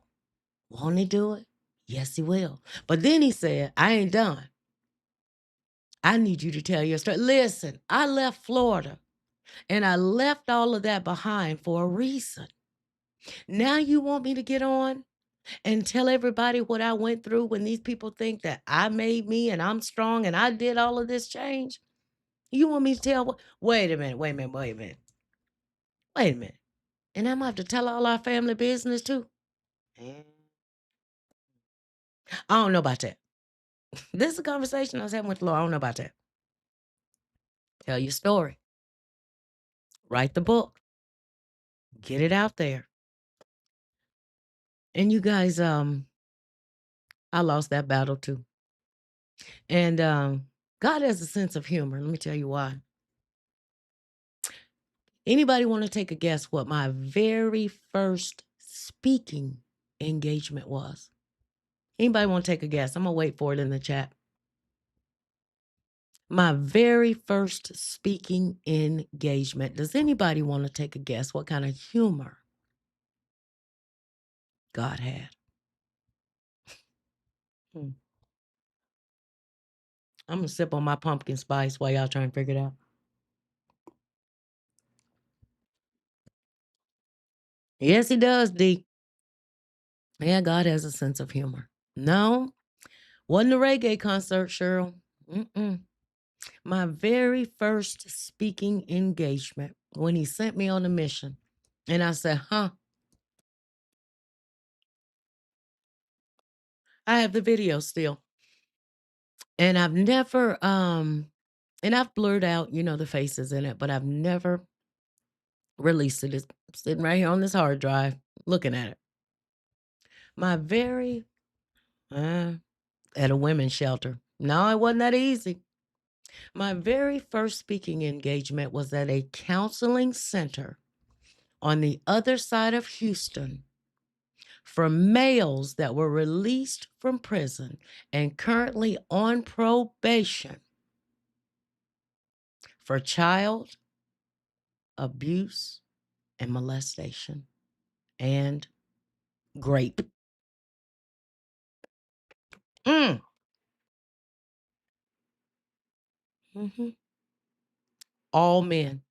won't he do it? Yes, he will. But then he said, I ain't done. I need you to tell your story. Listen, I left Florida and I left all of that behind for a reason. Now you want me to get on and tell everybody what I went through when these people think that I made me and I'm strong and I did all of this change? You want me to tell what? Wait a minute, wait a minute, wait a minute, wait a minute. And I'm gonna have to tell all our family business too? Eh, I don't know about that. This is a conversation I was having with the Lord. I don't know about that. Tell your story. Write the book. Get it out there. And you guys, I lost that battle too. And God has a sense of humor. Let me tell you why. Anybody want to take a guess what my very first speaking engagement was? Anybody want to take a guess? I'm gonna wait for it in the chat. My very first speaking engagement. Does anybody want to take a guess what kind of humor God had? Hmm. I'm gonna sip on my pumpkin spice while y'all trying to figure it out. Yes, he does, D. Yeah, God has a sense of humor. No, wasn't a reggae concert, Cheryl. Mm-mm. My very first speaking engagement when he sent me on a mission. And I said, I have the video still. And I've never, and I've blurred out, the faces in it, but I've never released it. It's sitting right here on this hard drive, looking at it. My very, uh, at a women's shelter. No, it wasn't that easy. My very first speaking engagement was at a counseling center on the other side of Houston for males that were released from prison and currently on probation for child abuse and molestation and grape. Mm. hmm All men,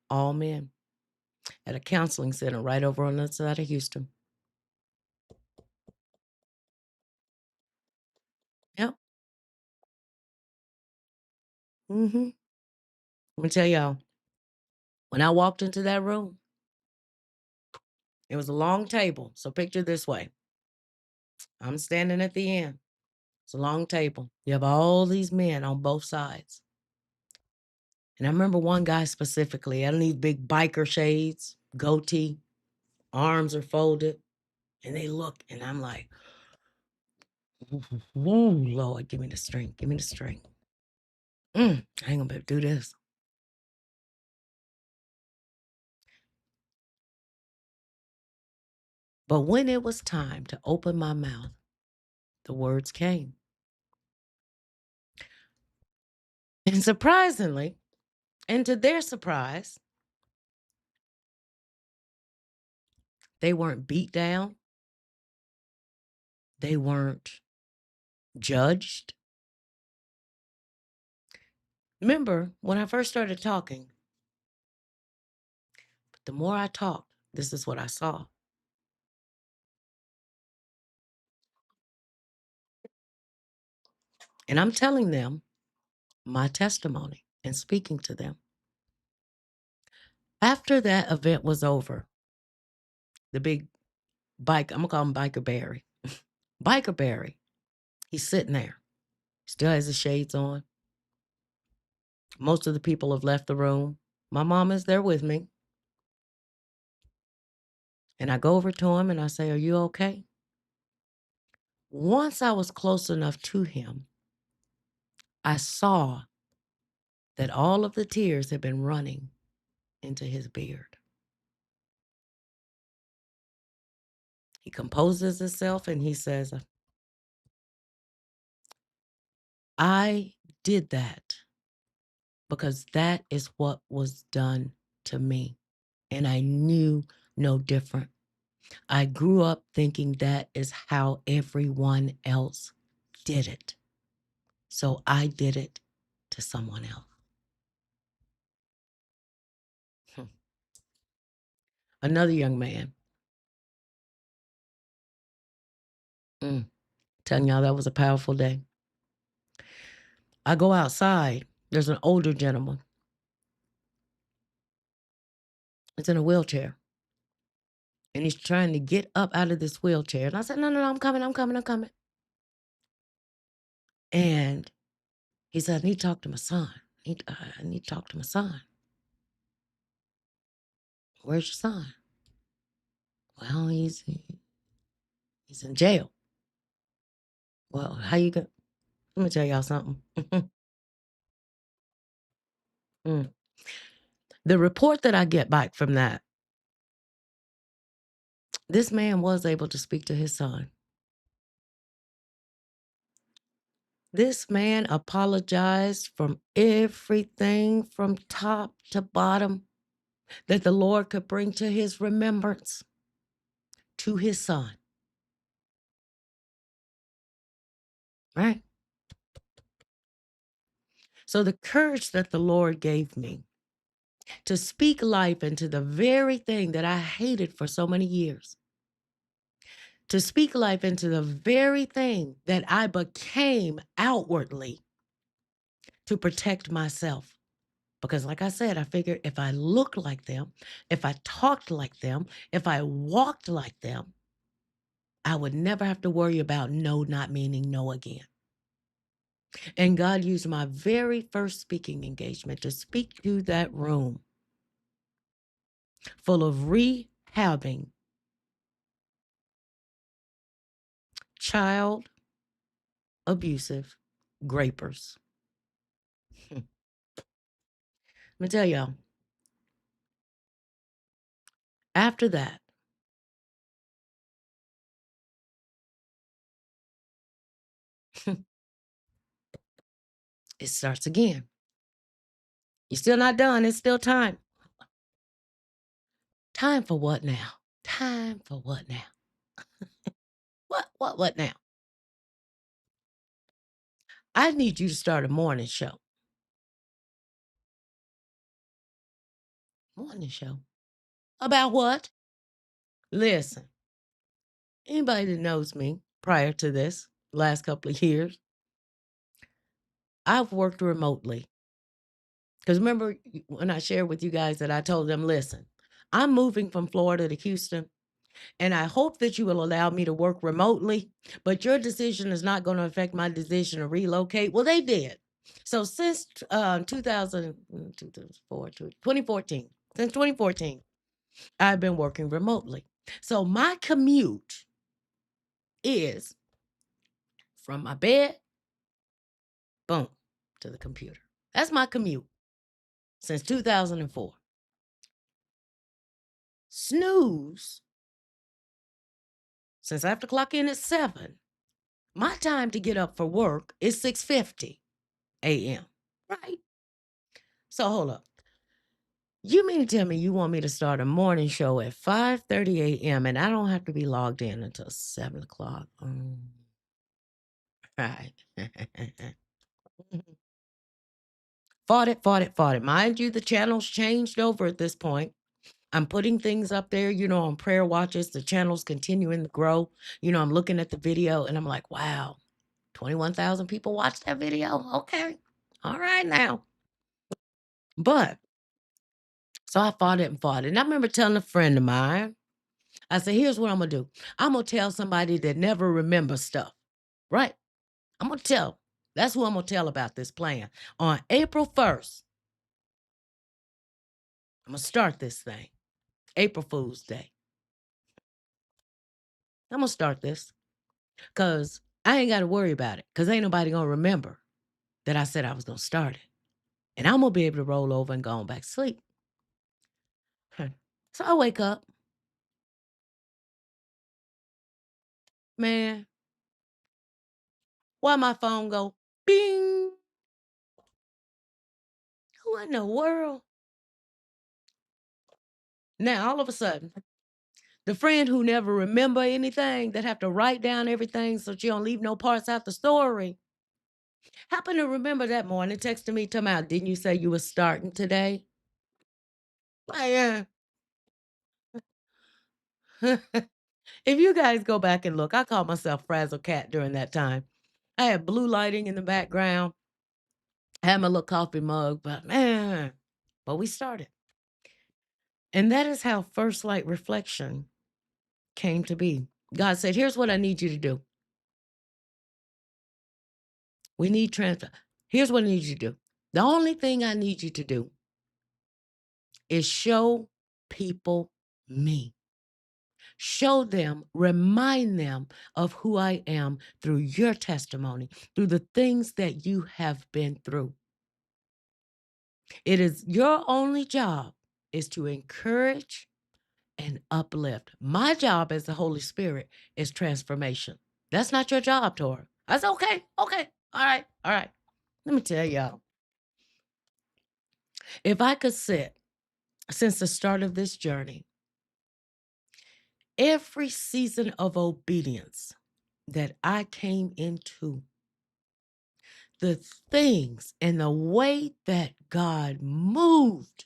all men at a counseling center right over on the other side of Houston. Yep. hmm Let me tell y'all, when I walked into that room, it was a long table. So picture this way. I'm standing at the end. It's a long table. You have all these men on both sides. And I remember one guy specifically, had these big biker shades, goatee, arms are folded, and they look, and I'm like, "Ooh, Lord, give me the strength, give me the strength. I ain't gonna be able to do this." But when it was time to open my mouth, the words came. And surprisingly, and to their surprise, They weren't beat down. They weren't judged. Remember, when I first started talking, the more I talked, this is what I saw. And I'm telling them my testimony and speaking to them. After that event was over, the big bike, I'm going to call him Biker Barry. Biker Barry, he's sitting there, still has his shades on. Most of the people have left the room. My mom is there with me. And I go over to him and I say, "Are you okay?" Once I was close enough to him, I saw that all of the tears had been running into his beard. He composes himself and he says, "I did that because that is what was done to me. And I knew no different. I grew up thinking that is how everyone else did it. So I did it to someone else." Another young man, telling y'all that was a powerful day. I go outside. There's an older gentleman. He's in a wheelchair. And he's trying to get up out of this wheelchair. And I said, no, I'm coming. And he said, "I need to talk to my son. I need to talk to my son." "Where's your son?" "Well, he's in jail." "Well, how you going?" Let me tell y'all something. Mm. The report that I get back from that, this man was able to speak to his son. This man apologized from everything from top to bottom that the Lord could bring to his remembrance to his son. Right? So the courage that the Lord gave me to speak life into the very thing that I hated for so many years, to speak life into the very thing that I became outwardly to protect myself. Because like I said, I figured if I looked like them, if I talked like them, if I walked like them, I would never have to worry about no not meaning no again. And God used my very first speaking engagement to speak to that room full of rehabbing child abusive grapers. Let me tell y'all, after that, it starts again. You're still not done. It's still time. Time for what now? Time for what now? What now? I need you to start a morning show. Morning show. About what? Listen, anybody that knows me prior to this, last couple of years, I've worked remotely. Because remember when I shared with you guys that I told them, listen, I'm moving from Florida to Houston, and I hope that you will allow me to work remotely, but your decision is not going to affect my decision to relocate. Well, they did. So since 2014, since 2014, I've been working remotely. So my commute is from my bed, boom, to the computer. That's my commute since 2004. Snooze, since I have to clock in at 7, my time to get up for work is 6:50 a.m. Right? So hold up. You mean to tell me you want me to start a morning show at 5:30 a.m. and I don't have to be logged in until 7 o'clock? Right. Fought it. Mind you, the channel's changed over at this point. I'm putting things up there, on prayer watches. The channel's continuing to grow. I'm looking at the video and I'm like, wow, 21,000 people watched that video. Okay. All right now. But so I fought it and fought it. And I remember telling a friend of mine, I said, here's what I'm going to do. I'm going to tell somebody that never remembers stuff, right? I'm going to tell. That's who I'm going to tell about this plan. On April 1st, I'm going to start this thing. April Fool's Day. I'm going to start this because I ain't got to worry about it because ain't nobody going to remember that I said I was going to start it. And I'm going to be able to roll over and go on back to sleep. So I wake up. Man, why my phone go bing? Who in the world? Now, all of a sudden, the friend who never remember anything, that have to write down everything so she don't leave no parts out the story, happened to remember that morning, texted me, talking about, didn't you say you were starting today? Yeah. If you guys go back and look, I called myself Frazzle Cat during that time. I had blue lighting in the background. I had my little coffee mug, but we started. And that is how First Light Reflection came to be. God said, here's what I need you to do. We need transfer. Here's what I need you to do. The only thing I need you to do is show people me. Show them, remind them of who I am through your testimony, through the things that you have been through. It is your only job is to encourage and uplift. My job as the Holy Spirit is transformation. That's not your job, Tora. I said, okay, all right. Let me tell y'all. If I could sit since the start of this journey, every season of obedience that I came into, the things and the way that God moved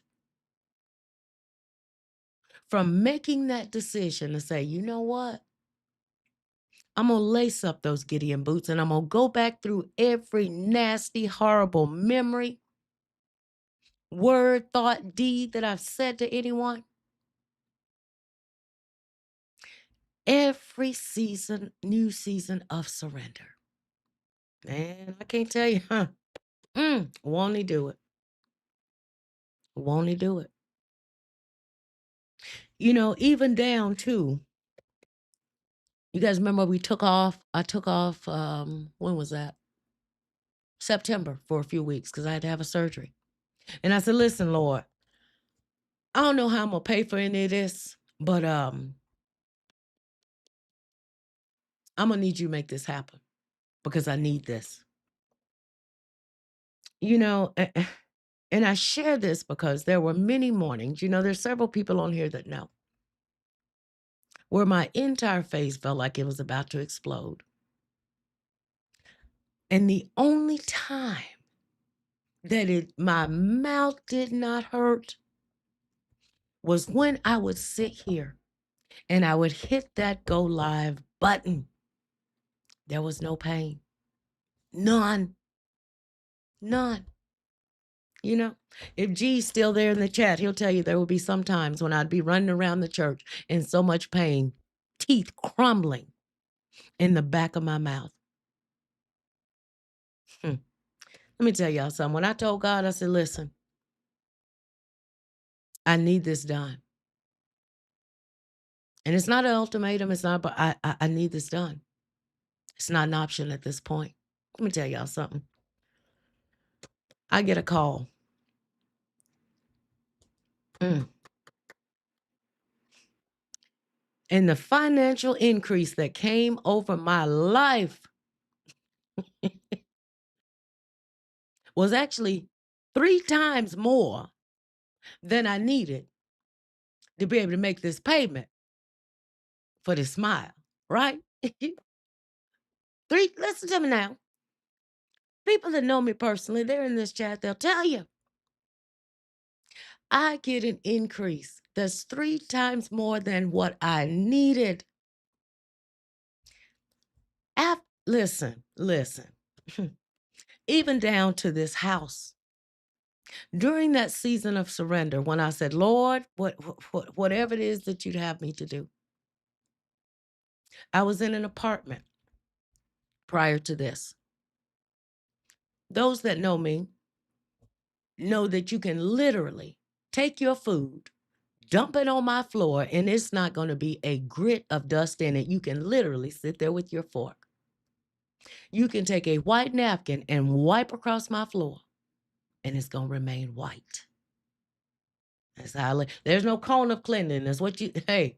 from making that decision to say, you know what? I'm going to lace up those Gideon boots and I'm going to go back through every nasty, horrible memory, word, thought, deed that I've said to anyone. Every season, new season of surrender. Man, I can't tell you, won't he do it? Won't he do it? Even down to, you guys remember we took off? I took off, when was that? September for a few weeks because I had to have a surgery. And I said, listen, Lord, I don't know how I'm going to pay for any of this, but I'm going to need you to make this happen because I need this. And I share this because there were many mornings, there's several people on here that know, where my entire face felt like it was about to explode. And the only time that my mouth did not hurt was when I would sit here and I would hit that go live button. There was no pain. None. If G's still there in the chat, he'll tell you there will be some times when I'd be running around the church in so much pain, teeth crumbling in the back of my mouth. Let me tell y'all something. When I told God, I said, listen, I need this done. And it's not an ultimatum. It's not, but I need this done. It's not an option at this point. Let me tell y'all something. I get a call. And the financial increase that came over my life was actually 3 times more than I needed to be able to make this payment for this smile, right? Listen to me now. People that know me personally, they're in this chat, they'll tell you I get an increase that's 3 times more than what I needed. Listen. Even down to this house. During that season of surrender, when I said, Lord, whatever it is that you'd have me to do, I was in an apartment prior to this. Those that know me know that you can literally take your food, dump it on my floor, and it's not going to be a grit of dust in it. You can literally sit there with your fork. You can take a white napkin and wipe across my floor, and it's going to remain white. That's how there's no cone of cleanliness. Hey,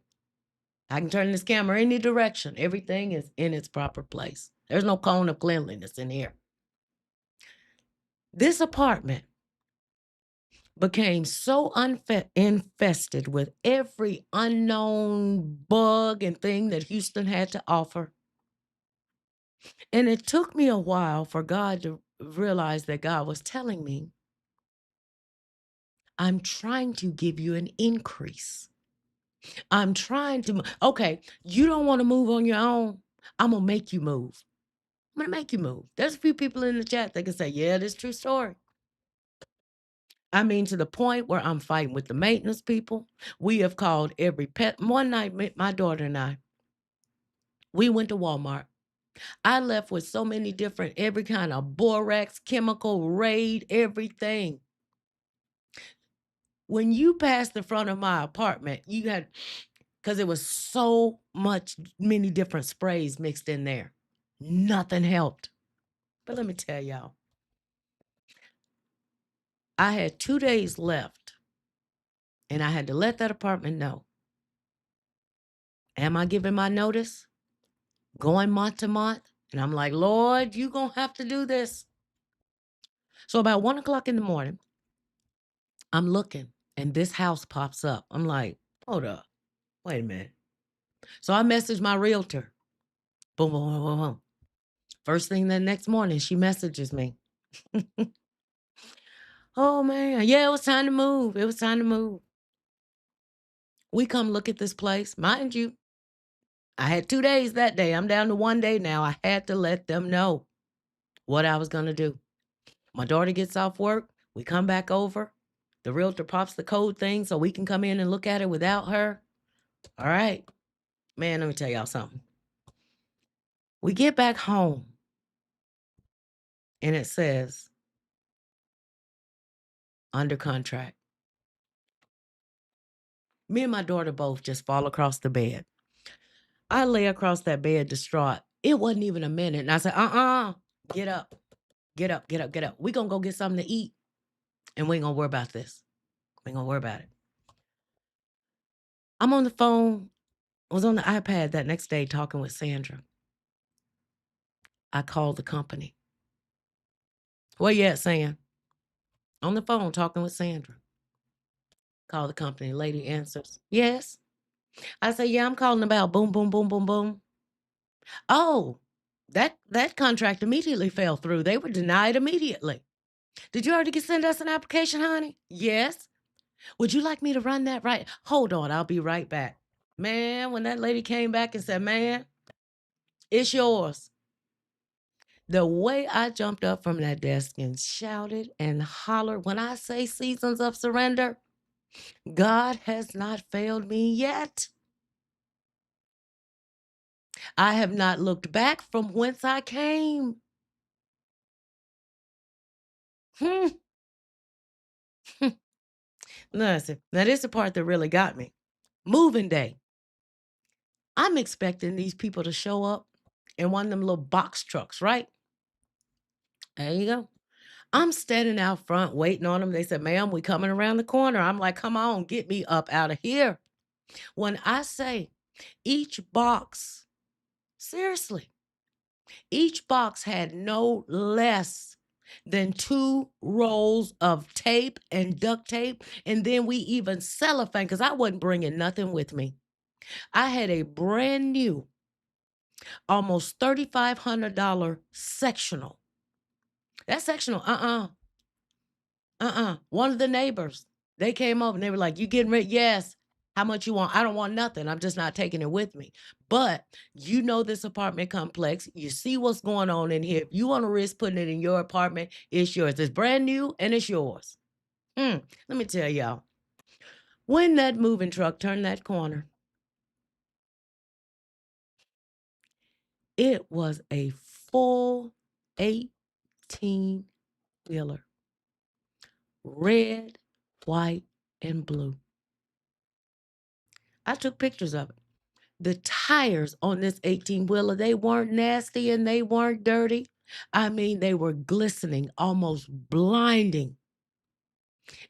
I can turn this camera any direction. Everything is in its proper place. There's no cone of cleanliness in here. This apartment became so infested with every unknown bug and thing that Houston had to offer. And it took me a while for God to realize that God was telling me, I'm trying to give you an increase. I'm trying to, okay, you don't want to move on your own. I'm going to make you move. I'm going to make you move. There's a few people in the chat that can say, yeah, this is a true story. I mean, to the point where I'm fighting with the maintenance people. We have called every pet. One night, my daughter and I, we went to Walmart. I left with so many different, every kind of borax, chemical, Raid, everything. When you passed the front of my apartment, you had, because it was so many different sprays mixed in there. Nothing helped. But let me tell y'all, I had 2 days left, and I had to let that apartment know. Am I giving my notice? Going month to month? And I'm like, Lord, you're going to have to do this. So about 1 o'clock in the morning, I'm looking, and this house pops up. I'm like, hold up. Wait a minute. So I messaged my realtor. Boom, boom, boom, boom, boom. First thing the next morning, she messages me. Oh, man. Yeah, it was time to move. It was time to move. We come look at this place. Mind you, I had 2 days that day. I'm down to 1 day now. I had to let them know what I was going to do. My daughter gets off work. We come back over. The realtor pops the code thing so we can come in and look at it without her. All right. Man, let me tell y'all something. We get back home, and it says, under contract. Me and my daughter both just fall across the bed. I lay across that bed distraught. It wasn't even a minute. And I said, get up, get up, get up, get up. We're going to go get something to eat, and we ain't going to worry about this. We ain't going to worry about it. I'm on the phone. I was on the iPad that next day talking with Sandra. I called the company. Where you at, Sam? On the phone talking with Sandra. Call the company. Lady answers. Yes. I say, yeah, I'm calling about boom, boom, boom, boom, boom. Oh, that contract immediately fell through. They were denied immediately. Did you already send us an application, honey? Yes. Would you like me to run that right? Hold on, I'll be right back. Man, when that lady came back and said, man, it's yours. The way I jumped up from that desk and shouted and hollered, when I say seasons of surrender, God has not failed me yet. I have not looked back from whence I came. Hmm. Listen, now this is the part that really got me. Moving day. I'm expecting these people to show up in one of them little box trucks, right? There you go. I'm standing out front waiting on them. They said, ma'am, we coming around the corner. I'm like, come on, get me up out of here. When I say each box, seriously, each box had no less then 2 rolls of tape and duct tape, and then we even cellophane because I wasn't bringing nothing with me. I had a brand new, almost $3,500 sectional. That sectional, one of the neighbors, they came over and they were like, "You getting ready?" "Yes." "How much you want?" "I don't want nothing. I'm just not taking it with me. But you know this apartment complex. You see what's going on in here. If you want to risk putting it in your apartment, it's yours. It's brand new and it's yours." Let me tell y'all, when that moving truck turned that corner, it was a full 18-wheeler, red, white, and blue. I took pictures of it. The tires on this 18-wheeler, they weren't nasty and they weren't dirty. I mean, they were glistening, almost blinding.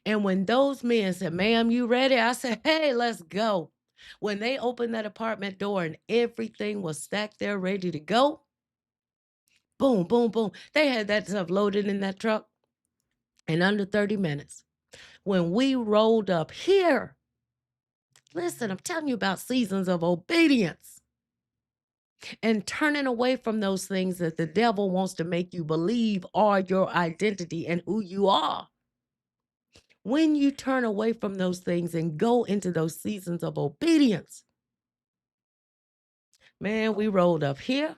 And when those men said, "Ma'am, you ready?" I said, "Hey, let's go." When they opened that apartment door and everything was stacked there ready to go, boom, boom, boom. They had that stuff loaded in that truck in under 30 minutes. When we rolled up here, listen, I'm telling you about seasons of obedience and turning away from those things that the devil wants to make you believe are your identity and who you are. When you turn away from those things and go into those seasons of obedience, man, we rolled up here.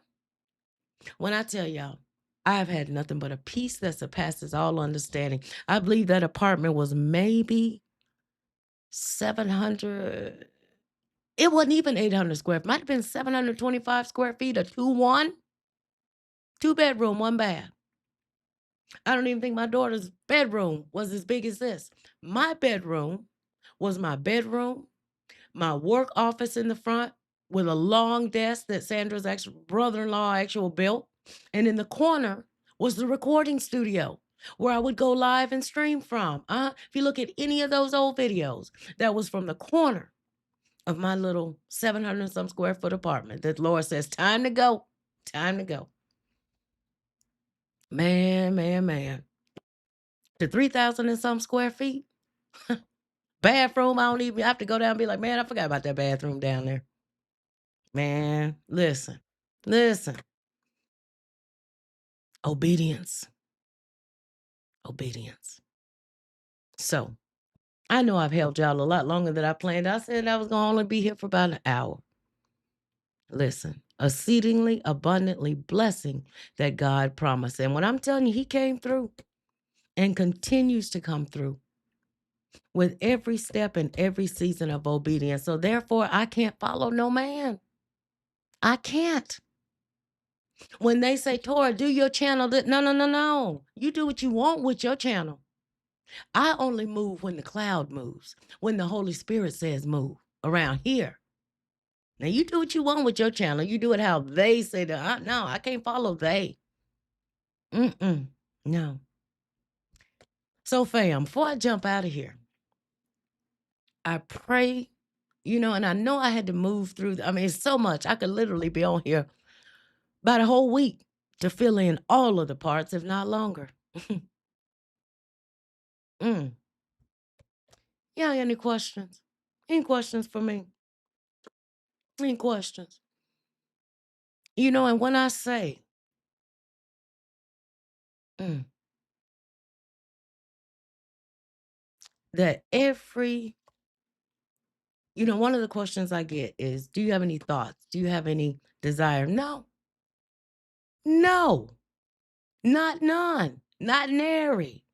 When I tell y'all, I have had nothing but a peace that surpasses all understanding. I believe that apartment was maybe 700. It wasn't even 800 square. Might have been 725 square feet, a 2-1, 2-bedroom, 1 bath. I don't even think my daughter's bedroom was as big as this. My bedroom was my bedroom, my work office in the front with a long desk that Sandra's brother-in-law actually built. And in the corner was the recording studio where I would go live and stream from. If you look at any of those old videos, that was from the corner of my little 700 some square foot apartment that Laura says, "Time to go, time to go." Man, man, man. To 3,000 and some square feet. Bathroom, I don't even have to go down and be like, "Man, I forgot about that bathroom down there." Man, listen, listen. Obedience, obedience. So I know I've held y'all a lot longer than I planned. I said I was gonna only be here for about an hour. Listen, exceedingly abundantly blessing that God promised. And when I'm telling you, He came through and continues to come through with every step and every season of obedience. So therefore, I can't follow no man. I can't. When they say, "Tora, do your channel," no, no, no, no. You do what you want with your channel. I only move when the cloud moves, when the Holy Spirit says move around here. Now you do what you want with your channel. You do it how they say that. No, I can't follow they. No. So fam, before I jump out of here, I pray, and I know I had to move through. I mean, it's so much. I could literally be on here about a whole week to fill in all of the parts, if not longer. mm. Yeah, any questions? Any questions for me? Any questions? And when I say, mm, that one of the questions I get is, do you have any thoughts? Do you have any desire? No, no, not none, not nary.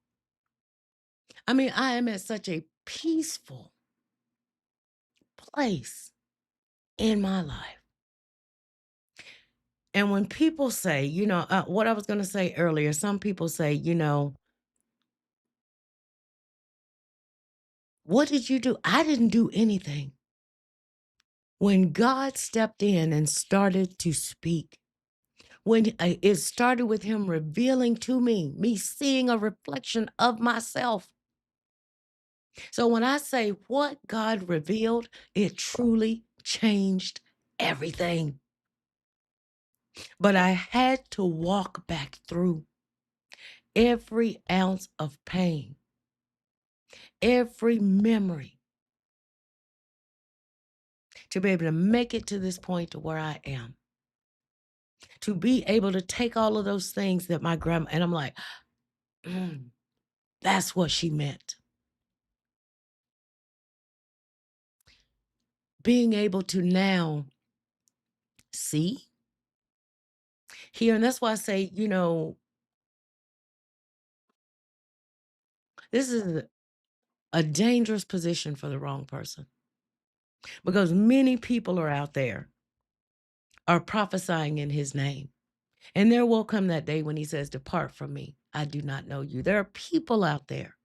I mean, I am at such a peaceful place in my life. And when people say, what I was going to say earlier, some people say, "What did you do?" I didn't do anything. When God stepped in and started to speak, when it started with Him revealing to me seeing a reflection of myself. So when I say what God revealed, it truly changed everything. But I had to walk back through every ounce of pain, every memory to be able to make it to this point to where I am, to be able to take all of those things that my grandma, and I'm like, mm, that's what she meant. Being able to now see, hear, and that's why I say, this is a dangerous position for the wrong person, because many people are out there are prophesying in his name. And there will come that day when he says, "Depart from me, I do not know you." There are people out there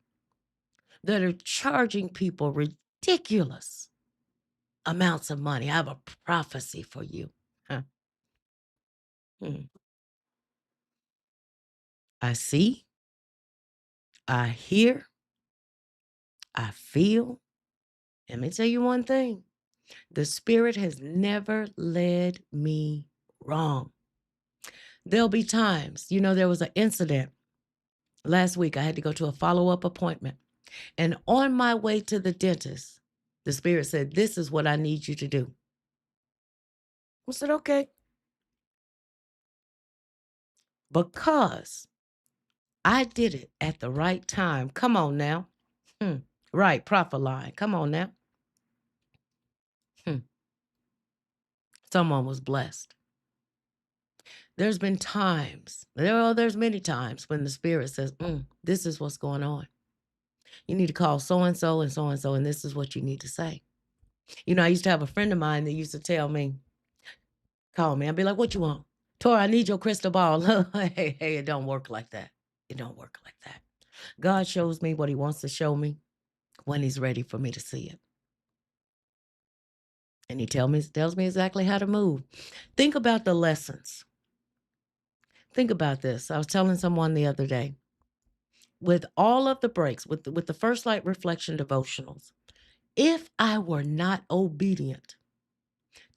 that are charging people ridiculous amounts of money. I have a prophecy for you. Huh. Hmm. I see, I hear, I feel. Let me tell you one thing. The Spirit has never led me wrong. There'll be times, there was an incident last week. I had to go to a follow-up appointment. And on my way to the dentist, the Spirit said, "This is what I need you to do." I said, "Okay." Because I did it at the right time. Come on now. Hmm. Right, prophet line. Come on now. Hmm. Someone was blessed. There's been times, there's many times when the Spirit says, "This is what's going on. You need to call so-and-so and so-and-so, and this is what you need to say." I used to have a friend of mine that used to tell me, call me. I'd be like, "What you want?" "Tora, I need your crystal ball." Hey, it don't work like that. It don't work like that. God shows me what he wants to show me when he's ready for me to see it. And he tells me exactly how to move. Think about the lessons. Think about this. I was telling someone the other day, with all of the breaks, with the First Light Reflection devotionals, if I were not obedient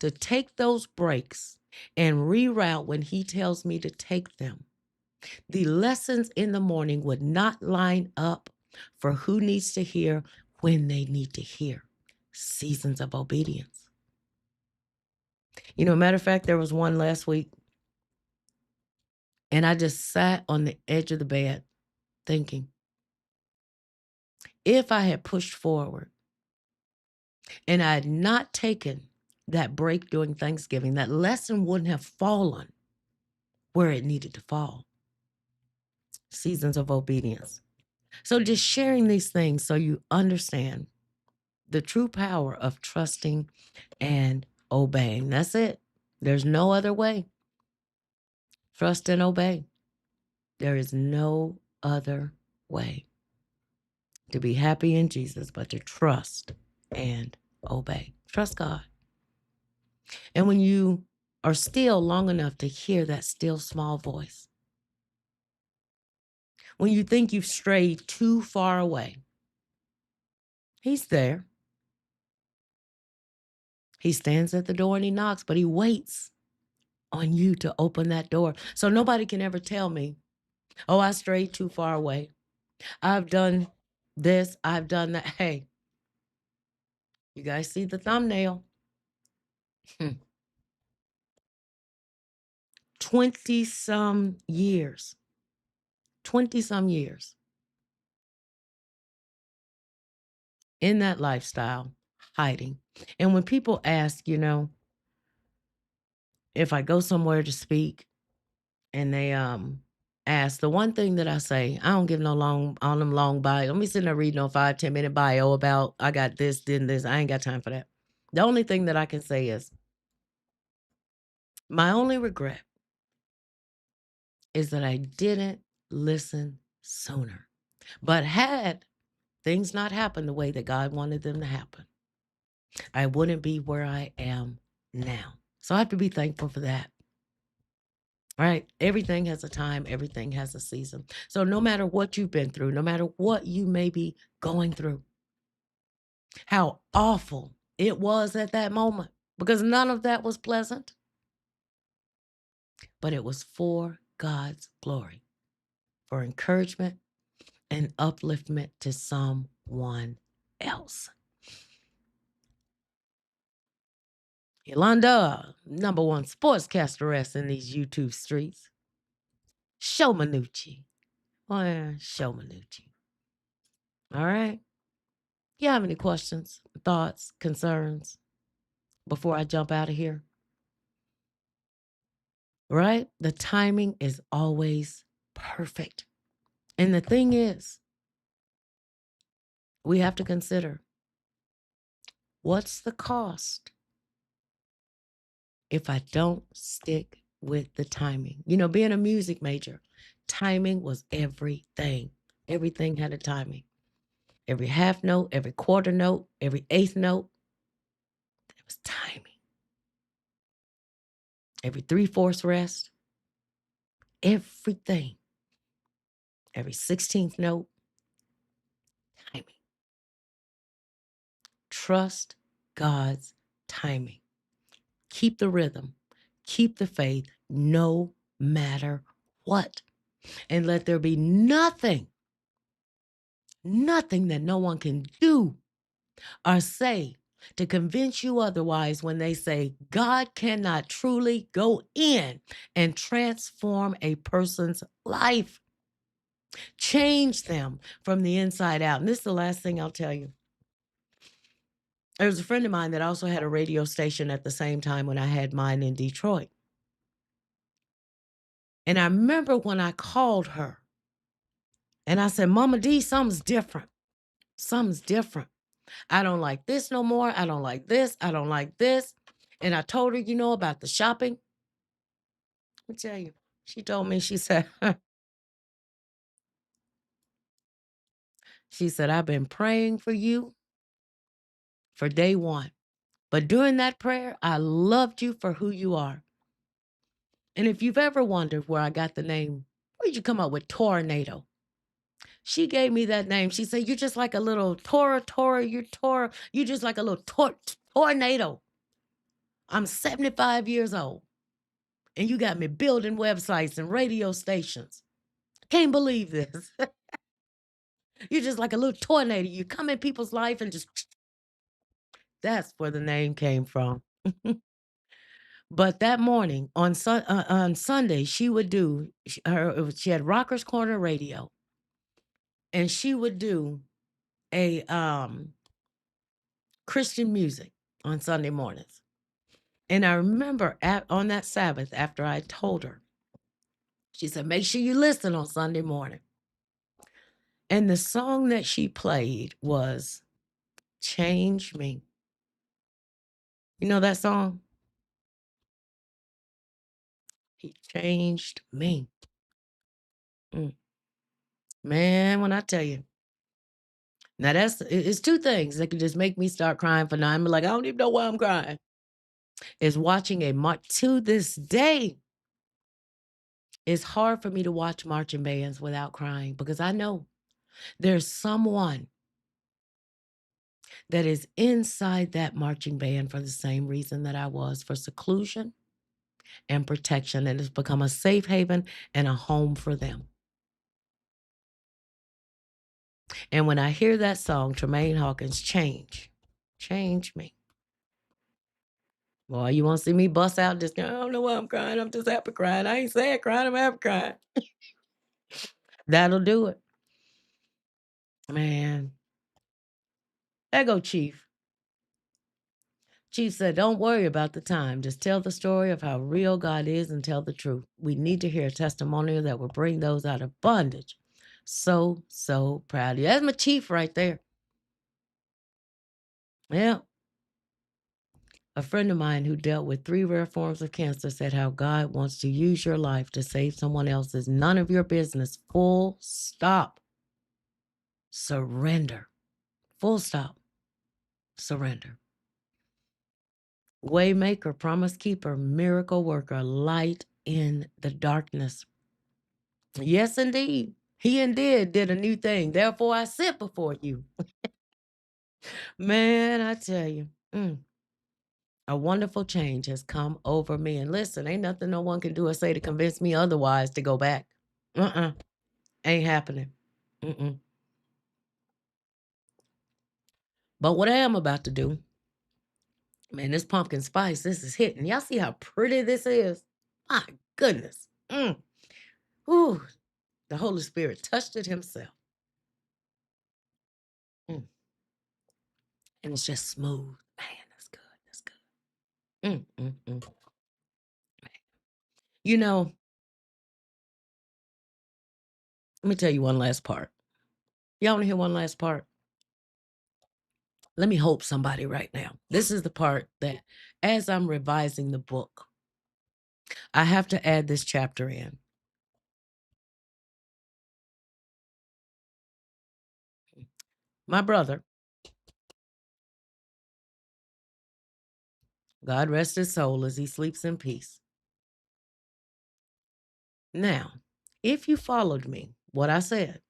to take those breaks and reroute when he tells me to take them, the lessons in the morning would not line up for who needs to hear when they need to hear. Seasons of obedience. Matter of fact, there was one last week, and I just sat on the edge of the bed thinking, if I had pushed forward and I had not taken that break during Thanksgiving, that lesson wouldn't have fallen where it needed to fall. Seasons of obedience. So just sharing these things so you understand the true power of trusting and obeying. That's it. There's no other way. Trust and obey. There is no other way to be happy in Jesus but to trust and obey. Trust God. And when you are still long enough to hear that still small voice, when you think you've strayed too far away, he's there. He stands at the door and he knocks, but he waits on you to open that door. So nobody can ever tell me, "Oh, I strayed too far away. I've done this, I've done that." Hey, you guys see the thumbnail. 20 some years. 20 some years in that lifestyle, hiding. And when people ask, if I go somewhere to speak and they ask, the one thing that I say, I don't give no long bio. Let me sit there reading no 5-10 minute bio about I got this, then this. I ain't got time for that. The only thing that I can say is my only regret is that I didn't listen sooner. But had things not happened the way that God wanted them to happen, I wouldn't be where I am now. So I have to be thankful for that. Right? Everything has a time, everything has a season. So no matter what you've been through, no matter what you may be going through, how awful it was at that moment, because none of that was pleasant, but it was for God's glory. for encouragement and upliftment to someone else. Yolanda, number one sportscasteress in these YouTube streets. Show Manucci. Oh, yeah, show Manucci. All right. You have any questions, thoughts, concerns before I jump out of here? Right? The timing is always perfect. And the thing is, we have to consider what's the cost if I don't stick with the timing? You know, being a music major, timing was everything. Everything had a timing. Every half note, every quarter note, every eighth note, it was timing. Every 3/4 rest, everything. Every 16th note, timing. Trust God's timing. Keep the rhythm, keep the faith, no matter what. And let there be nothing that no one can do or say to convince you otherwise when they say God cannot truly go in and transform a person's life, change them from the inside out. And this is the last thing I'll tell you. There was a friend of mine that also had a radio station at the same time when I had mine in Detroit. And I remember when I called her and I said, Mama D, something's different. Something's different. I don't like this no more. I don't like this. I don't like this. And I told her, you know, about the shopping. Let me tell you. She told me, she said, I've been praying for you for day one. But during that prayer, I loved you for who you are. And if you've ever wondered where I got the name, where'd you come up with tornado? She gave me that name. She said, you're just like a little you're just like a little tornado. I'm 75 years old. And you got me building websites and radio stations. Can't believe this. You're just like a little tornado. You come in people's life and just, that's where the name came from. But that morning on Sunday, she would do she had Rockers Corner Radio, and she would do a Christian music on Sunday mornings. And I remember on that Sabbath, after I told her, she said, make sure you listen on Sunday morning. And the song that she played was Change Me. You know that song? He changed me. Mm. Man, when I tell you. Now it's two things that could just make me start crying for 9. I'm like, I don't even know why I'm crying. Is watching a march to this day. It's hard for me to watch marching bands without crying because I know there's someone that is inside that marching band for the same reason that I was, for seclusion and protection, and it's become a safe haven and a home for them. And when I hear that song, Tremaine Hawkins, change me. Boy, you want to see me bust out just, I don't know why I'm crying. I'm just happy crying. I ain't sad crying. I'm happy crying. That'll do it. Man. There go Chief. Chief said, don't worry about the time. Just tell the story of how real God is and tell the truth. We need to hear a testimonial that will bring those out of bondage. So proud of you. That's my Chief right there. Yeah. A friend of mine who dealt with 3 rare forms of cancer said how God wants to use your life to save someone else's. None of your business. Full stop. Surrender. Full stop. Surrender. Waymaker, promise keeper, miracle worker, light in the darkness. Yes, indeed. He indeed did a new thing. Therefore, I sit before you. Man, I tell you, a wonderful change has come over me. And listen, ain't nothing no one can do or say to convince me otherwise to go back. Ain't happening. Mm-mm. But what I am about to do, man, this pumpkin spice, this is hitting. Y'all see how pretty this is? My goodness. Ooh, the Holy Spirit touched it himself. Mm. And it's just smooth. Man, that's good. That's good. Mm. You know, let me tell you one last part. Y'all want to hear one last part? Let me hope somebody right now. This is the part that, as I'm revising the book, I have to add this chapter in. My brother, God rest his soul as he sleeps in peace. Now, if you followed me, what I said,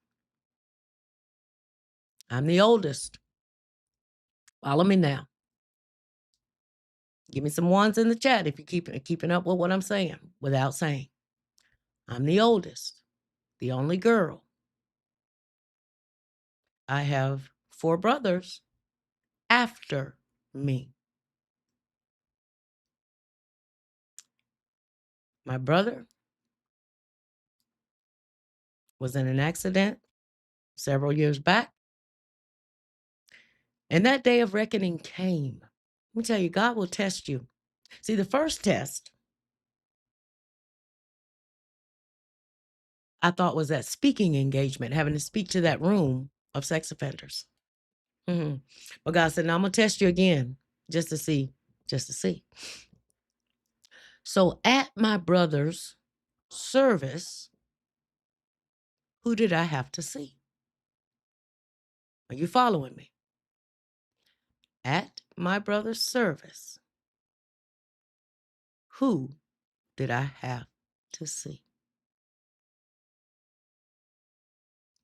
I'm the oldest. Follow me now. Give me some ones in the chat if you're keeping up with what I'm saying without saying. I'm the oldest, the only girl. I have 4 brothers after me. My brother was in an accident several years back, and that day of reckoning came. Let me tell you, God will test you. See, the first test I thought was that speaking engagement, having to speak to that room of sex offenders. But God said, "No, I'm gonna test you again, just to see, just to see." So at my brother's service, who did I have to see? Are you following me? At my brother's service, who did I have to see?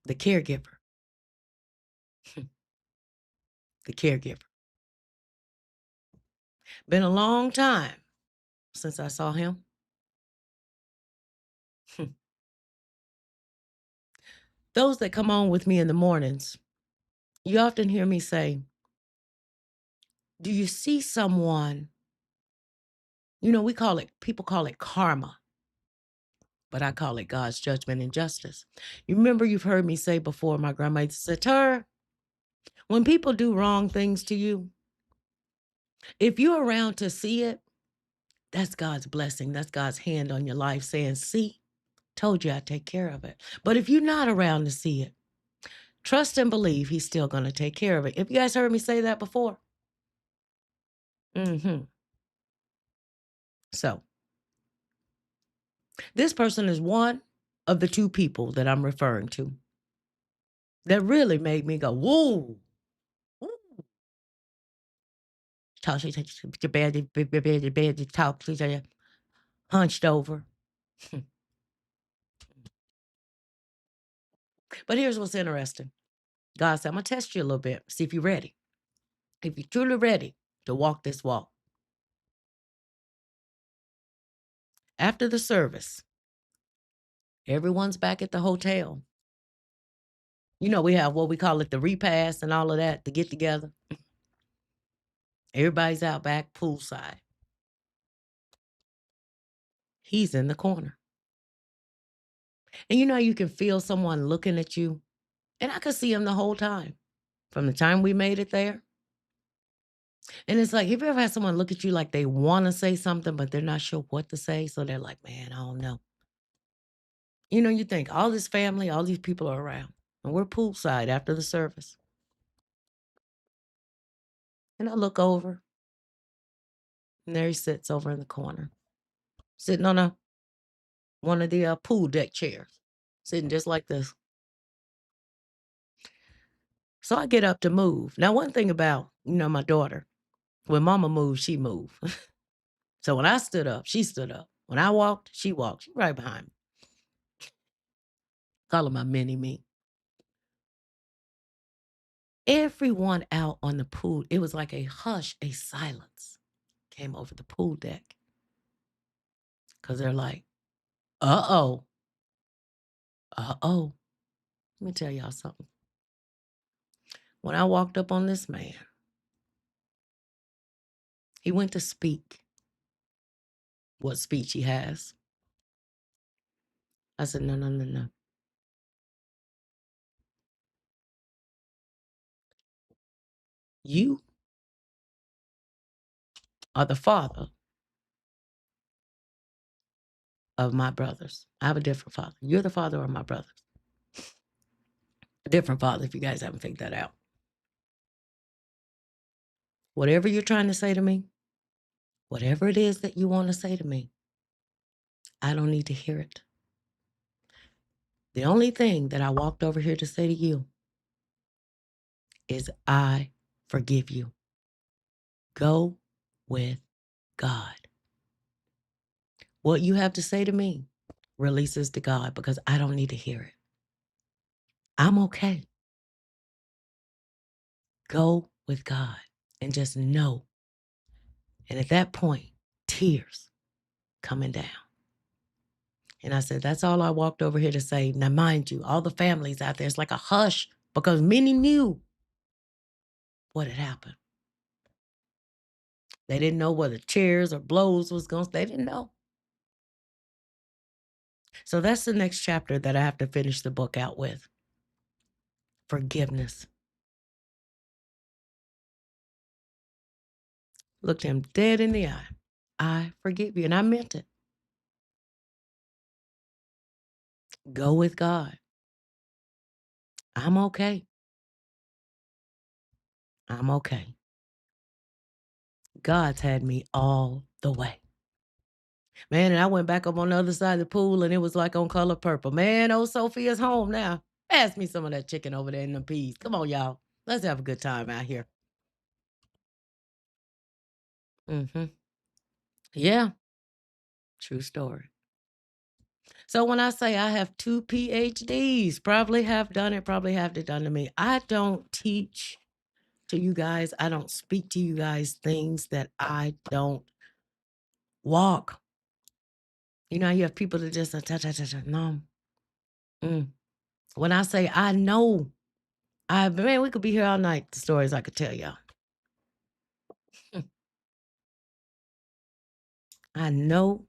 The caregiver. The caregiver. Been a long time since I saw him. Those that come on with me in the mornings, you often hear me say, "Do you see someone?" People call it karma, but I call it God's judgment and justice. You remember you've heard me say before, my grandma used to say, "Tur, when people do wrong things to you, if you're around to see it, that's God's blessing. That's God's hand on your life saying, see, told you I'd take care of it." But if you're not around to see it, trust and believe he's still going to take care of it. Have you guys heard me say that before? Mm-hmm. So this person is one of the 2 people that I'm referring to that really made me go, whoa. Ooh. Talk, talk, hunched over. But here's what's interesting. God said, I'm going to test you a little bit, see if you're ready. If you're truly ready to walk this walk. After the service, everyone's back at the hotel. We have what we call it the repast and all of that to get together. Everybody's out back poolside. He's in the corner. And you can feel someone looking at you. And I could see him the whole time from the time we made it there. And it's like, have you ever had someone look at you like they want to say something, but they're not sure what to say? So they're like, man, I don't know. You think all this family, all these people are around. And we're poolside after the service. And I look over, and there he sits over in the corner, sitting on one of the pool deck chairs, sitting just like this. So I get up to move. Now, one thing about, my daughter, when mama moves, she moved. So when I stood up, she stood up. When I walked, she walked. She right behind me. Call her my mini me. Everyone out on the pool, it was like a hush, a silence came over the pool deck. Because they're like, uh-oh, uh-oh. Let me tell y'all something. When I walked up on this man, he went to speak what speech he has. I said, no, no, no, no. You are the father of my brothers. I have a different father. You're the father of my brothers. A different father, if you guys haven't figured that out. Whatever you're trying to say to me, whatever it is that you want to say to me, I don't need to hear it. The only thing that I walked over here to say to you is I forgive you. Go with God. What you have to say to me releases to God because I don't need to hear it. I'm okay. Go with God and just know. And at that point, tears coming down. And I said, that's all I walked over here to say. Now, mind you, all the families out there, it's like a hush because many knew what had happened. They didn't know whether chairs or blows was going to, they didn't know. So that's the next chapter that I have to finish the book out with. Forgiveness. Looked him dead in the eye. I forgive you. And I meant it. Go with God. I'm okay. I'm okay. God's had me all the way. Man, and I went back up on the other side of the pool and it was like on Color Purple. Man, old Sophia's home now. Pass me some of that chicken over there in the peas. Come on, y'all. Let's have a good time out here. Mm-hmm. Yeah, true story. So when I say I have 2 PhDs, probably have done it, probably have it done to me. I don't teach to you guys. I don't speak to you guys things that I don't walk. You know, you have people that just, no. When I say I know, man, we could be here all night. The stories I could tell y'all. I know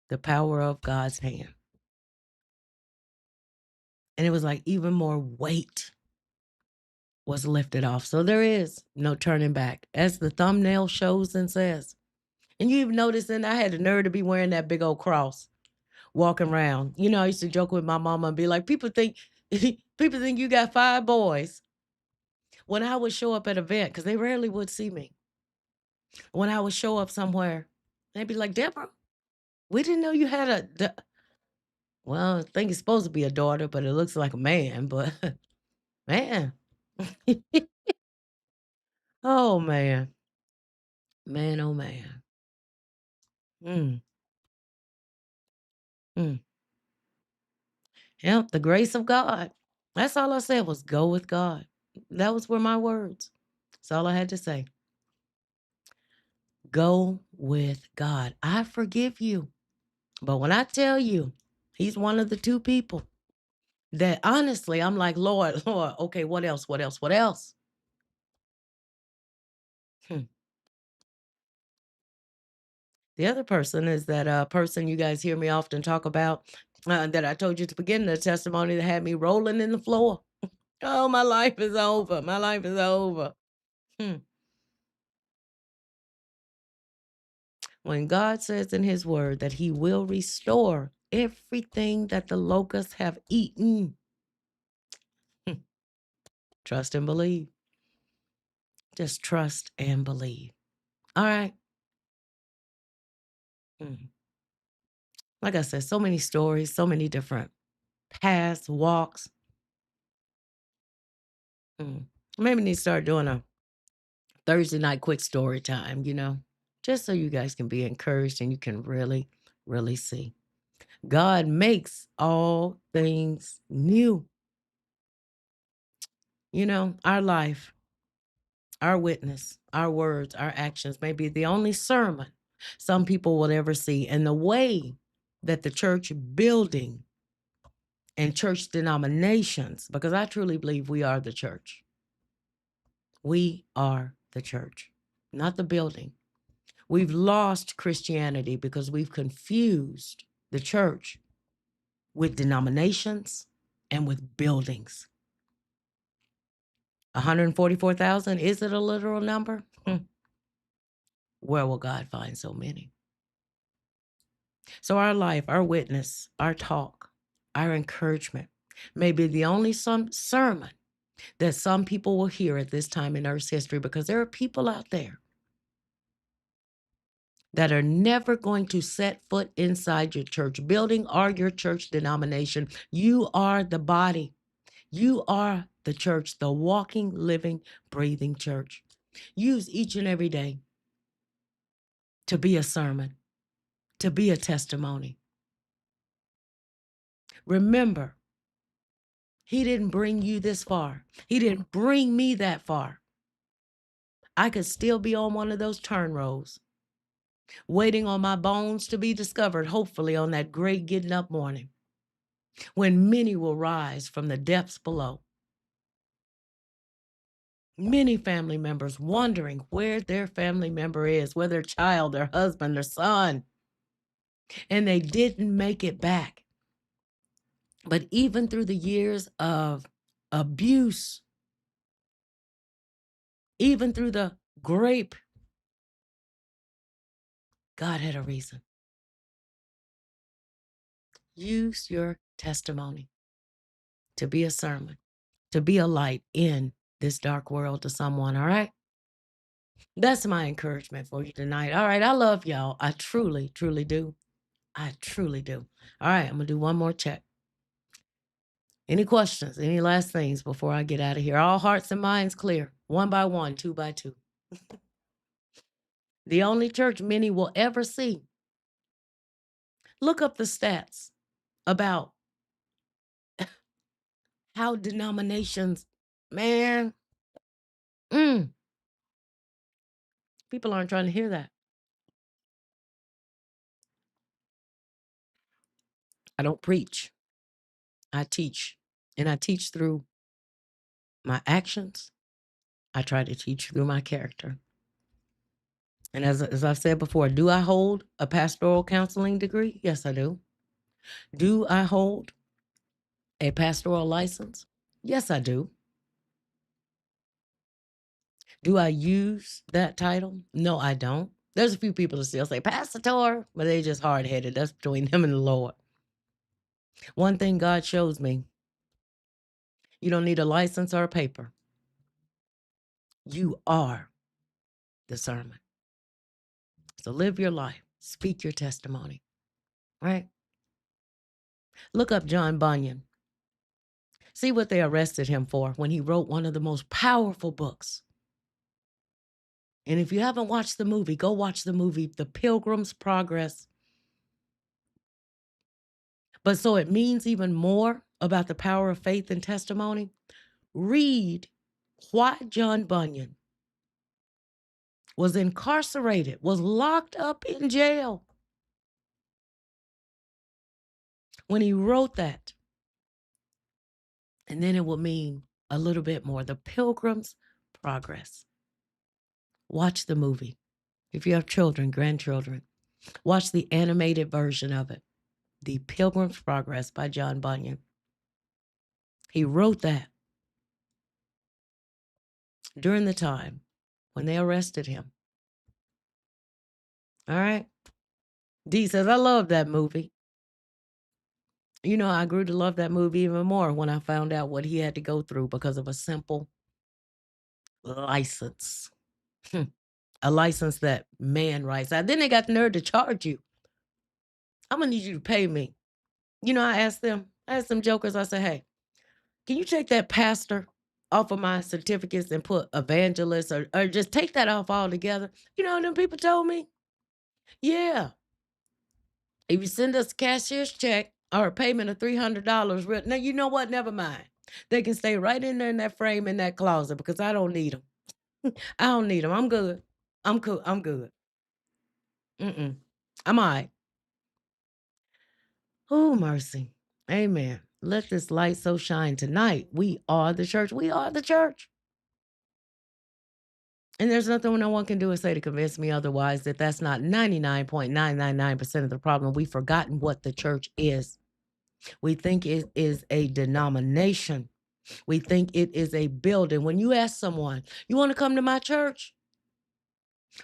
the power of God's hand. And it was like even more weight was lifted off. So there is no turning back, as the thumbnail shows and says. And you even notice, and I had the nerve to be wearing that big old cross, walking around. You know, I used to joke with my mama and be like, people think you got 5 boys. When I would show up at an event, because they rarely would see me. When I would show up somewhere, they'd be like, Deborah, we didn't know you had well, I think it's supposed to be a daughter, but it looks like a man, but man. Oh, man. Man, oh, man. Mm, mm. Yep, the grace of God. That's all I said was go with God. That was were my words. That's all I had to say. Go with God. I forgive you. But when I tell you, he's one of the 2 people that honestly, I'm like, Lord, Lord, okay, what else? What else? What else? Hmm. The other person is that person you guys hear me often talk about that I told you to begin the testimony that had me rolling in the floor. Oh, my life is over. My life is over. Hmm. When God says in his word that he will restore everything that the locusts have eaten, hmm, trust and believe. Just trust and believe. All right. Mm. Like I said, so many stories, so many different paths, walks. Maybe need to start doing a Thursday night quick story time, just so you guys can be encouraged and you can really, really see. God makes all things new. Our life, our witness, our words, our actions may be the only sermon some people will ever see. And the way that the church building and church denominations, because I truly believe we are the church. We are the church, not the building. We've lost Christianity because we've confused the church with denominations and with buildings. 144,000, is it a literal number? Where will God find so many? So our life, our witness, our talk, our encouragement may be the only sermon that some people will hear at this time in Earth's history, because there are people out there that are never going to set foot inside your church building or your church denomination. You are the body. You are the church, the walking, living, breathing church. Use each and every day to be a sermon, to be a testimony. Remember, He didn't bring you this far. He didn't bring me that far. I could still be on one of those turn rows, waiting on my bones to be discovered, hopefully on that great getting up morning, when many will rise from the depths below. Many family members wondering where their family member is, whether their child, their husband, their son, and they didn't make it back. But even through the years of abuse, even through the grape, God had a reason. Use your testimony to be a sermon, to be a light in this dark world to someone, all right? That's my encouragement for you tonight. All right, I love y'all. I truly, truly do. I truly do. All right, I'm going to do one more check. Any questions? Any last things before I get out of here? All hearts and minds clear, one by one, two by two. The only church many will ever see. Look up the stats about how denominations, man, people aren't trying to hear that. I don't preach. I teach. And I teach through my actions. I try to teach through my character. And as I've said before, do I hold a pastoral counseling degree? Yes, I do. Do I hold a pastoral license? Yes, I do. Do I use that title? No, I don't. There's a few people that still say pastor, but they just hard-headed. That's between them and the Lord. One thing God shows me, you don't need a license or a paper. You are the sermon. So live your life. Speak your testimony. Right? Look up John Bunyan. See what they arrested him for when he wrote one of the most powerful books. And if you haven't watched the movie, go watch the movie, The Pilgrim's Progress. But so it means even more about the power of faith and testimony. Read why John Bunyan was incarcerated, was locked up in jail when he wrote that. And then it will mean a little bit more. The Pilgrim's Progress. Watch the movie. If you have children, grandchildren, watch the animated version of it. The Pilgrim's Progress by John Bunyan. He wrote that during the time when they arrested him. All right. D says, I love that movie. You know, I grew to love that movie even more when I found out what he had to go through because of a simple license. A license that man writes out. Then they got the nerve to charge you. I'm going to need you to pay me. You know, I asked them jokers, I said, hey, can you take that pastor off of my certificates and put evangelist or just take that off altogether? You know what them people told me? Yeah. If you send us a cashier's check or a payment of $300, now you know what? Never mind. They can stay right in there in that frame in that closet because I don't need them. I don't need them. I'm good. I'm cool. I'm good. I'm all right. Oh, mercy. Amen. Let this light so shine tonight. We are the church. We are the church. And there's nothing no one can do or say to convince me otherwise that that's not 99.999% of the problem. We've forgotten what the church is. We think it is a denomination. We think it is a building. When you ask someone, you want to come to my church?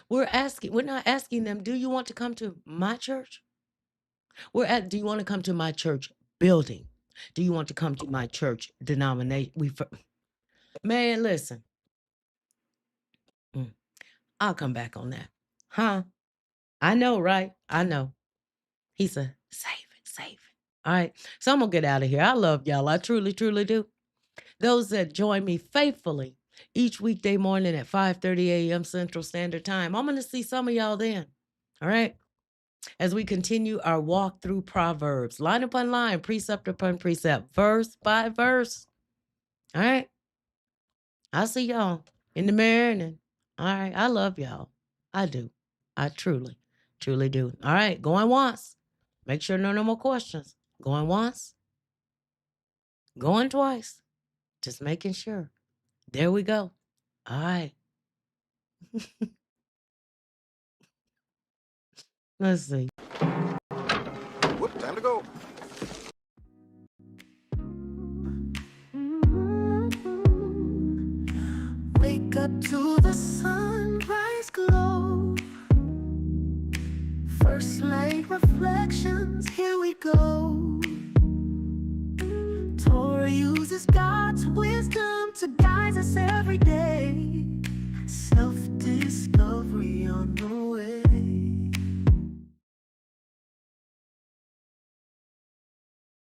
We're not asking them, do you want to come to my church? Do you want to come to my church building? Do you want to come to my church denomination? Man, listen. I'll come back on that. Huh? I know, right? I know. He said, save it, save it. All right. So I'm going to get out of here. I love y'all. I truly, truly do. Those that join me faithfully each weekday morning at 5:30 a.m. Central Standard Time, I'm going to see some of y'all then. All right. As we continue our walk through Proverbs, line upon line, precept upon precept, verse by verse. All right. I'll see y'all in the morning. All right. I love y'all. I do. I truly, truly do. All right. Going once. Make sure no more questions. Going once. Going twice. Just making sure. There we go. All right. Let's see. Whoop, time to go. Wake up to the sunrise glow. First light reflections, here we go. Torah uses God's wisdom to guide us every day.